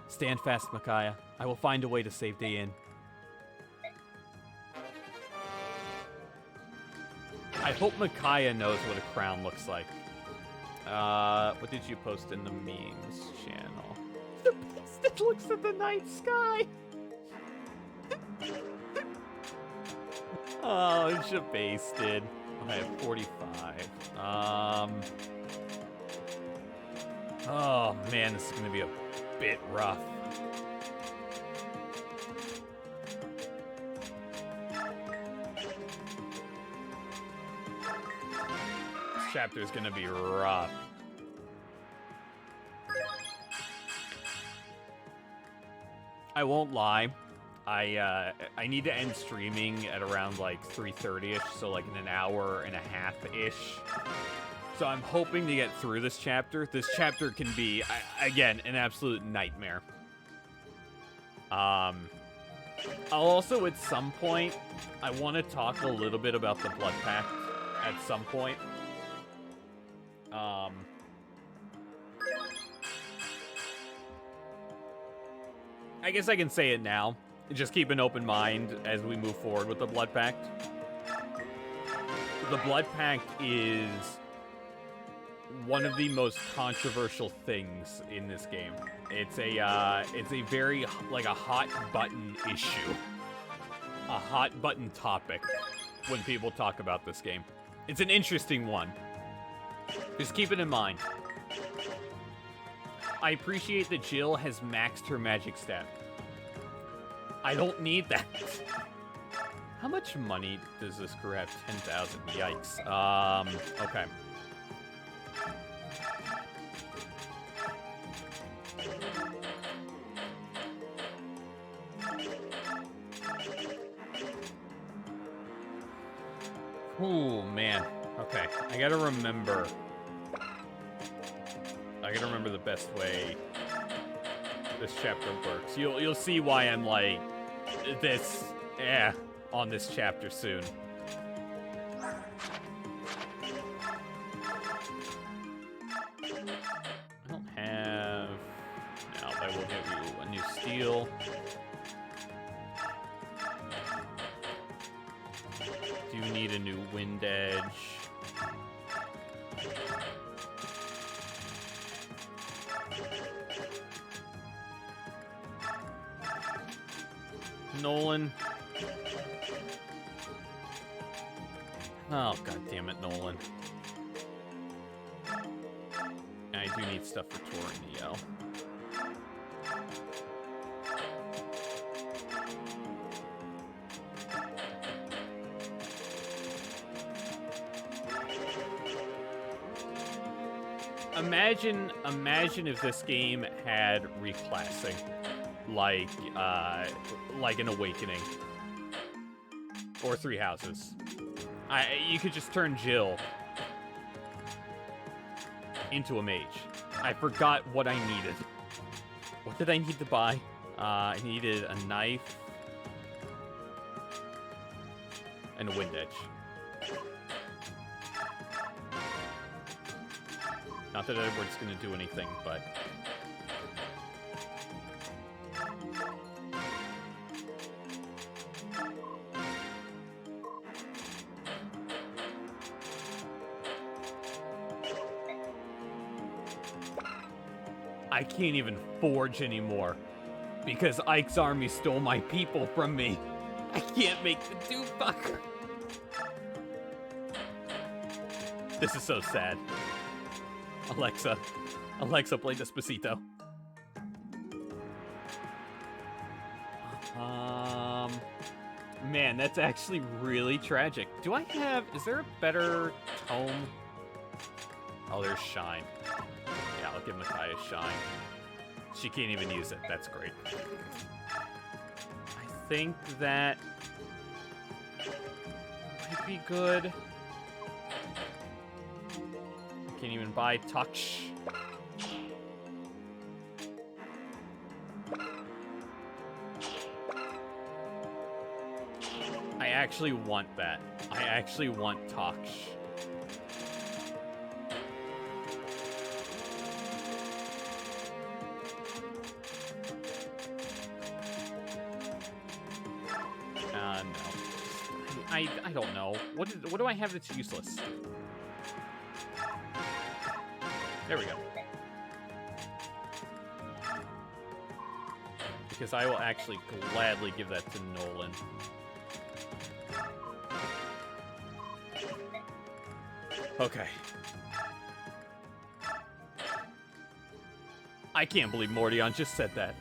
Stand fast, Micaiah. I will find a way to save Dayin. I hope Micaiah knows what a crown looks like. What did you post in the memes channel? The beast that looks at the night sky! Oh, Shabasted. I have 45. Oh man, this is gonna be a bit rough. This chapter is gonna be rough. I won't lie. I need to end streaming at around like 3:30ish, so like in an hour and a half-ish. So I'm hoping to get through this chapter. This chapter can be, again, an absolute nightmare. I'll also, at some point, I want to talk a little bit about the Blood Pact at some point. I guess I can say it now. Just keep an open mind as we move forward with the Blood Pact. The Blood Pact is one of the most controversial things in this game. It's a very, like, a hot button issue. A hot button topic when people talk about this game. It's an interesting one. Just keep it in mind. I appreciate that Jill has maxed her magic stat. I don't need that. How much money does this crew have? 10,000. Yikes. Okay. Oh man. Okay. I gotta remember the best way this chapter works. You'll see why I'm like this on this chapter soon. I don't have. No, I will give you a new steel. do need a new wind edge. Nolan. Oh, god damn it, Nolan. I do need stuff for Tor and Neo. Imagine if this game had reclassing, like an Awakening or Three Houses. You could just turn Jill into a mage. I forgot what I needed. What did I need to buy? I needed a knife and a wind edge. Not that Edward's gonna do anything, but... I can't even forge anymore because Ike's army stole my people from me. I can't make the do fucker. This is so sad. Alexa, play Despacito. Man, that's actually really tragic. Is there a better tome? Oh, there's Shine. Yeah, I'll give Micaiah Shine. She can't even use it. That's great. I think that might be good. Can't even buy Touch. I actually want that. I actually want Touch. No. I don't know. What do I have that's useless? There we go. Because I will actually gladly give that to Nolan. Okay. I can't believe Mordion just said that.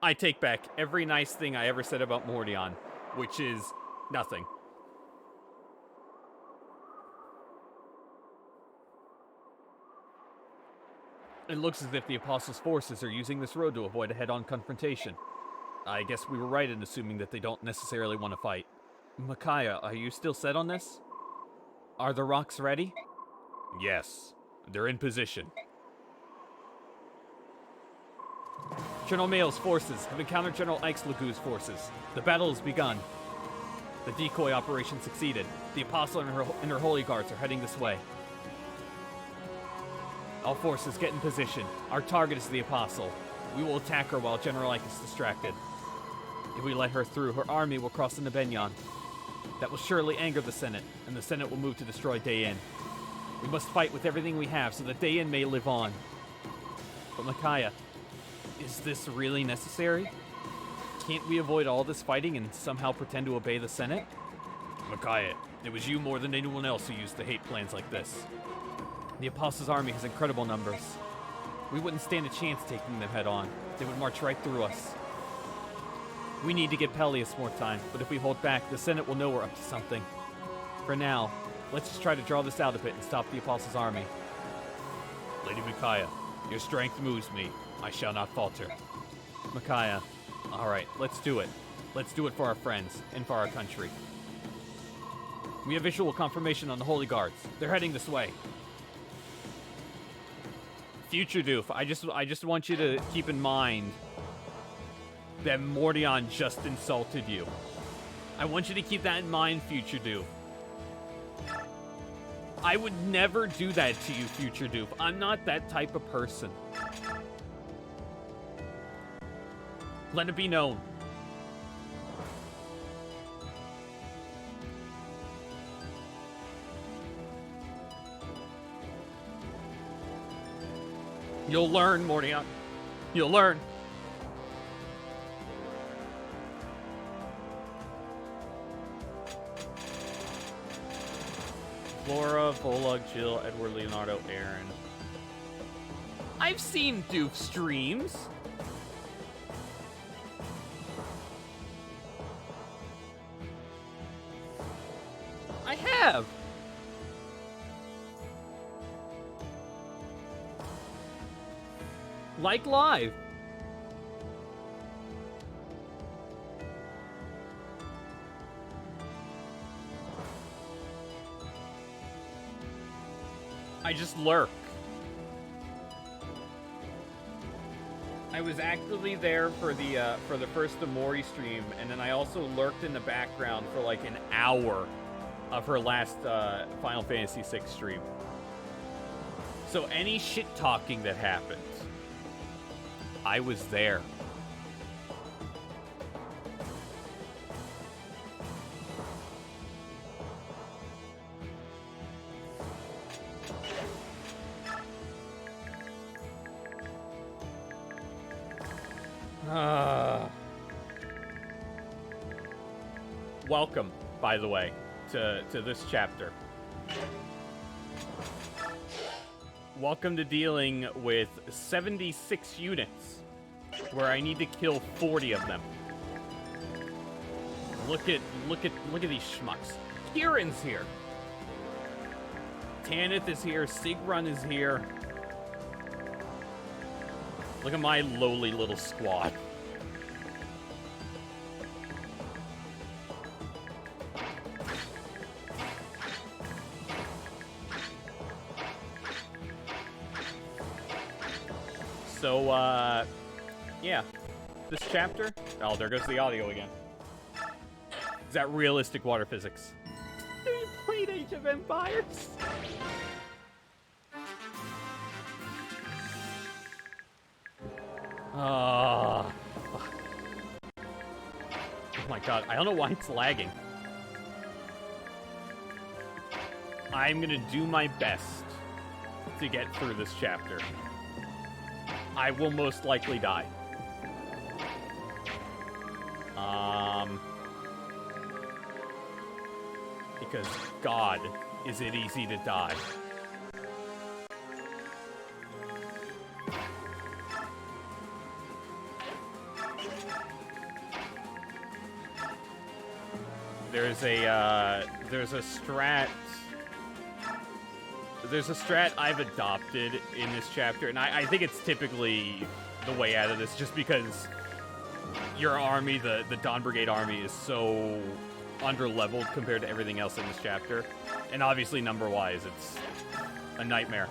I take back every nice thing I ever said about Mordion, which is nothing. It looks as if the Apostles' forces are using this road to avoid a head-on confrontation. I guess we were right in assuming that they don't necessarily want to fight. Micaiah, are you still set on this? Are the rocks ready? Yes. They're in position. General Mayo's forces have encountered General Ixlagu's forces. The battle has begun. The decoy operation succeeded. The Apostle and her Holy Guards are heading this way. All forces get in position. Our target is the Apostle. We will attack her while General Ike is distracted. If we let her through, her army will cross into Benyon. That will surely anger the Senate, and the Senate will move to destroy Dayin. We must fight with everything we have so that Dayin may live on. But Micaiah, is this really necessary? Can't we avoid all this fighting and somehow pretend to obey the Senate? Micaiah, it was you more than anyone else who used to hate plans like this. The Apostles' army has incredible numbers. We wouldn't stand a chance taking them head on. They would march right through us. We need to give Peleus more time, but if we hold back, the Senate will know we're up to something. For now, let's just try to draw this out a bit and stop the Apostles' army. Lady Micaiah, your strength moves me. I shall not falter. Micaiah, alright, let's do it. Let's do it for our friends and for our country. We have visual confirmation on the Holy Guards. They're heading this way. Future Doof, I just want you to keep in mind that Mordion just insulted you. I want you to keep that in mind, Future Doof. I would never do that to you, Future Doof. I'm not that type of person. Let it be known. You'll learn, Mornia. You'll learn. Flora, Volug, Jill, Edward, Leonardo, Aaron. I've seen Doof streams. I have. Like live. I just lurk. I was actively there for the first Amori stream, and then I also lurked in the background for like an hour of her last Final Fantasy VI stream. So any shit talking that happened, I was there. Welcome, by the way, to this chapter. Welcome to dealing with 76 units, where I need to kill 40 of them. Look at these schmucks. Kieran's here. Tanith is here. Sigrun is here. Look at my lowly little squad. So, yeah. This chapter... Oh, there goes the audio again. Is that realistic water physics? Have you played Age of Empires? Oh my god, I don't know why it's lagging. I'm gonna do my best to get through this chapter. I will most likely die. Because, God, is it easy to die. There's a strat I've adopted in this chapter, and I think it's typically the way out of this, just because your army, the Dawn Brigade army, is so under-leveled compared to everything else in this chapter. And obviously, number-wise, it's a nightmare.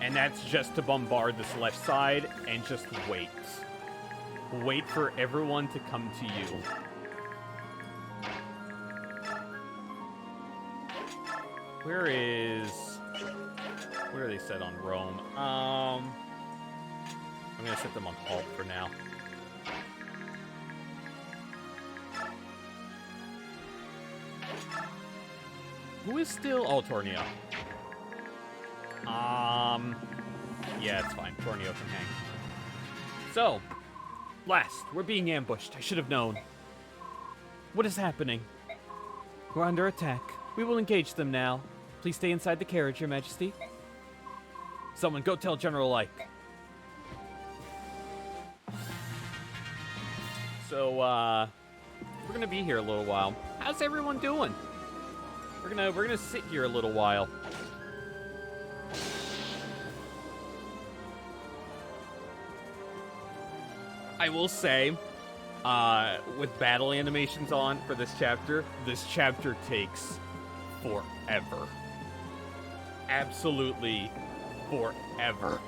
And that's just to bombard this left side and just wait. Wait for everyone to come to you. Where are they set on Rome? I'm gonna set them on halt for now. Who is still... Oh, Tornio. Yeah, it's fine. Tornio can hang. So, last, we're being ambushed. I should have known. What is happening? We're under attack. We will engage them now. Please stay inside the carriage, Your Majesty. Someone go tell General Ike. So, we're gonna be here a little while. How's everyone doing? We're gonna sit here a little while. I will say, with battle animations on for this chapter takes forever. Absolutely forever.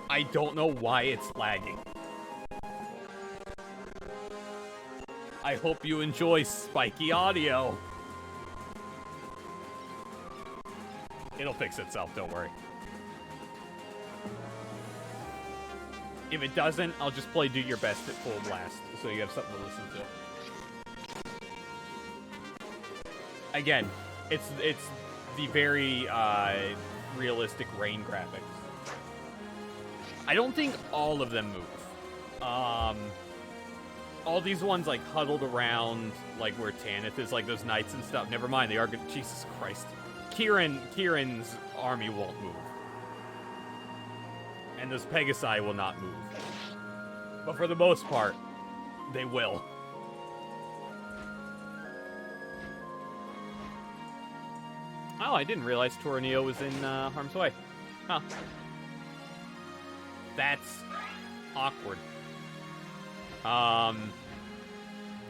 I don't know why it's lagging. I hope you enjoy spiky audio. It'll fix itself, don't worry. If it doesn't, I'll just play Do Your Best at full blast, so you have something to listen to. Again, It's the very realistic rain graphics. I don't think all of them move. All these ones like huddled around like where Tanith is, like those knights and stuff. Never mind, they are good. Jesus Christ. Kieran's army won't move. And those Pegasi will not move. But for the most part, they will. Oh, I didn't realize Torneo was in harm's way. Huh. That's awkward.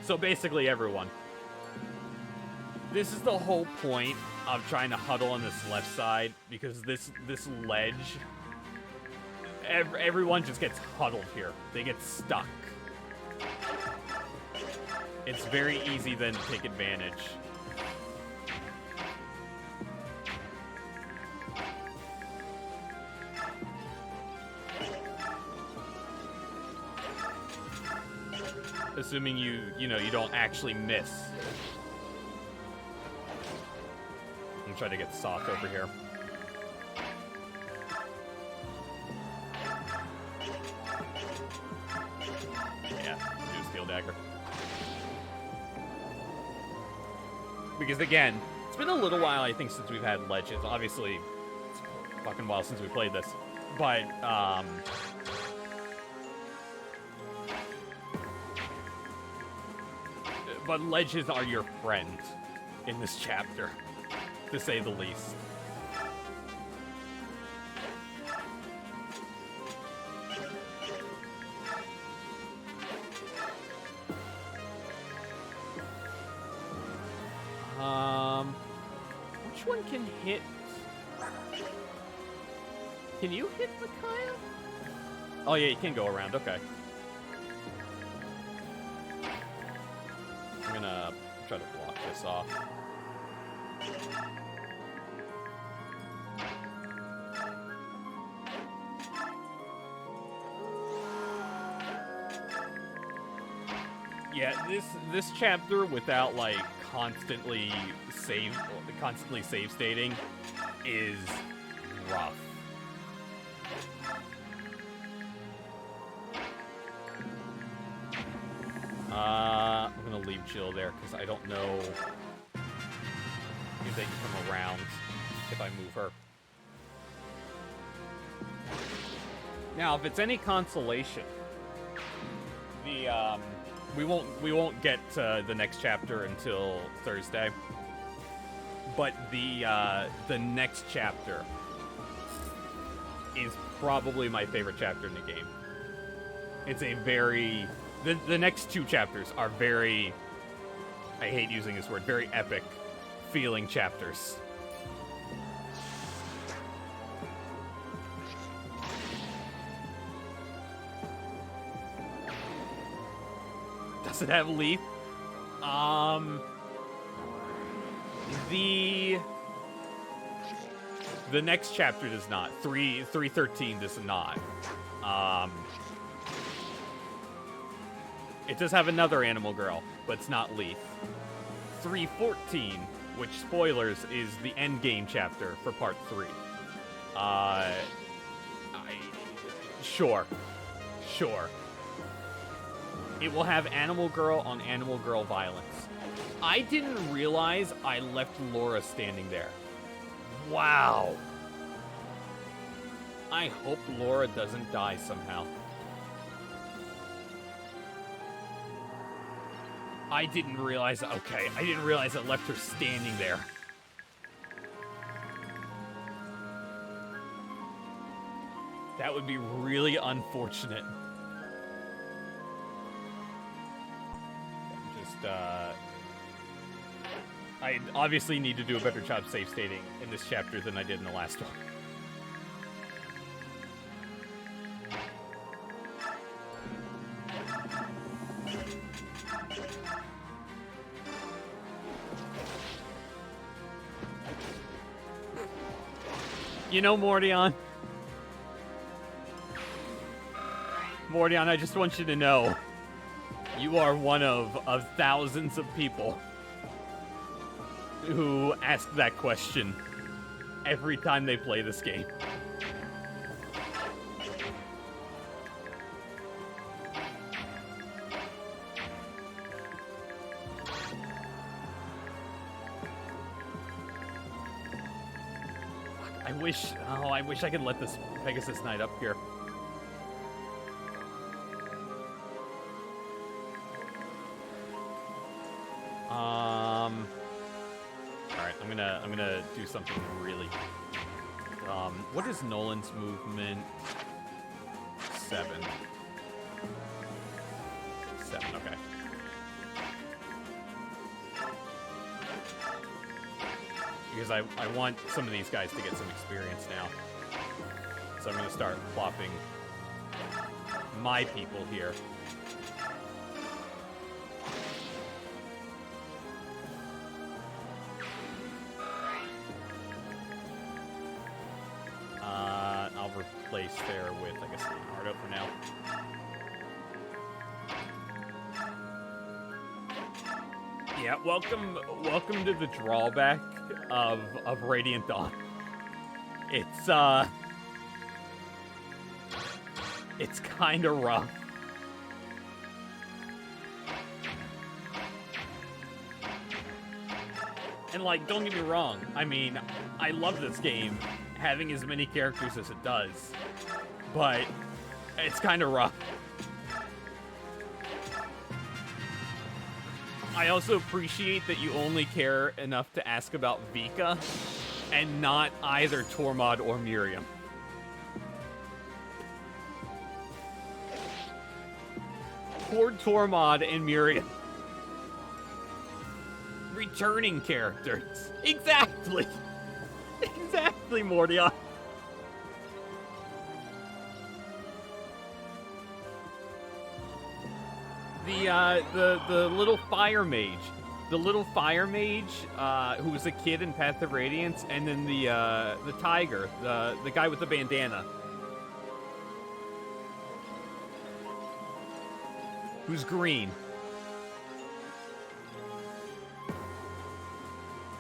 So basically everyone. This is the whole point of trying to huddle on this left side, because this ledge, everyone just gets huddled here. They get stuck. It's very easy then to take advantage. Assuming you don't actually miss. I'm trying to get soft over here. Yeah, do a steel dagger. Because again, it's been a little while, I think, since we've had ledges. Obviously, it's a fucking while since we played this. But, but ledges are your friend in this chapter, to say the least. Which one can hit? Can you hit Micaiah? Oh yeah, you can go around, okay. I'm gonna try to block this off. Yeah, this chapter without like constantly save stating is rough. I'm gonna leave Jill there because I don't know if they can come around if I move her. Now, if it's any consolation, we won't get to the next chapter until Thursday. But the next chapter is probably my favorite chapter in the game. It's a very the next two chapters are very, I hate using this word, very epic feeling chapters. Does it have Leaf? The next chapter does not. 313 does not. It does have another animal girl, but it's not Leaf. 314, which, spoilers, is the end game chapter for part 3. Sure. It will have animal girl on animal girl violence. I didn't realize I left Laura standing there. Wow. I hope Laura doesn't die somehow. I didn't realize I left her standing there. That would be really unfortunate. I obviously need to do a better job safe stating in this chapter than I did in the last one. You know, Mordion, I just want you to know, you are one of thousands of people who ask that question every time they play this game. I wish I could let this Pegasus Knight up here. Alright, I'm gonna do something really... what is Nolan's movement? 7. 7, okay. Because I want some of these guys to get some experience now. So I'm gonna start plopping my people here. I'll replace there with, I guess, Leonardo for now. Yeah, welcome to the drawback of Radiant Dawn. It's kind of rough. And, like, don't get me wrong. I mean, I love this game, having as many characters as it does. But it's kind of rough. I also appreciate that you only care enough to ask about Vika, and not either Tormod or Miriam. Poor Tormod and Miriam. Returning characters. Exactly. Exactly, Mordion. The little fire mage. The little fire mage, who was a kid in Path of Radiance, and then the tiger, the guy with the bandana. Who's green.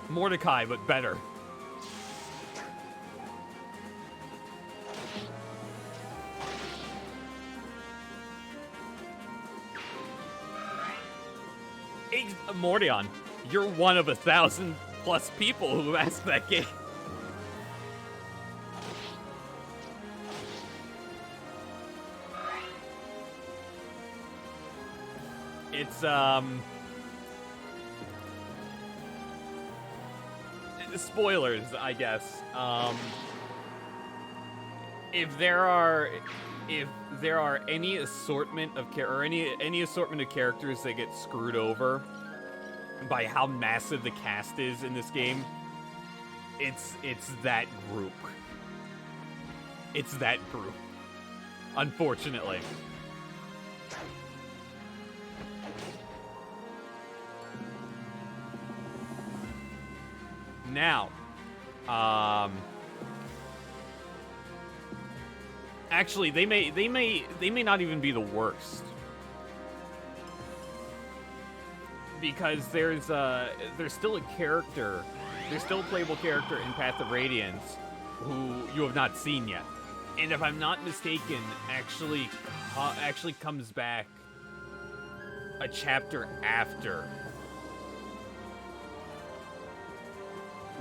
Mordecai, but better. Mordion, you're one of 1,000+ people who asked that game. It's, spoilers, I guess. If there are any assortment of any assortment of characters that get screwed over by how massive the cast is in this game, it's that group. It's that group. Unfortunately. Now, actually, they may not even be the worst, because there's still a character, there's still a playable character in Path of Radiance who you have not seen yet, and if I'm not mistaken, actually comes back a chapter after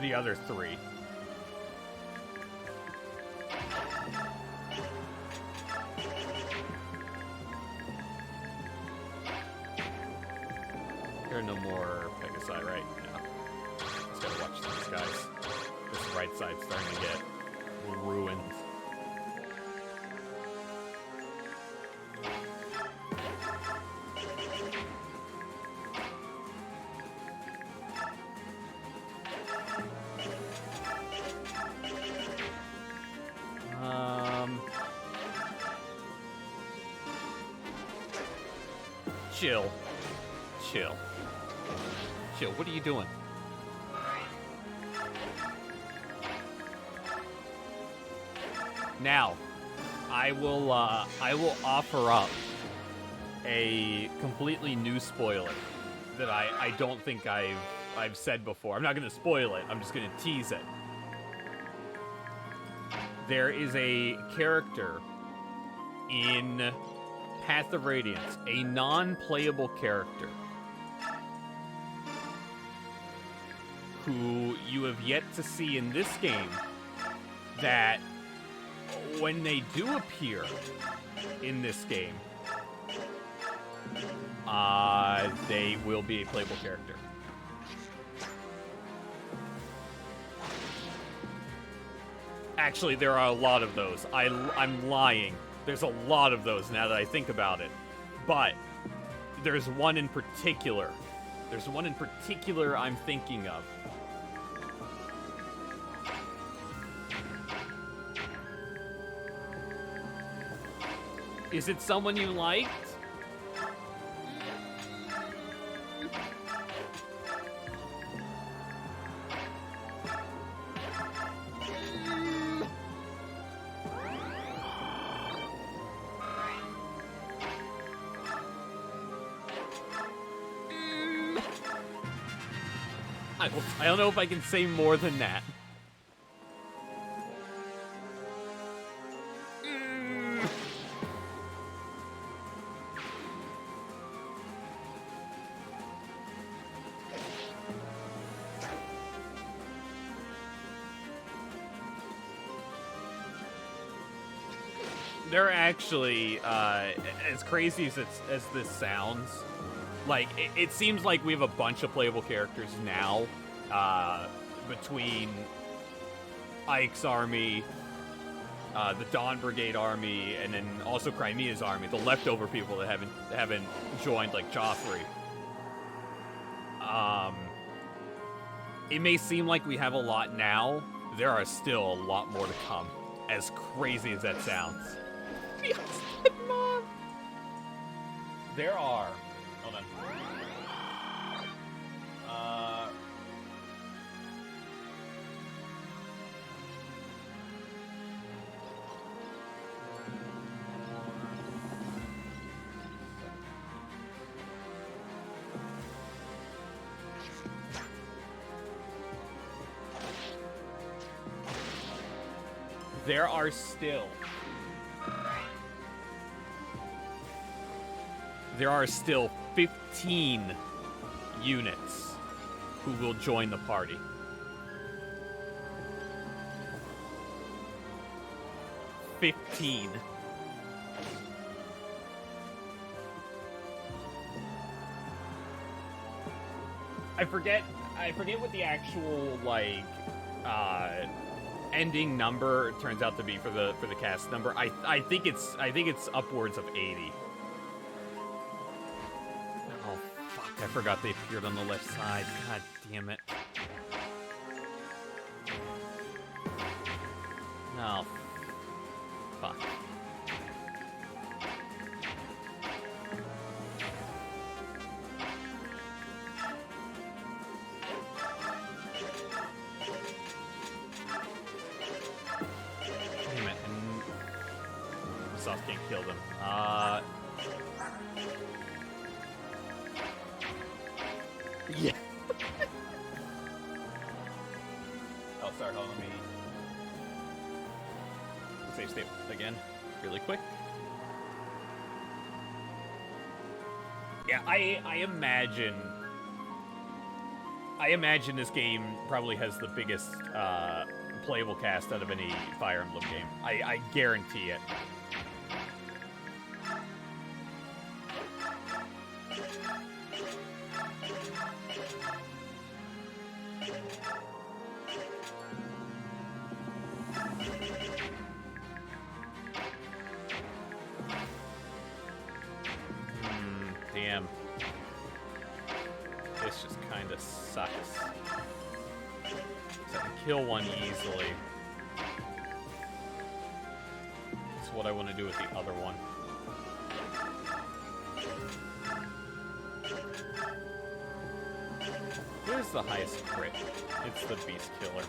the other 3. There are no more Pegasi, right? No. Just gotta watch these guys. This right side's starting to get ruined. Chill. Chill. Chill. What are you doing? Now, I will offer up a completely new spoiler that I don't think I've I've said before. I'm not going to spoil it. I'm just going to tease it. There is a character in Path of Radiance, a non-playable character, who you have yet to see in this game, that when they do appear in this game, they will be a playable character. Actually, there are a lot of those. I'm lying. There's a lot of those now that I think about it. But there's one in particular. There's one in particular I'm thinking of. Is it someone you liked? I don't know if I can say more than that. They're actually, as crazy as this sounds, like, it seems like we have a bunch of playable characters now, between Ike's army, the Dawn Brigade army, and then also Crimea's army, the leftover people that haven't joined, like Joffrey. It may seem like we have a lot now. There are still a lot more to come, as crazy as that sounds. Mom. There are. Hold on. There are still. There are still 15 units who will join the party. 15. I forget what the actual, like, ending number turns out to be for the cast number. I think it's upwards of 80. I forgot they appeared on the left side. God damn it. Oh. Fuck. Damn it. And Sauce can't kill them. Yeah. Oh, sorry, hold on, let me save state again, really quick. Yeah, I imagine this game probably has the biggest playable cast out of any Fire Emblem game. I guarantee it. Damn. This just kind of sucks. So I can kill one easily. That's what I want to do with the other one. Where's the highest crit? It's the Beast Killer.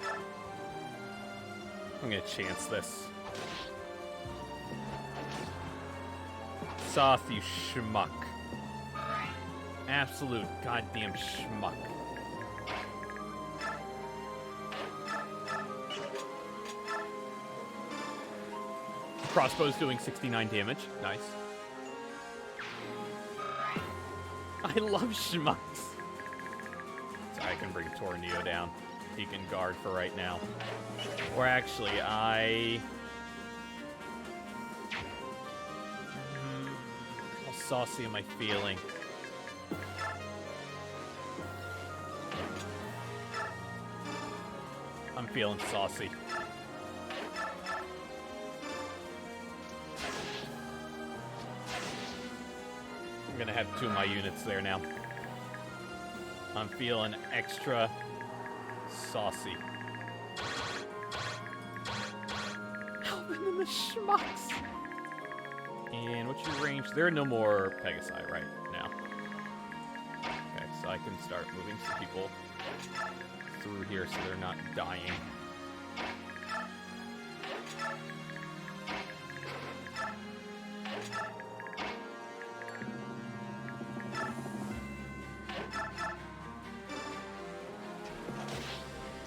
I'm gonna chance this. Soth, you schmuck. Absolute goddamn schmuck. Crossbow's doing 69 damage. Nice. I love schmucks. So I can bring Tornado down. He can guard for right now. Or actually, how saucy am I feeling? I'm feeling saucy. I'm gonna have 2 of my units there now. I'm feeling extra saucy. Helping in the schmucks. And what's your range? There are no more Pegasi right now. Okay, so I can start moving some people through here so they're not dying.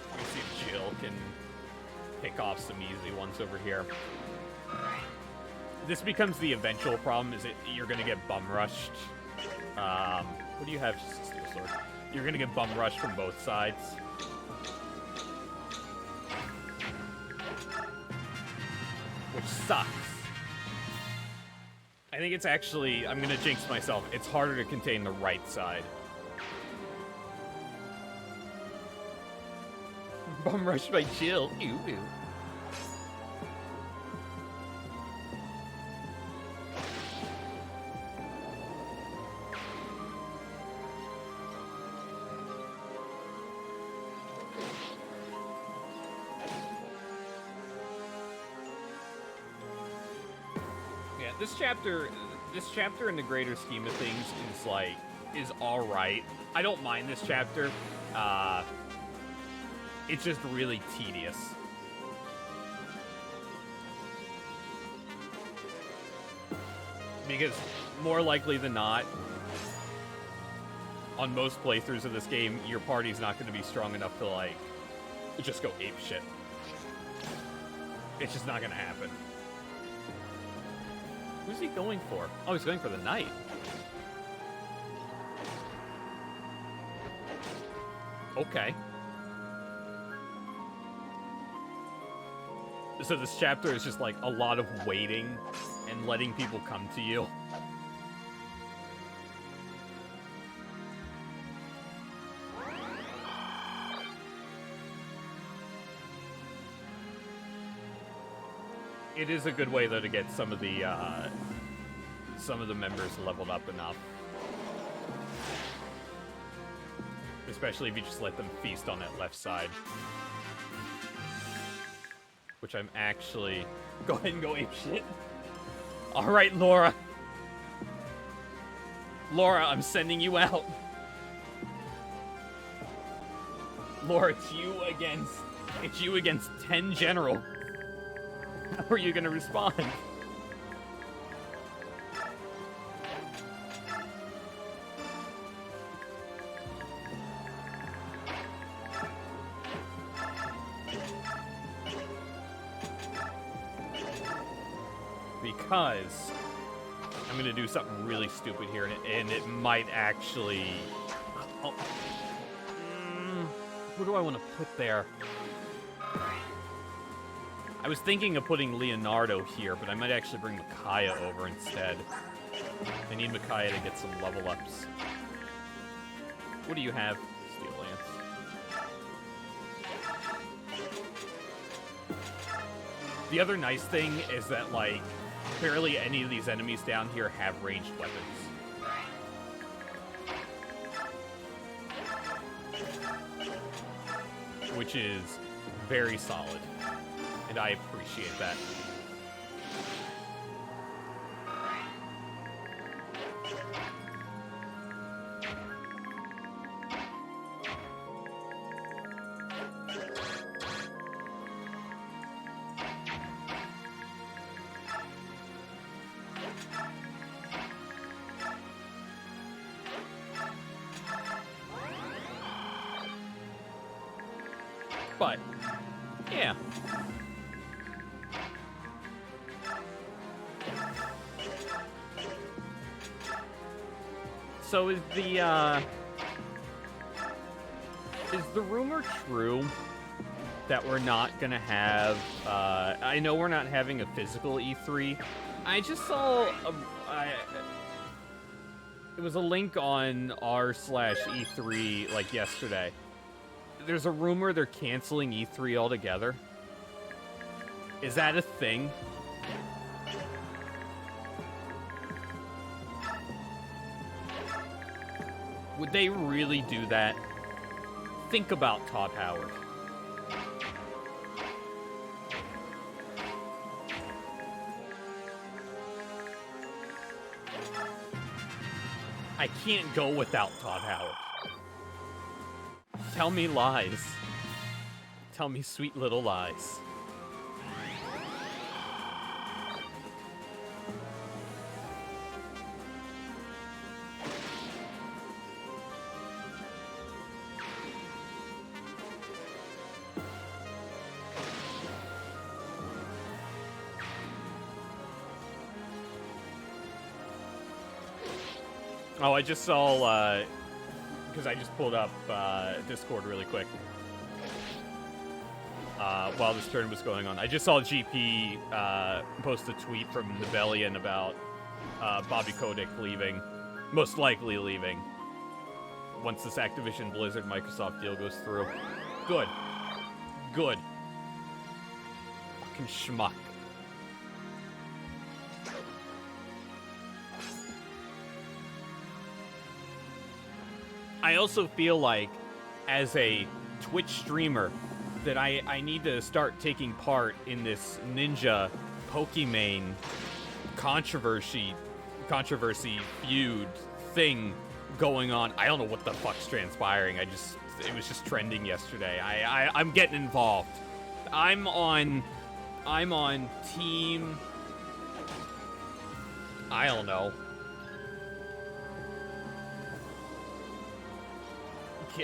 Let me see if Jill can pick off some easy ones over here. This becomes the eventual problem, is you're gonna get bum rushed. What do you have? Just a steel sword. You're gonna get bum rushed from both sides. Which sucks. I think it's actually, I'm gonna jinx myself, it's harder to contain the right side. Bum rushed by Jill. Ew, ew. This chapter in the greater scheme of things is all right. I don't mind this chapter. It's just really tedious. Because more likely than not, on most playthroughs of this game, your party's not going to be strong enough to, like, just go ape shit. It's just not going to happen. Who's he going for? Oh, he's going for the knight. Okay. So this chapter is just like a lot of waiting and letting people come to you. It is a good way, though, to get some of the members leveled up enough. Especially if you just let them feast on that left side. Which I'm actually... Go ahead and go apeshit. Alright, Laura. Laura, I'm sending you out. Laura, it's you against 10 general. How are you gonna respond? Because I'm gonna do something really stupid here, and it might actually... Oh. Who do I want to put there? I was thinking of putting Leonardo here, but I might actually bring Micaiah over instead. I need Micaiah to get some level ups. What do you have? Steel Lance. The other nice thing is that, like, barely any of these enemies down here have ranged weapons. Which is very solid. And I appreciate that. But, yeah. So is the rumor true that we're not gonna have, I know we're not having a physical E3. I just saw, it was a link on r/E3, like, yesterday. There's a rumor they're canceling E3 altogether. Is that a thing? Would they really do that? Think about Todd Howard. I can't go without Todd Howard. Tell me lies. Tell me sweet little lies. Oh, I just saw, because I just pulled up Discord really quick while this turn was going on. I just saw GP post a tweet from Nebellion about Bobby Kotick leaving, most likely leaving, once this Activision Blizzard Microsoft deal goes through. Good. Good. Fucking schmuck. I also feel like, as a Twitch streamer, that I need to start taking part in this Ninja Pokimane controversy feud thing going on. I don't know what the fuck's transpiring. It was just trending yesterday. I'm getting involved. I'm on team, I don't know.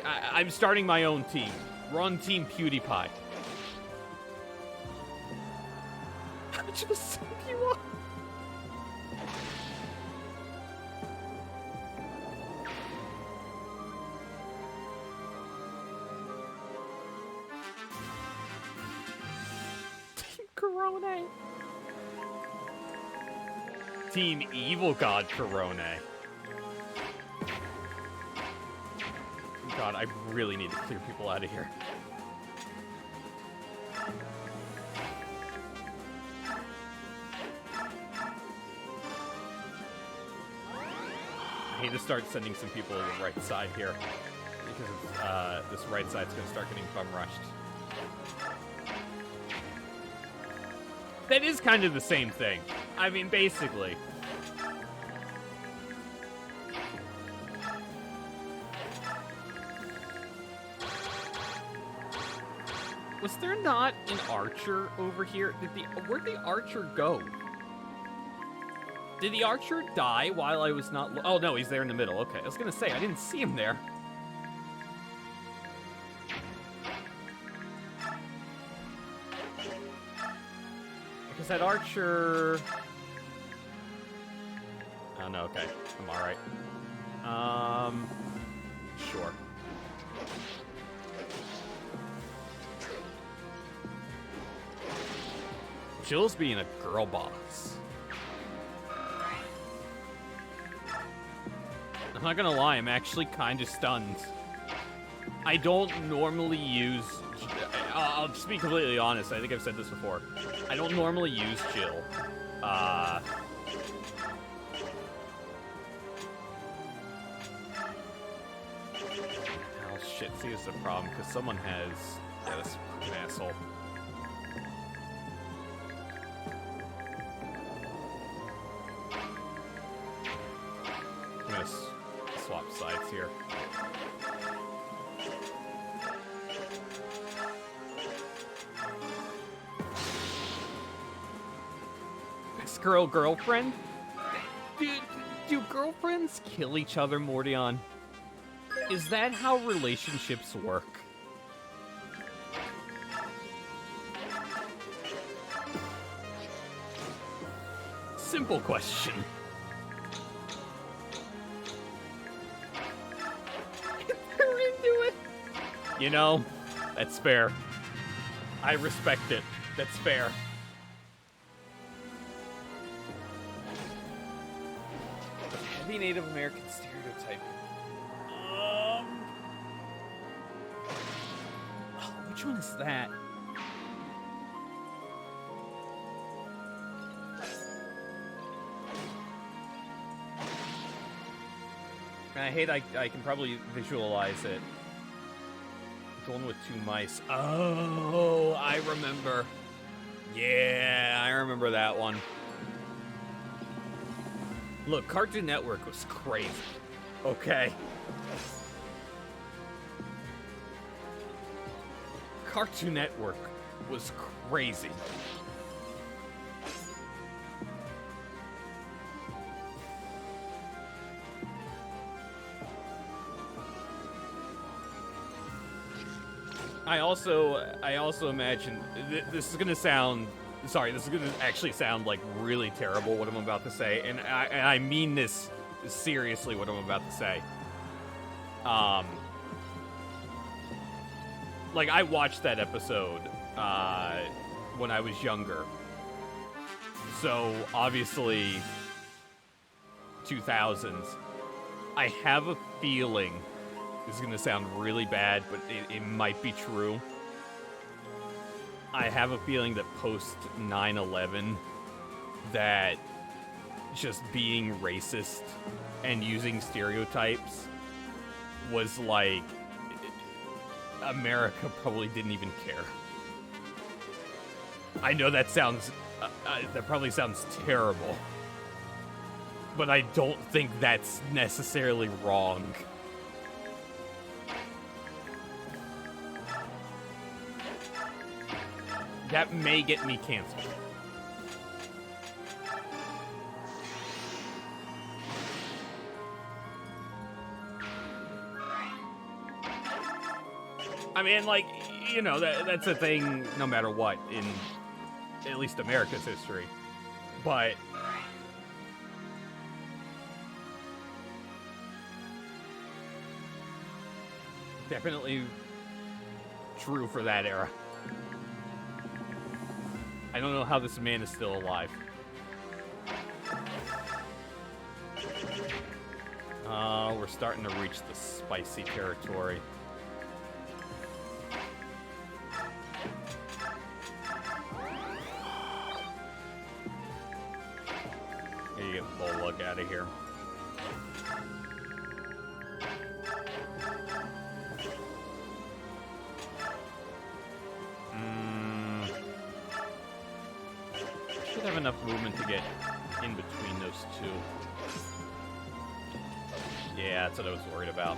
I'm starting my own team. We're on Team PewDiePie. How much of a simp you are? Team Corone. Team Evil God Corone. God, I really need to clear people out of here. I need to start sending some people to the right side here, because this right side's gonna start getting bum rushed. That is kind of the same thing. I mean, basically. Was there not an archer over here? Where'd the archer go? Did the archer die while I was not... Oh, no, he's there in the middle. Okay, I was gonna say, I didn't see him there. Because that archer... Oh, no, okay. I'm alright. Sure. Jill's being a girl boss. I'm not gonna lie, I'm actually kind of stunned. I don't normally use... I'll just be completely honest, I think I've said this before. I don't normally use Jill. Oh shit, see, this is a problem, because someone has... Yeah, this fucking asshole. I'm gonna swap sides here. Best girlfriend? Do girlfriends kill each other, Mordion? Is that how relationships work? Simple question. You know, that's fair. I respect it. That's fair. Heavy Native American stereotype. Which one is that? I hate I can probably visualize it. The one with 2 mice. Oh, I remember. Yeah, I remember that one. Look, Cartoon Network was crazy. Okay. Cartoon Network was crazy. I also imagine this is gonna sound. Sorry, this is gonna actually sound like really terrible what I'm about to say, and I mean this seriously. What I'm about to say. Like I watched that episode when I was younger, so obviously 2000s. I have a feeling. This is going to sound really bad, but it might be true. I have a feeling that post 9/11, that just being racist and using stereotypes was like, America probably didn't even care. I know that sounds, that probably sounds terrible, but I don't think that's necessarily wrong. That may get me canceled. I mean, like, you know, that's a thing no matter what in at least America's history. But definitely true for that era. I don't know how this man is still alive. We're starting to reach the spicy territory. Here you get the Bullock out of here. Should have enough movement to get in between those two. Yeah, that's what I was worried about.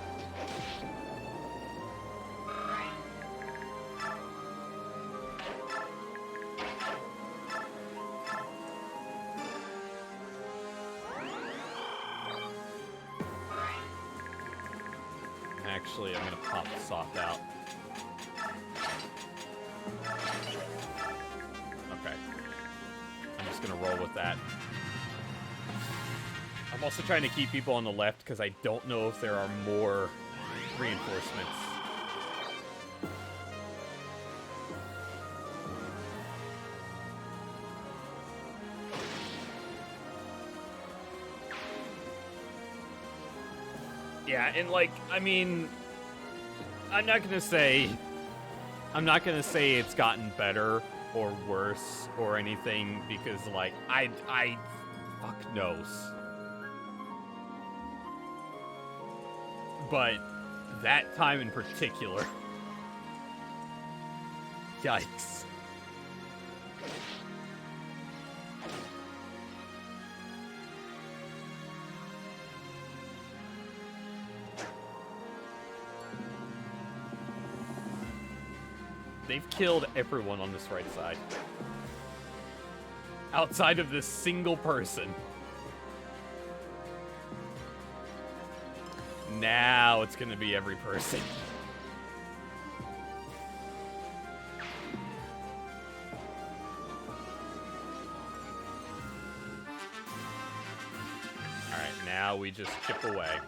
Actually, I'm gonna pop the soft out. Okay. I'm just gonna roll with that. I'm also trying to keep people on the left because I don't know if there are more reinforcements. Yeah, and like, I mean, I'm not gonna say it's gotten better or worse or anything because, like, I fuck knows. But that time in particular, yikes. They've killed everyone on this right side. Outside of this single person. Now it's gonna be every person. Alright, now we just chip away.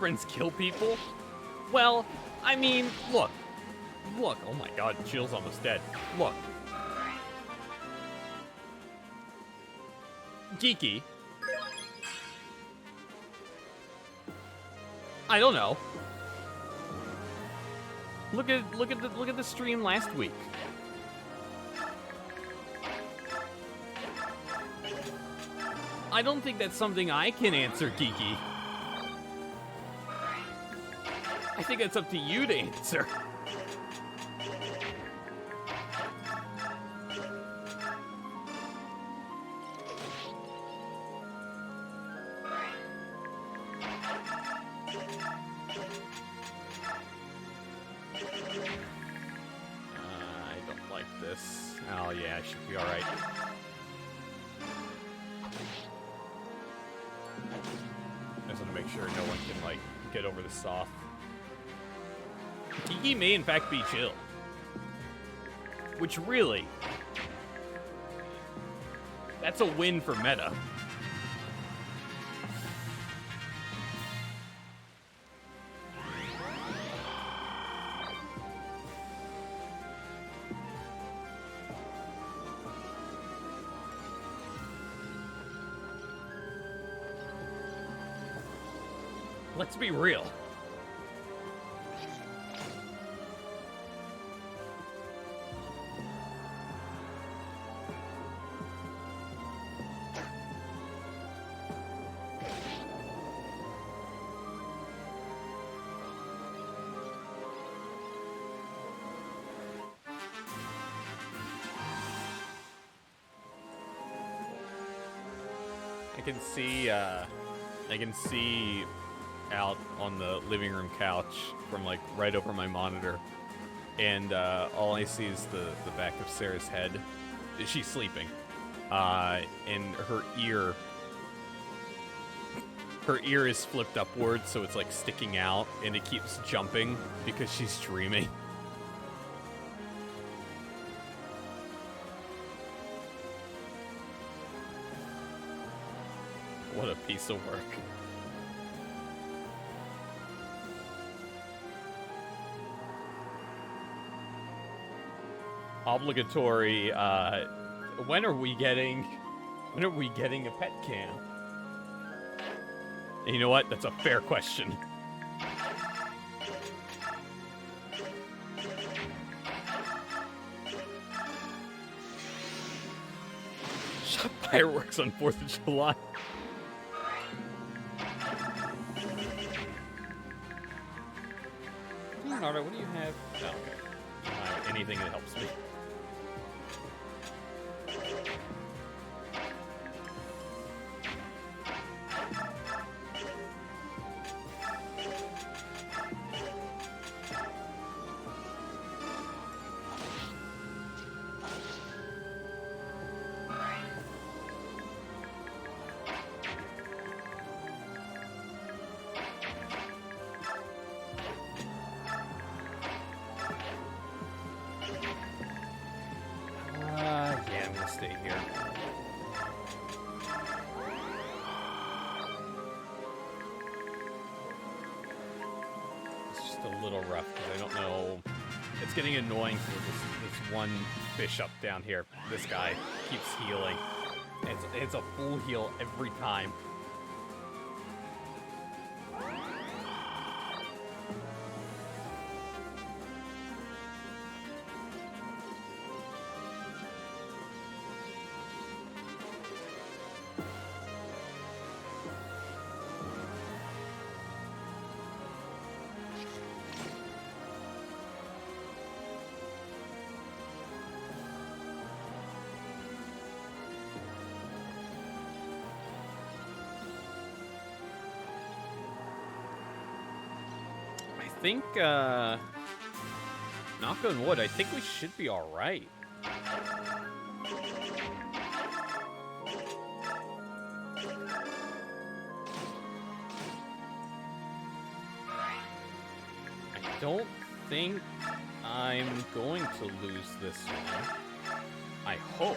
friends kill people? Well, I mean, look. Look, oh my god, Jill's almost dead. Look. Geeky. I don't know. Look at the stream last week. I don't think that's something I can answer, Geeky. I think it's up to you to answer. I don't like this. Oh yeah, I should be alright. I just want to make sure no one can, like, get over the soft. Geeky may, in fact, be Jill. Which, really... that's a win for meta. Let's be real. I can see out on the living room couch from, like, right over my monitor, and all I see is the back of Sarah's head. She's sleeping, and her ear is flipped upwards, so it's, like, sticking out, and it keeps jumping because she's dreaming. What a piece of work. Obligatory, when are we getting a pet cam? And you know what? That's a fair question. Shot fireworks on 4th of July. Alright, what do you have? Oh, okay. Anything that helps me. Yeah, I'm gonna stay here. It's just a little rough because I don't know. It's getting annoying for this one bishop down here. This guy keeps healing. It's a full heal every time. I think, knock on wood, I think we should be alright. I don't think I'm going to lose this one. I hope.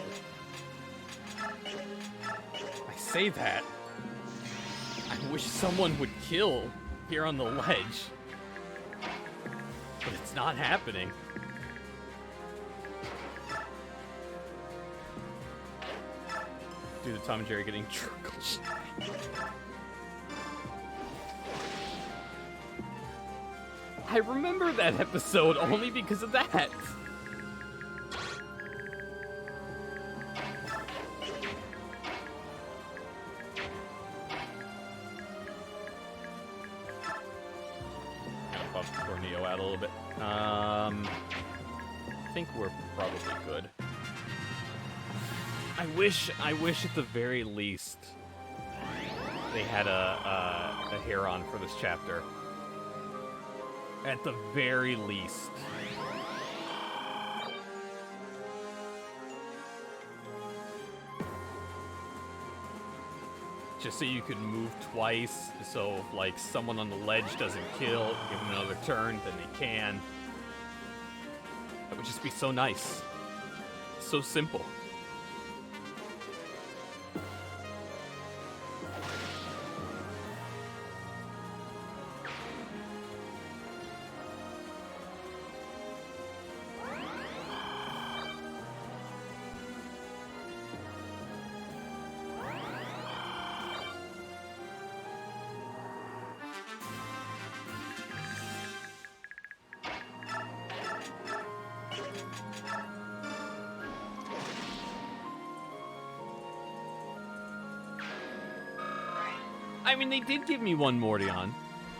I say that. I wish someone would kill here on the ledge. But it's not happening. Due to Tom and Jerry getting trickled. I remember that episode only because of that. Tornado out a little bit. I think we're probably good. I wish at the very least they had a Heron for this chapter. At the very least. Just so you could move twice, so if, like, someone on the ledge doesn't kill, give them another turn, then they can. That would just be so nice. So simple. I mean, they did give me one Mordion,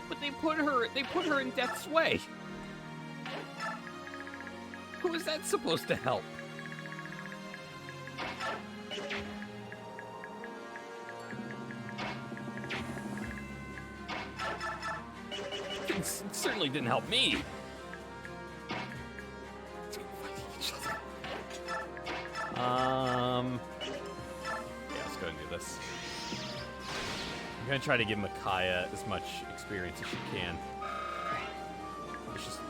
but they put her in Death's Way. Who is that supposed to help? It certainly didn't help me. Yeah, let's go and do this. I'm gonna try to give Micaiah as much experience as she can.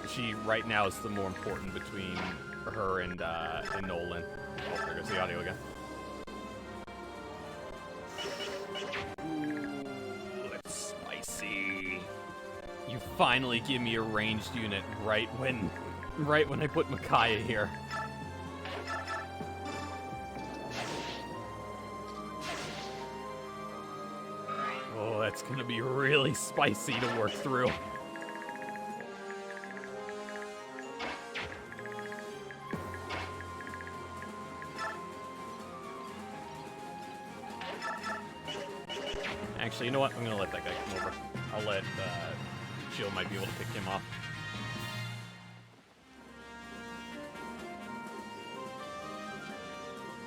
She right now is the more important between her and Nolan. Oh, there goes the audio again. Ooh, that's spicy. You finally give me a ranged unit right when I put Micaiah here. Oh, that's gonna be really spicy to work through. Actually, you know what? I'm gonna let that guy come over. I'll let Jill might be able to pick him off.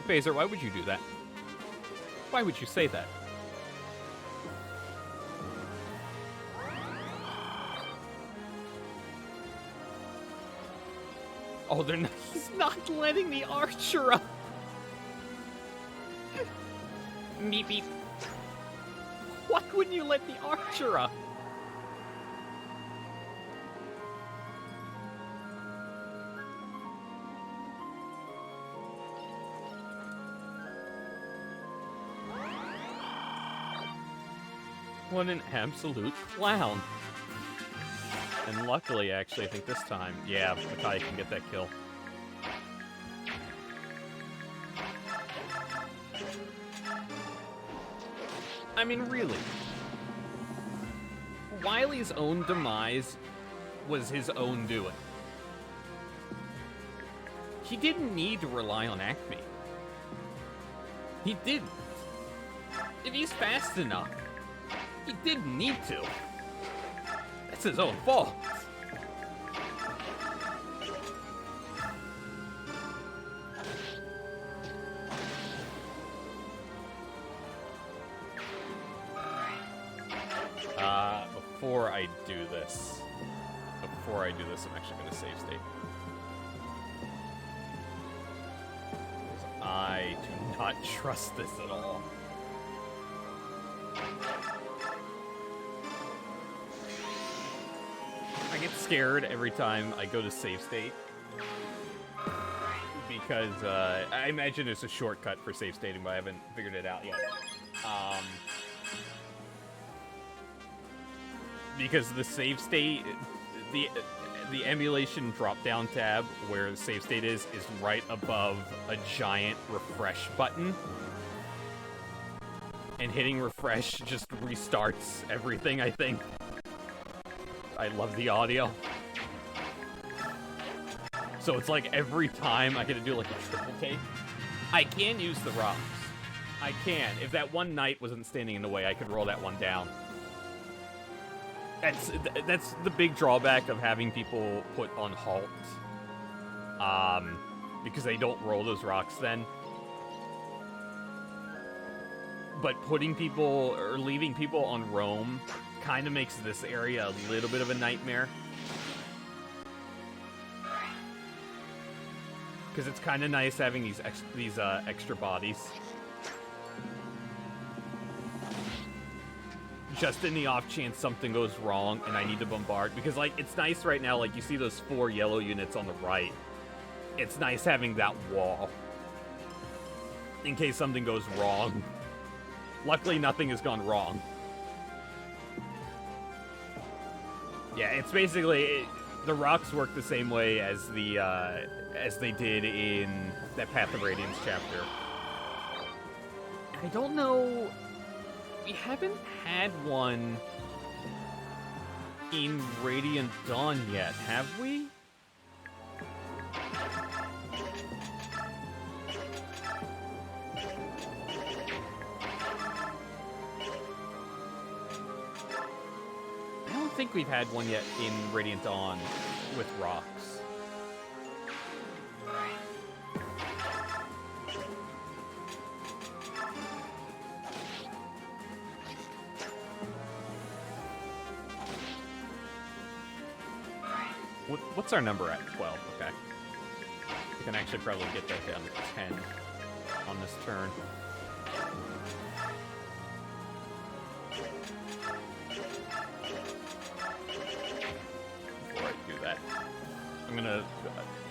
Phaser, why would you do that? Why would you say that? Oh, they're not, he's not letting the archer up. Meep meep. Why wouldn't you let the archer up? What an absolute clown. And luckily, actually, I think this time, yeah, Micaiah can get that kill. I mean, really. Wily's own demise was his own doing. He didn't need to rely on Acme. He didn't. If he's fast enough, he didn't need to. That's his own fault. Before I do this, I'm actually going to save state. Because I do not trust this at all. I get scared every time I go to save state. Because I imagine it's a shortcut for save stating, but I haven't figured it out yet. because the save state, the emulation drop-down tab where the save state is right above a giant refresh button. And hitting refresh just restarts everything, I think. I love the audio. So it's like every time I get to do like a triple take. I can use the rocks. I can. If that one knight wasn't standing in the way, I could roll that one down. That's the big drawback of having people put on halt. Because they don't roll those rocks then. But putting people, or leaving people on roam, kind of makes this area a little bit of a nightmare. Because it's kind of nice having these extra bodies. Just in the off chance something goes wrong and I need to bombard. Because, like, it's nice right now, like, you see those 4 yellow units on the right. It's nice having that wall. In case something goes wrong. Luckily, nothing has gone wrong. Yeah, it's basically... the rocks work the same way as they did in that Path of Radiance chapter. I don't know... We haven't had one in Radiant Dawn yet, have we? I don't think we've had one yet in Radiant Dawn with rocks. What's our number at? 12, okay. We can actually probably get that down to 10 on this turn. Before I do that,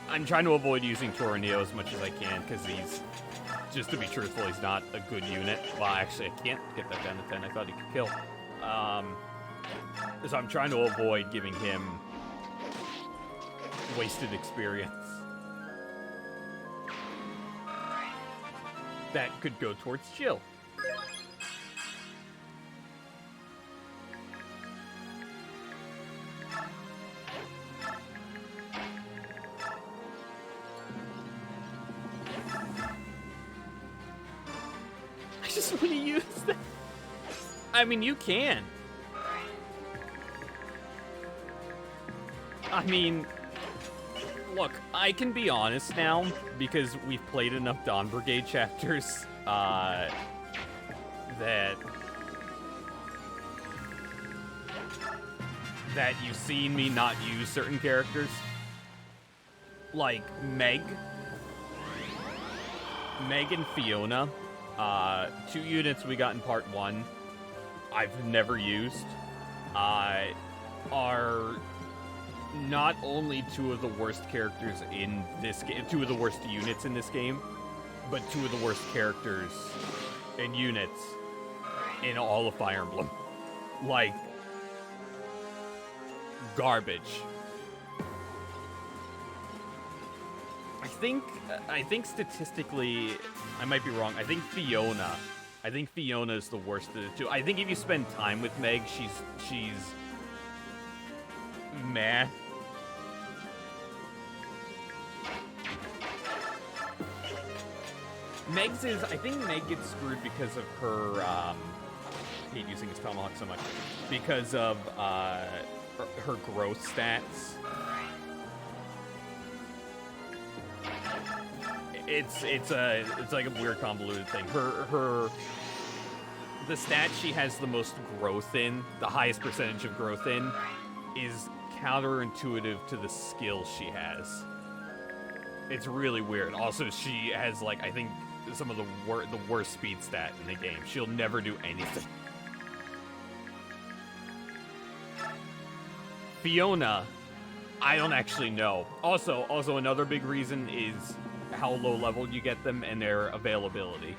I'm trying to avoid using Toraneo as much as I can, because he's, just to be truthful, he's not a good unit. Well, actually, I can't get that down to 10. I thought he could kill. So I'm trying to avoid giving him wasted experience. That could go towards Jill. I just want to use that. I mean, you can. I mean... Look, I can be honest now, because we've played enough Dawn Brigade chapters, that you've seen me not use certain characters. Like Meg. Meg and Fiona. 2 units we got in part 1. I've never used. Are... not only 2 of the worst characters in this game, 2 of the worst units in this game, but 2 of the worst characters and units in all of Fire Emblem. Like, garbage. I think statistically, I might be wrong. I think Fiona is the worst of the 2. I think if you spend time with Meg, she's meh. I think Meg gets screwed because of her, I hate using his tomahawk so much, because of, her growth stats. It's like a weird convoluted thing. The stat she has the most growth in, the highest percentage of growth in, is counterintuitive to the skill she has. It's really weird. Also, she has, like, I think some of the worst speed stat in the game. She'll never do anything. Fiona, I don't actually know. Also another big reason is how low level you get them and their availability.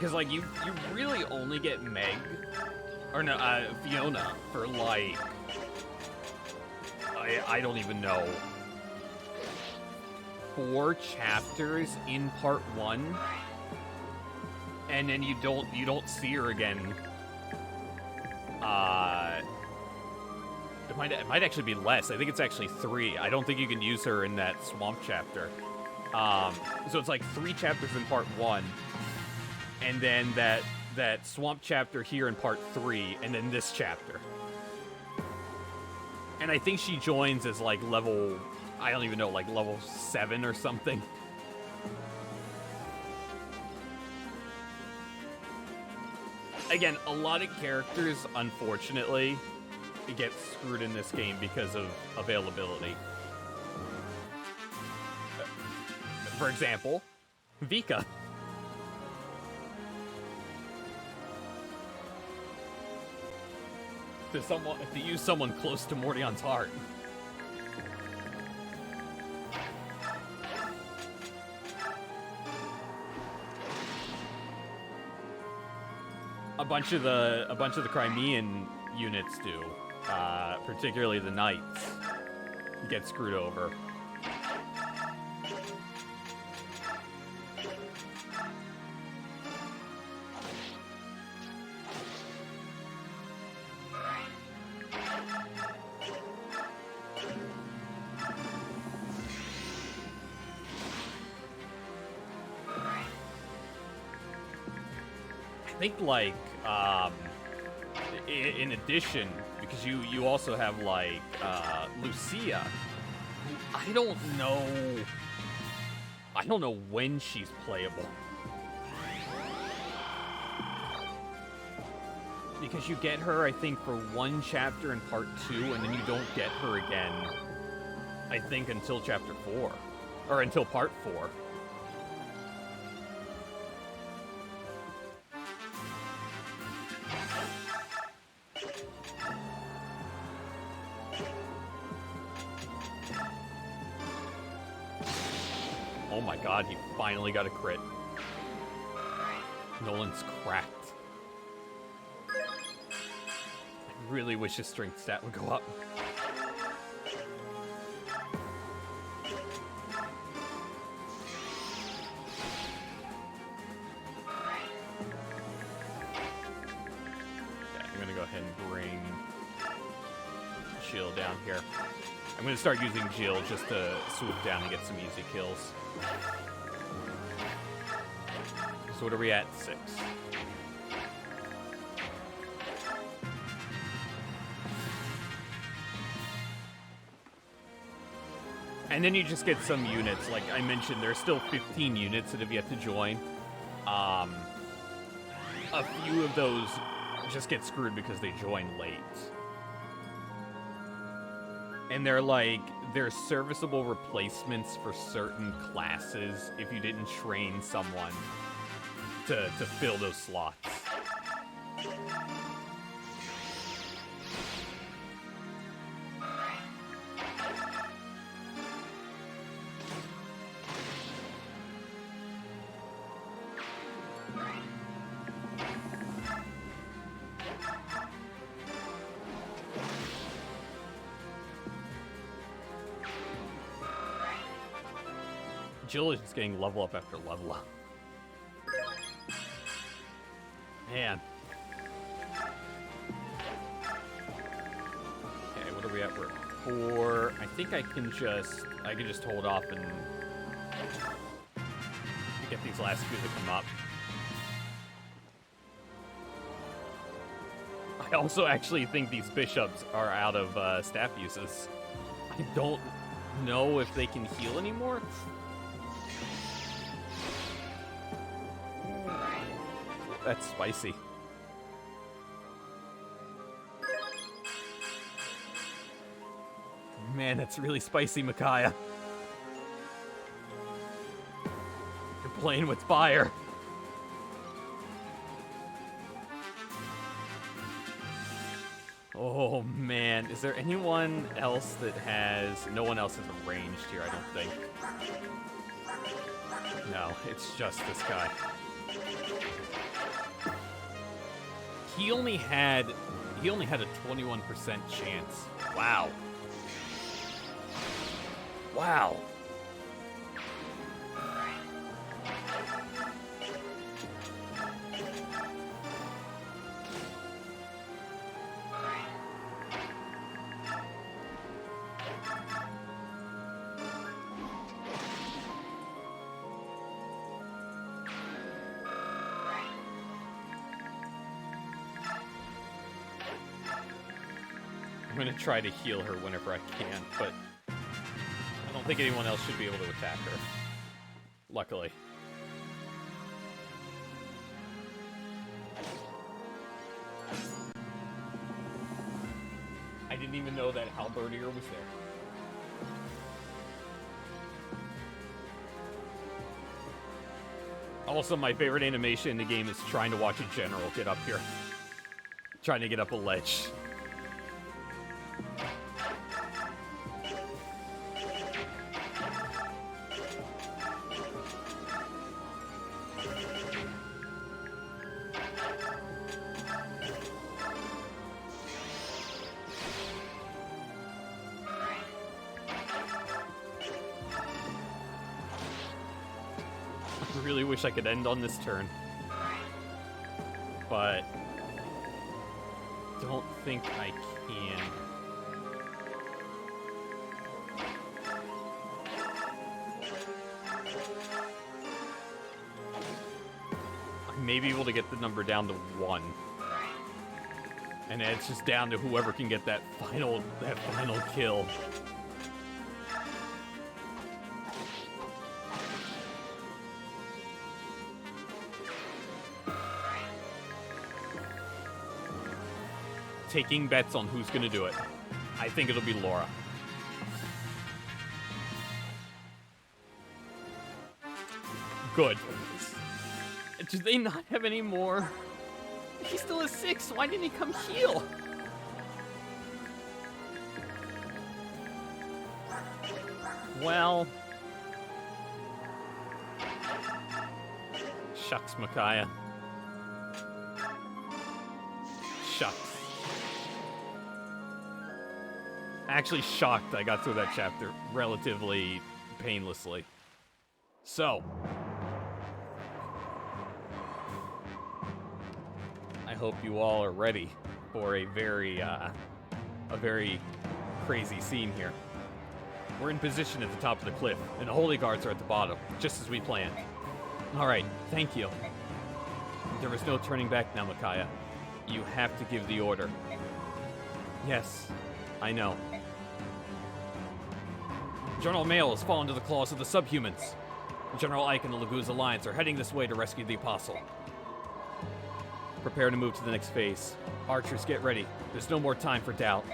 because like you really only get Meg, or no, Fiona for like I don't even know, 4 chapters in part 1, and then you don't see her again. It might actually be less. I think it's actually 3. I don't think you can use her in that swamp chapter. So it's like 3 chapters in part 1, and then that swamp chapter here in part 3, and then this chapter. And I think she joins as like level, I don't even know, like level 7 or something. Again, a lot of characters, unfortunately, get screwed in this game because of availability. For example, Vika. To use someone close to Mordion's heart. A bunch of the Crimean units do, particularly the knights, get screwed over. I think like in addition, because you also have like Lucia, who I don't know when she's playable, because you get her I think for 1 chapter in part 2, and then you don't get her again I think until chapter 4 or until part 4. Oh my god, he finally got a crit. Nolan's cracked. I really wish his strength stat would go up. Yeah, I'm gonna go ahead and bring Jill down here. I'm gonna start using Jill just to swoop down and get some easy kills. So what are we at? 6. And then you just get some units. Like I mentioned, there's still 15 units that have yet to join. A few of those just get screwed because they join late. And they're serviceable replacements for certain classes if you didn't train someone to fill those slots. Jill is just getting level up after level up. Man. Okay, what are we at? We're at 4. I think I can just hold off and get these last few that come up. I also actually think these bishops are out of staff uses. I don't know if they can heal anymore. That's spicy. Man, that's really spicy, Micaiah. You're playing with fire. Oh man, is there anyone else that has... No one else has a ranged here, I don't think. No, it's just this guy. He only had a 21% chance. Wow. Wow. I'm gonna try to heal her whenever I can, but I don't think anyone else should be able to attack her. Luckily. I didn't even know that Halberdier was there. Also, my favorite animation in the game is trying to watch a general get up here. Trying to get up a ledge. I really wish I could end on this turn. But don't think I can. I may be able to get the number down to 1. And then it's just down to whoever can get that final kill. Taking bets on who's gonna do it. I think it'll be Laura. Good. Do they not have any more? He still has 6. Why didn't he come heal? Well. Shucks, Micaiah. Shucks. Actually shocked I got through that chapter relatively painlessly. So. I hope you all are ready for a very crazy scene here. We're in position at the top of the cliff, and the Holy Guards are at the bottom, just as we planned. Alright, thank you. There is no turning back now, Micaiah. You have to give the order. Yes, I know. General Mail has fallen to the claws of the subhumans. General Ike and the Laguz Alliance are heading this way to rescue the Apostle. Prepare to move to the next phase. Archers, get ready. There's no more time for doubt.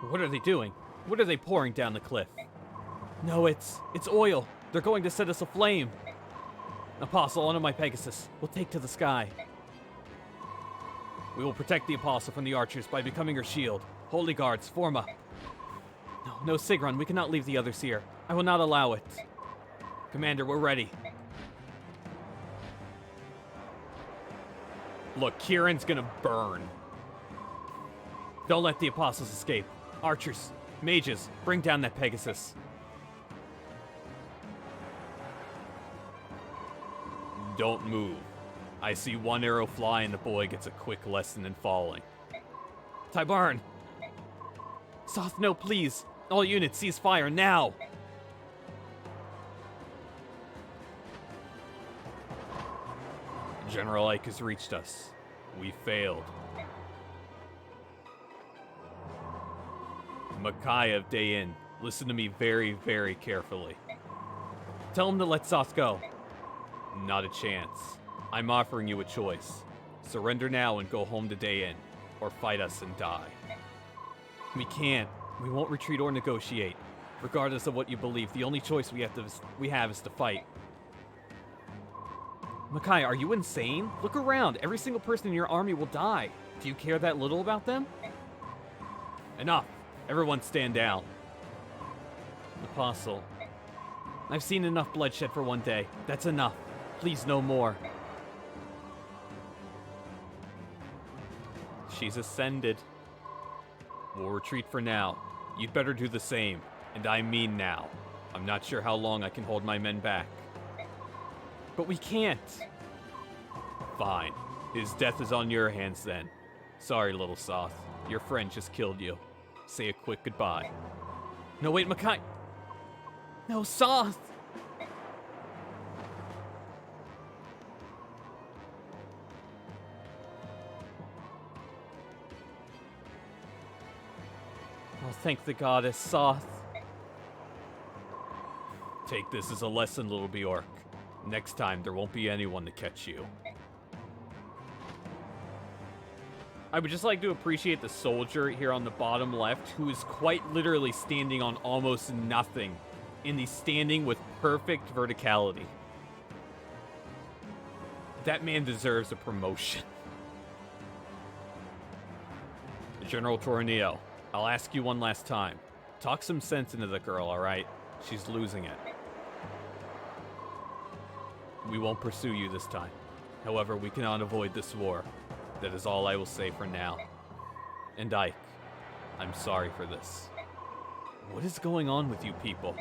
What are they doing? What are they pouring down the cliff? No, it's oil. They're going to set us aflame. Apostle, onto my Pegasus. We'll take to the sky. We will protect the Apostle from the archers by becoming her shield. Holy Guards, form up. No, Sigrun, we cannot leave the others here. I will not allow it. Commander, we're ready. Look, Kieran's gonna burn. Don't let the Apostles escape. Archers, mages, bring down that Pegasus. Don't move. I see one arrow fly and the boy gets a quick lesson in falling. Tybarn! Soth, no, please! All units, cease fire, now! General Ike has reached us. We failed. Micaiah of Dayin, listen to me very, very carefully. Tell him to let Soth go. Not a chance. I'm offering you a choice. Surrender now and go home to Dayin, or fight us and die. We can't. We won't retreat or negotiate. Regardless of what you believe, the only choice we have is to fight. Micaiah, are you insane? Look around. Every single person in your army will die. Do you care that little about them? Enough! Everyone stand down. Apostle. I've seen enough bloodshed for one day. That's enough. Please, no more. She's ascended. We'll retreat for now. You'd better do the same. And I mean now. I'm not sure how long I can hold my men back. But we can't. Fine. His death is on your hands then. Sorry, little Soth. Your friend just killed you. Say a quick goodbye. No, wait, Makai. No, Soth. Oh, thank the goddess, Soth. Take this as a lesson, little Bjork. Next time, there won't be anyone to catch you. I would just like to appreciate the soldier here on the bottom left, who is quite literally standing on almost nothing, in the standing with perfect verticality. That man deserves a promotion. General Tornillo, I'll ask you one last time. Talk some sense into the girl, alright? She's losing it. We won't pursue you this time. However, we cannot avoid this war. That is all I will say for now. And Ike, I'm sorry for this. What is going on with you people?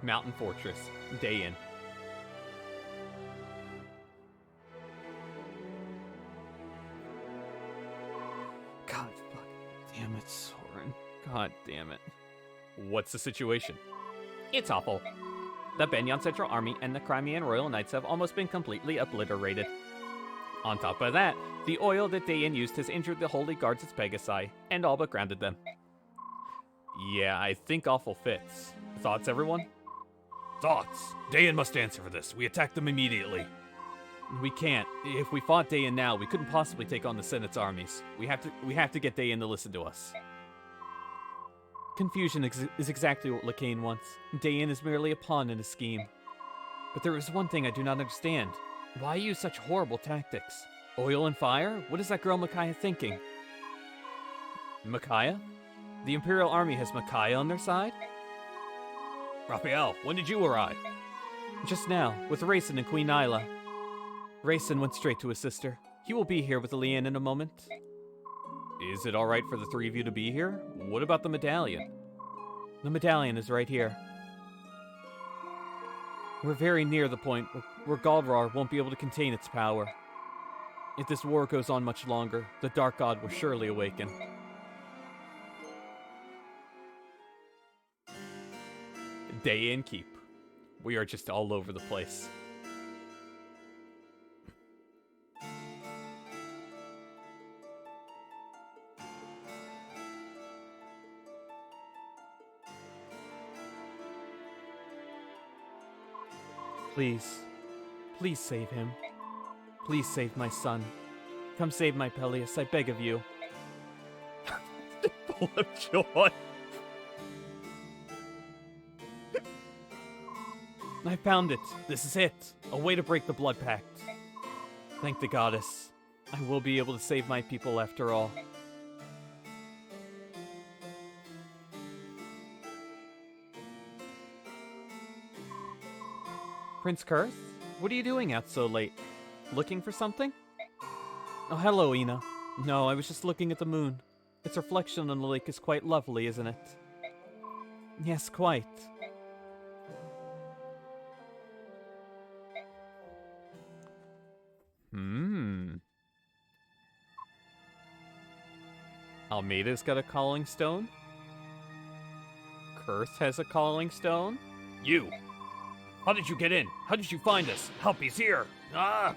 Mountain Fortress, day in. God fuck. Damn it, Soren. God damn it. What's the situation? It's awful. The Benyon Central Army and the Crimean Royal Knights have almost been completely obliterated. On top of that, the oil that Dayan used has injured the Holy Guards at Pegasi, and all but grounded them. Yeah, I think awful fits. Thoughts, everyone? Thoughts? Dayan must answer for this. We attack them immediately. We can't. If we fought Dayan now, we couldn't possibly take on the Senate's armies. We have to get Dayan to listen to us. Confusion is exactly what Lacane wants. Dayan is merely a pawn in a scheme. But there is one thing I do not understand. Why use such horrible tactics? Oil and fire? What is that girl Micaiah thinking? Micaiah? The Imperial Army has Micaiah on their side? Raphael, when did you arrive? Just now, with Rayson and Queen Nyla. Rayson went straight to his sister. He will be here with Leanne in a moment. Is it alright for the three of you to be here? What about the medallion? The medallion is right here. We're very near the point where Galdrar won't be able to contain its power. If this war goes on much longer, the Dark God will surely awaken. Day in keep. We are just all over the place. Please. Please save him. Please save my son. Come save my Peleus, I beg of you. Full of joy. I found it. This is it. A way to break the blood pact. Thank the goddess. I will be able to save my people after all. Prince Kurth? What are you doing out so late? Looking for something? Oh, hello, Ina. No, I was just looking at the moon. Its reflection on the lake is quite lovely, isn't it? Yes, quite. Almeida's got a calling stone? Kurth has a calling stone? You! How did you get in? How did you find us? Help, he's here! Ah!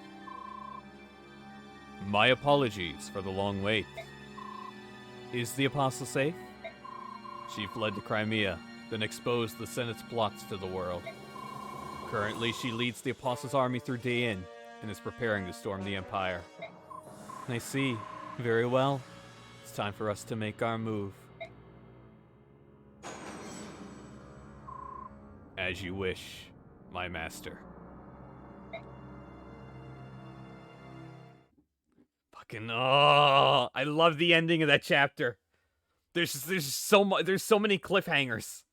My apologies for the long wait. Is the Apostle safe? She fled to Crimea, then exposed the Senate's plots to the world. Currently, she leads the Apostle's army through Dayan, and is preparing to storm the Empire. I see. Very well. It's time for us to make our move. As you wish, my master. Fucking I love the ending of that chapter. There's so many cliffhangers.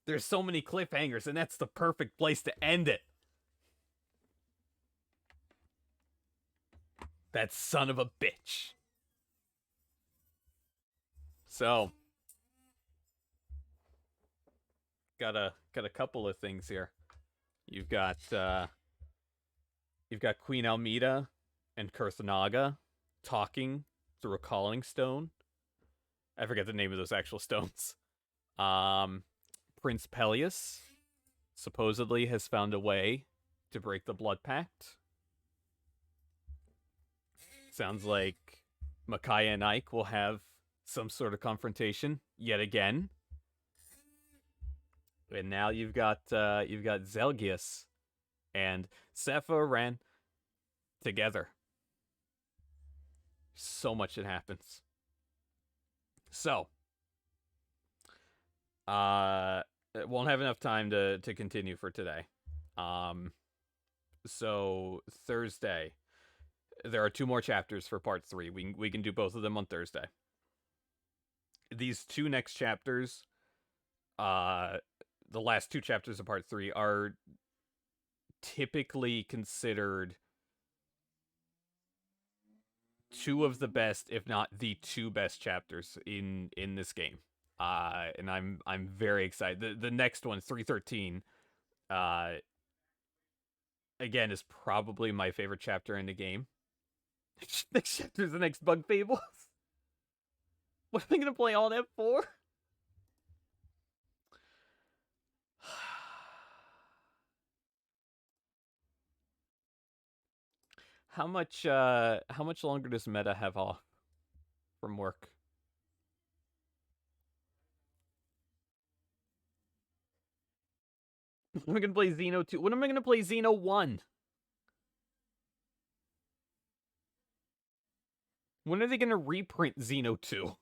There's so many cliffhangers, and that's the perfect place to end it. That son of a bitch. So, got a couple of things here. You've got Queen Almida and Kurthanaga talking through a calling stone. I forget the name of those actual stones. Prince Peleus supposedly has found a way to break the blood pact. Sounds like Micaiah and Ike will have some sort of confrontation yet again. And now you've got Zelgius and Sephiroth together. So much that happens. So, won't have enough time to continue for today. So Thursday, there are 2 more chapters for part 3. We can do both of them on Thursday. These 2 next chapters, the last 2 chapters of part 3 are typically considered 2 of the best, if not the 2 best chapters in this game. And I'm very excited. The next one, 313, again, is probably my favorite chapter in the game. Next chapter is the next Bug Fables. What am I gonna play all that for? How much longer does Meta have off from work? When am I gonna play Xeno 2? When am I gonna play Xeno 1? When are they gonna reprint Xeno 2?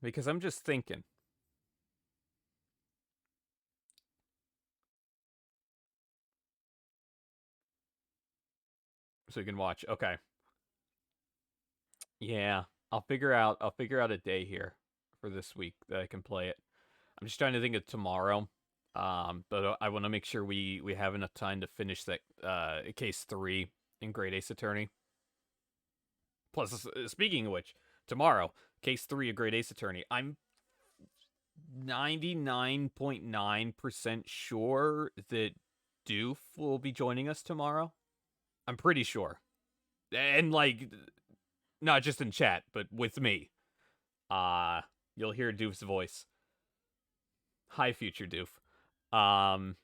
Because I'm just thinking. So you can watch. Okay. Yeah, I'll figure out a day here for this week that I can play it. I'm just trying to think of tomorrow. But I want to make sure we have enough time to finish that case 3 in Great Ace Attorney. Plus, speaking of which, tomorrow, case 3 of Great Ace Attorney. I'm 99.9% sure that Doof will be joining us tomorrow. I'm pretty sure. And like, not just in chat, but with me. You'll hear Doof's voice. Hi, future Doof. And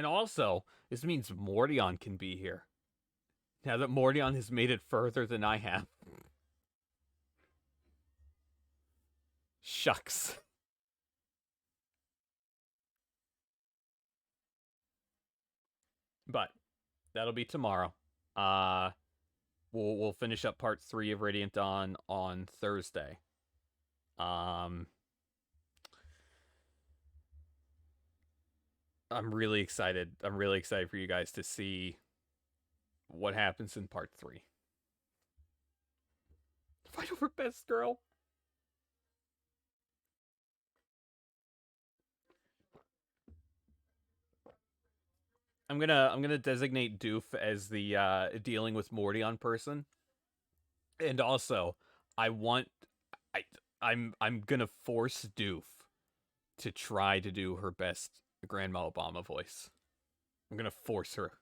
also, this means Mordion can be here. Now that Mordion has made it further than I have. Shucks. But that'll be tomorrow. We'll finish up part 3 of Radiant Dawn on Thursday. I'm really excited. I'm really excited for you guys to see what happens in part 3. Fight over best girl. I'm gonna designate Doof as the dealing with Mordion person. And also, I'm gonna force Doof to try to do her best Grandma Obama voice. I'm gonna force her.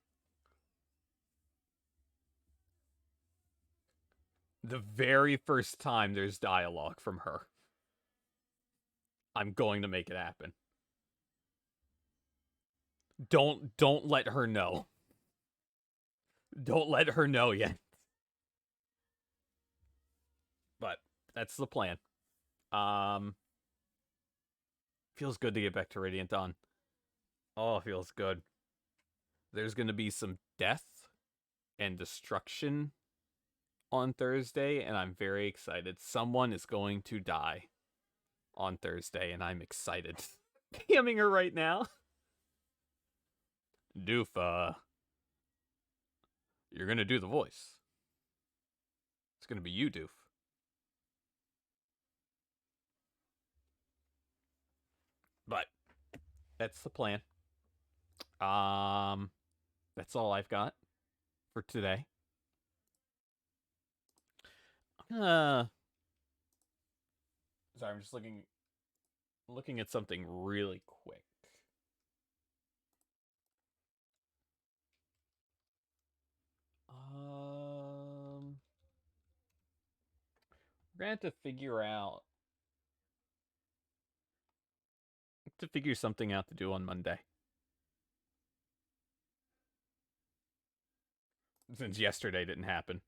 The very first time there's dialogue from her, I'm going to make it happen. Don't let her know. Don't let her know yet. But that's the plan. Feels good to get back to Radiant Dawn. Oh, it feels good. There's gonna be some death and destruction on Thursday, and I'm very excited. Someone is going to die on Thursday, and I'm excited. PMing her right now. Doof, you're gonna do the voice. It's gonna be you, Doof. But that's the plan. That's all I've got for today. Sorry, I'm just looking at something really quick. We're gonna have to figure something out to do on Monday. Since yesterday didn't happen.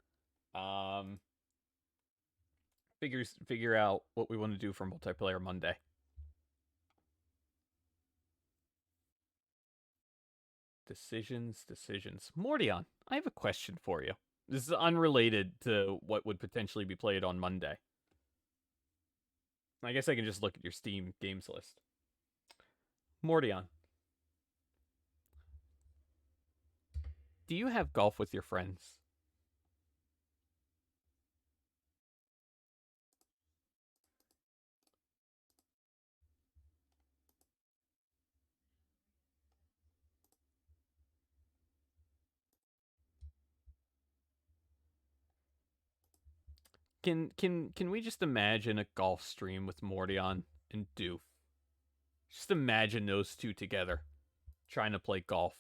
Figure out what we want to do for multiplayer Monday. Decisions. Mordion, I have a question for you. This is unrelated to what would potentially be played on Monday. I guess I can just look at your Steam games list. Mordion, do you have golf with your friends? Can we just imagine a golf stream with Mordion and Doof? Just imagine those two together, trying to play golf.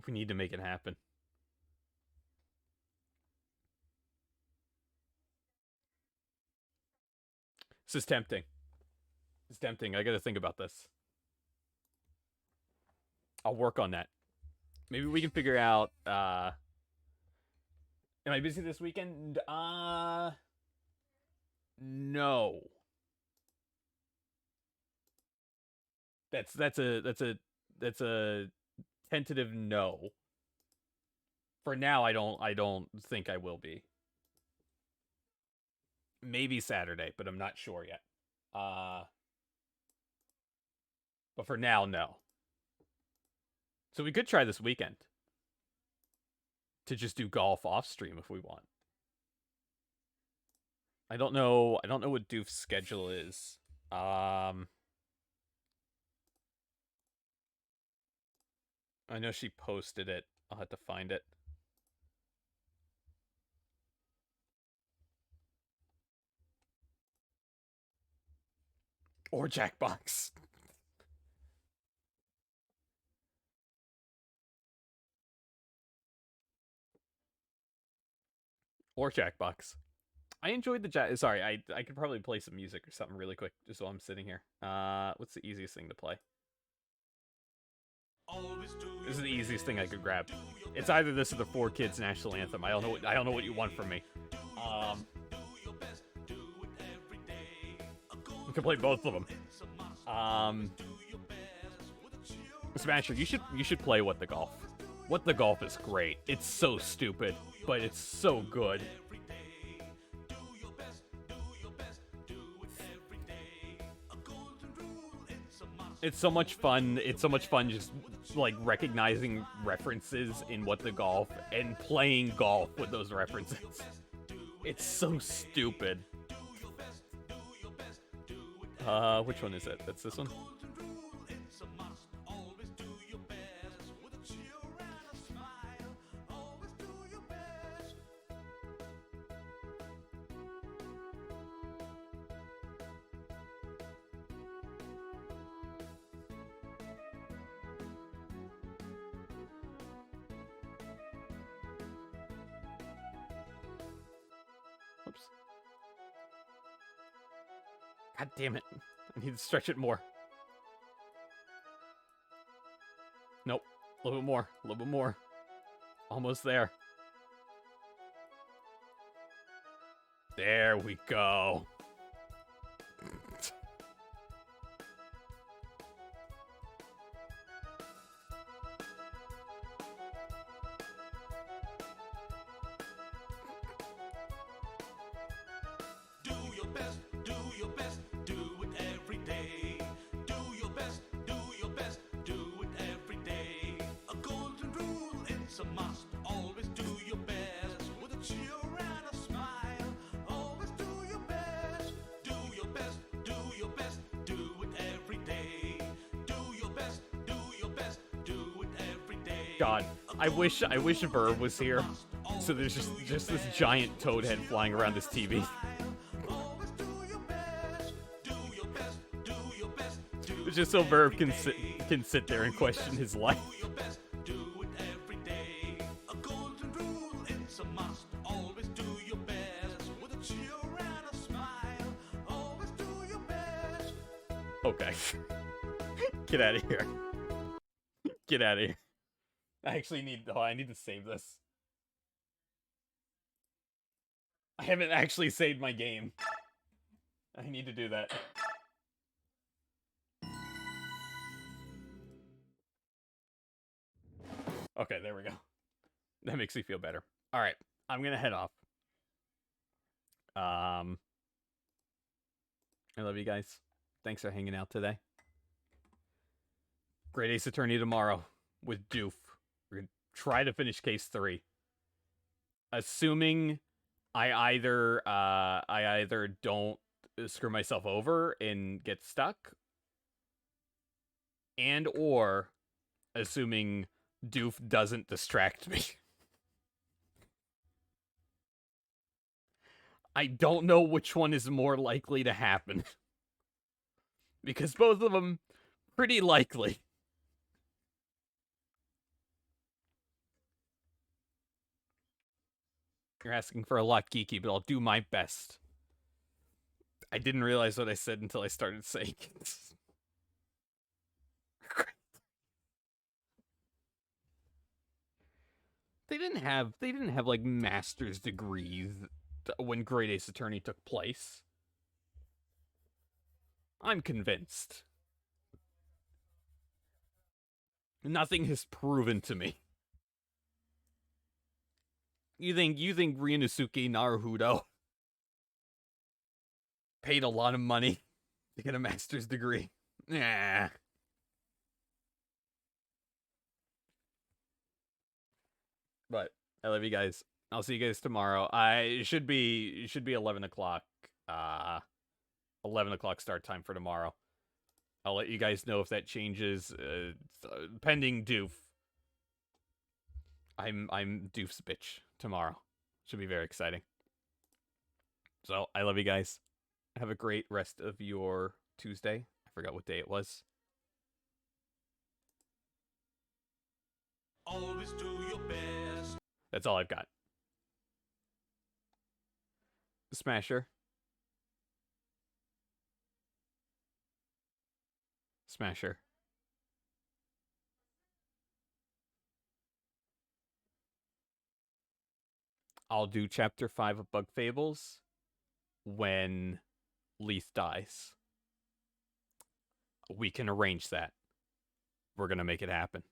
We need to make it happen. This is tempting. It's tempting. I gotta think about this. I'll work on that. Maybe we can figure out, am I busy this weekend? No. That's a tentative no. For now, I don't think I will be. Maybe Saturday, but I'm not sure yet. But for now, no. So we could try this weekend to just do golf off stream if we want. I don't know what Doof's schedule is. I know she posted it. I'll have to find it. Or Jackbox. Or Jackbox. I enjoyed the Jack. Sorry, I could probably play some music or something really quick just while I'm sitting here. What's the easiest thing to play? This is the easiest thing I could grab. It's either this or the 4Kids National Anthem. I don't know what you want from me. We can play both of them. Smasher, you should play What the Golf. What the Golf is great. It's so stupid, but it's so good. It's so much fun. It's so much fun just like recognizing references in What the Golf and playing golf with those references. It's so stupid. Which one is it? That's this one? Oops. God damn it. I need to stretch it more. Nope. A little bit more. A little bit more. Almost there. There we go. best, do your best, do it every day. Do your best, do your best, do it every day. A golden rule, it's a must. Always do your best with a cheer and a smile. Always do your best, do your best, do your best, do it every day. Do your best, do your best, do it every day. God, I wish Verb was here. So there's just this giant toad head flying around this TV. It's just so Verb can sit there and question his life. Okay. Get out of here. Get out of here. I actually need to save this. I haven't actually saved my game. I need to do that. Okay, there we go. That makes me feel better. All right, I'm gonna head off. I love you guys. Thanks for hanging out today. Great Ace Attorney tomorrow with Doof. We're gonna try to finish case 3. Assuming I either don't screw myself over and get stuck, and or assuming Doof doesn't distract me. I don't know which one is more likely to happen. Because both of them pretty likely. You're asking for a lot, Geeky, but I'll do my best. I didn't realize what I said until I started saying it. They didn't have like master's degrees when Great Ace Attorney took place. I'm convinced. Nothing has proven to me. You think Ryunosuke Naruhodo paid a lot of money to get a master's degree? Nah. But I love you guys. I'll see you guys tomorrow. It should be 11 o'clock. 11 o'clock start time for tomorrow. I'll let you guys know if that changes. Pending Doof. I'm Doof's bitch tomorrow. Should be very exciting. So I love you guys. Have a great rest of your Tuesday. I forgot what day it was. Always do your best. That's all I've got. Smasher. Smasher. I'll do chapter 5 of Bug Fables when Leith dies. We can arrange that. We're gonna make it happen.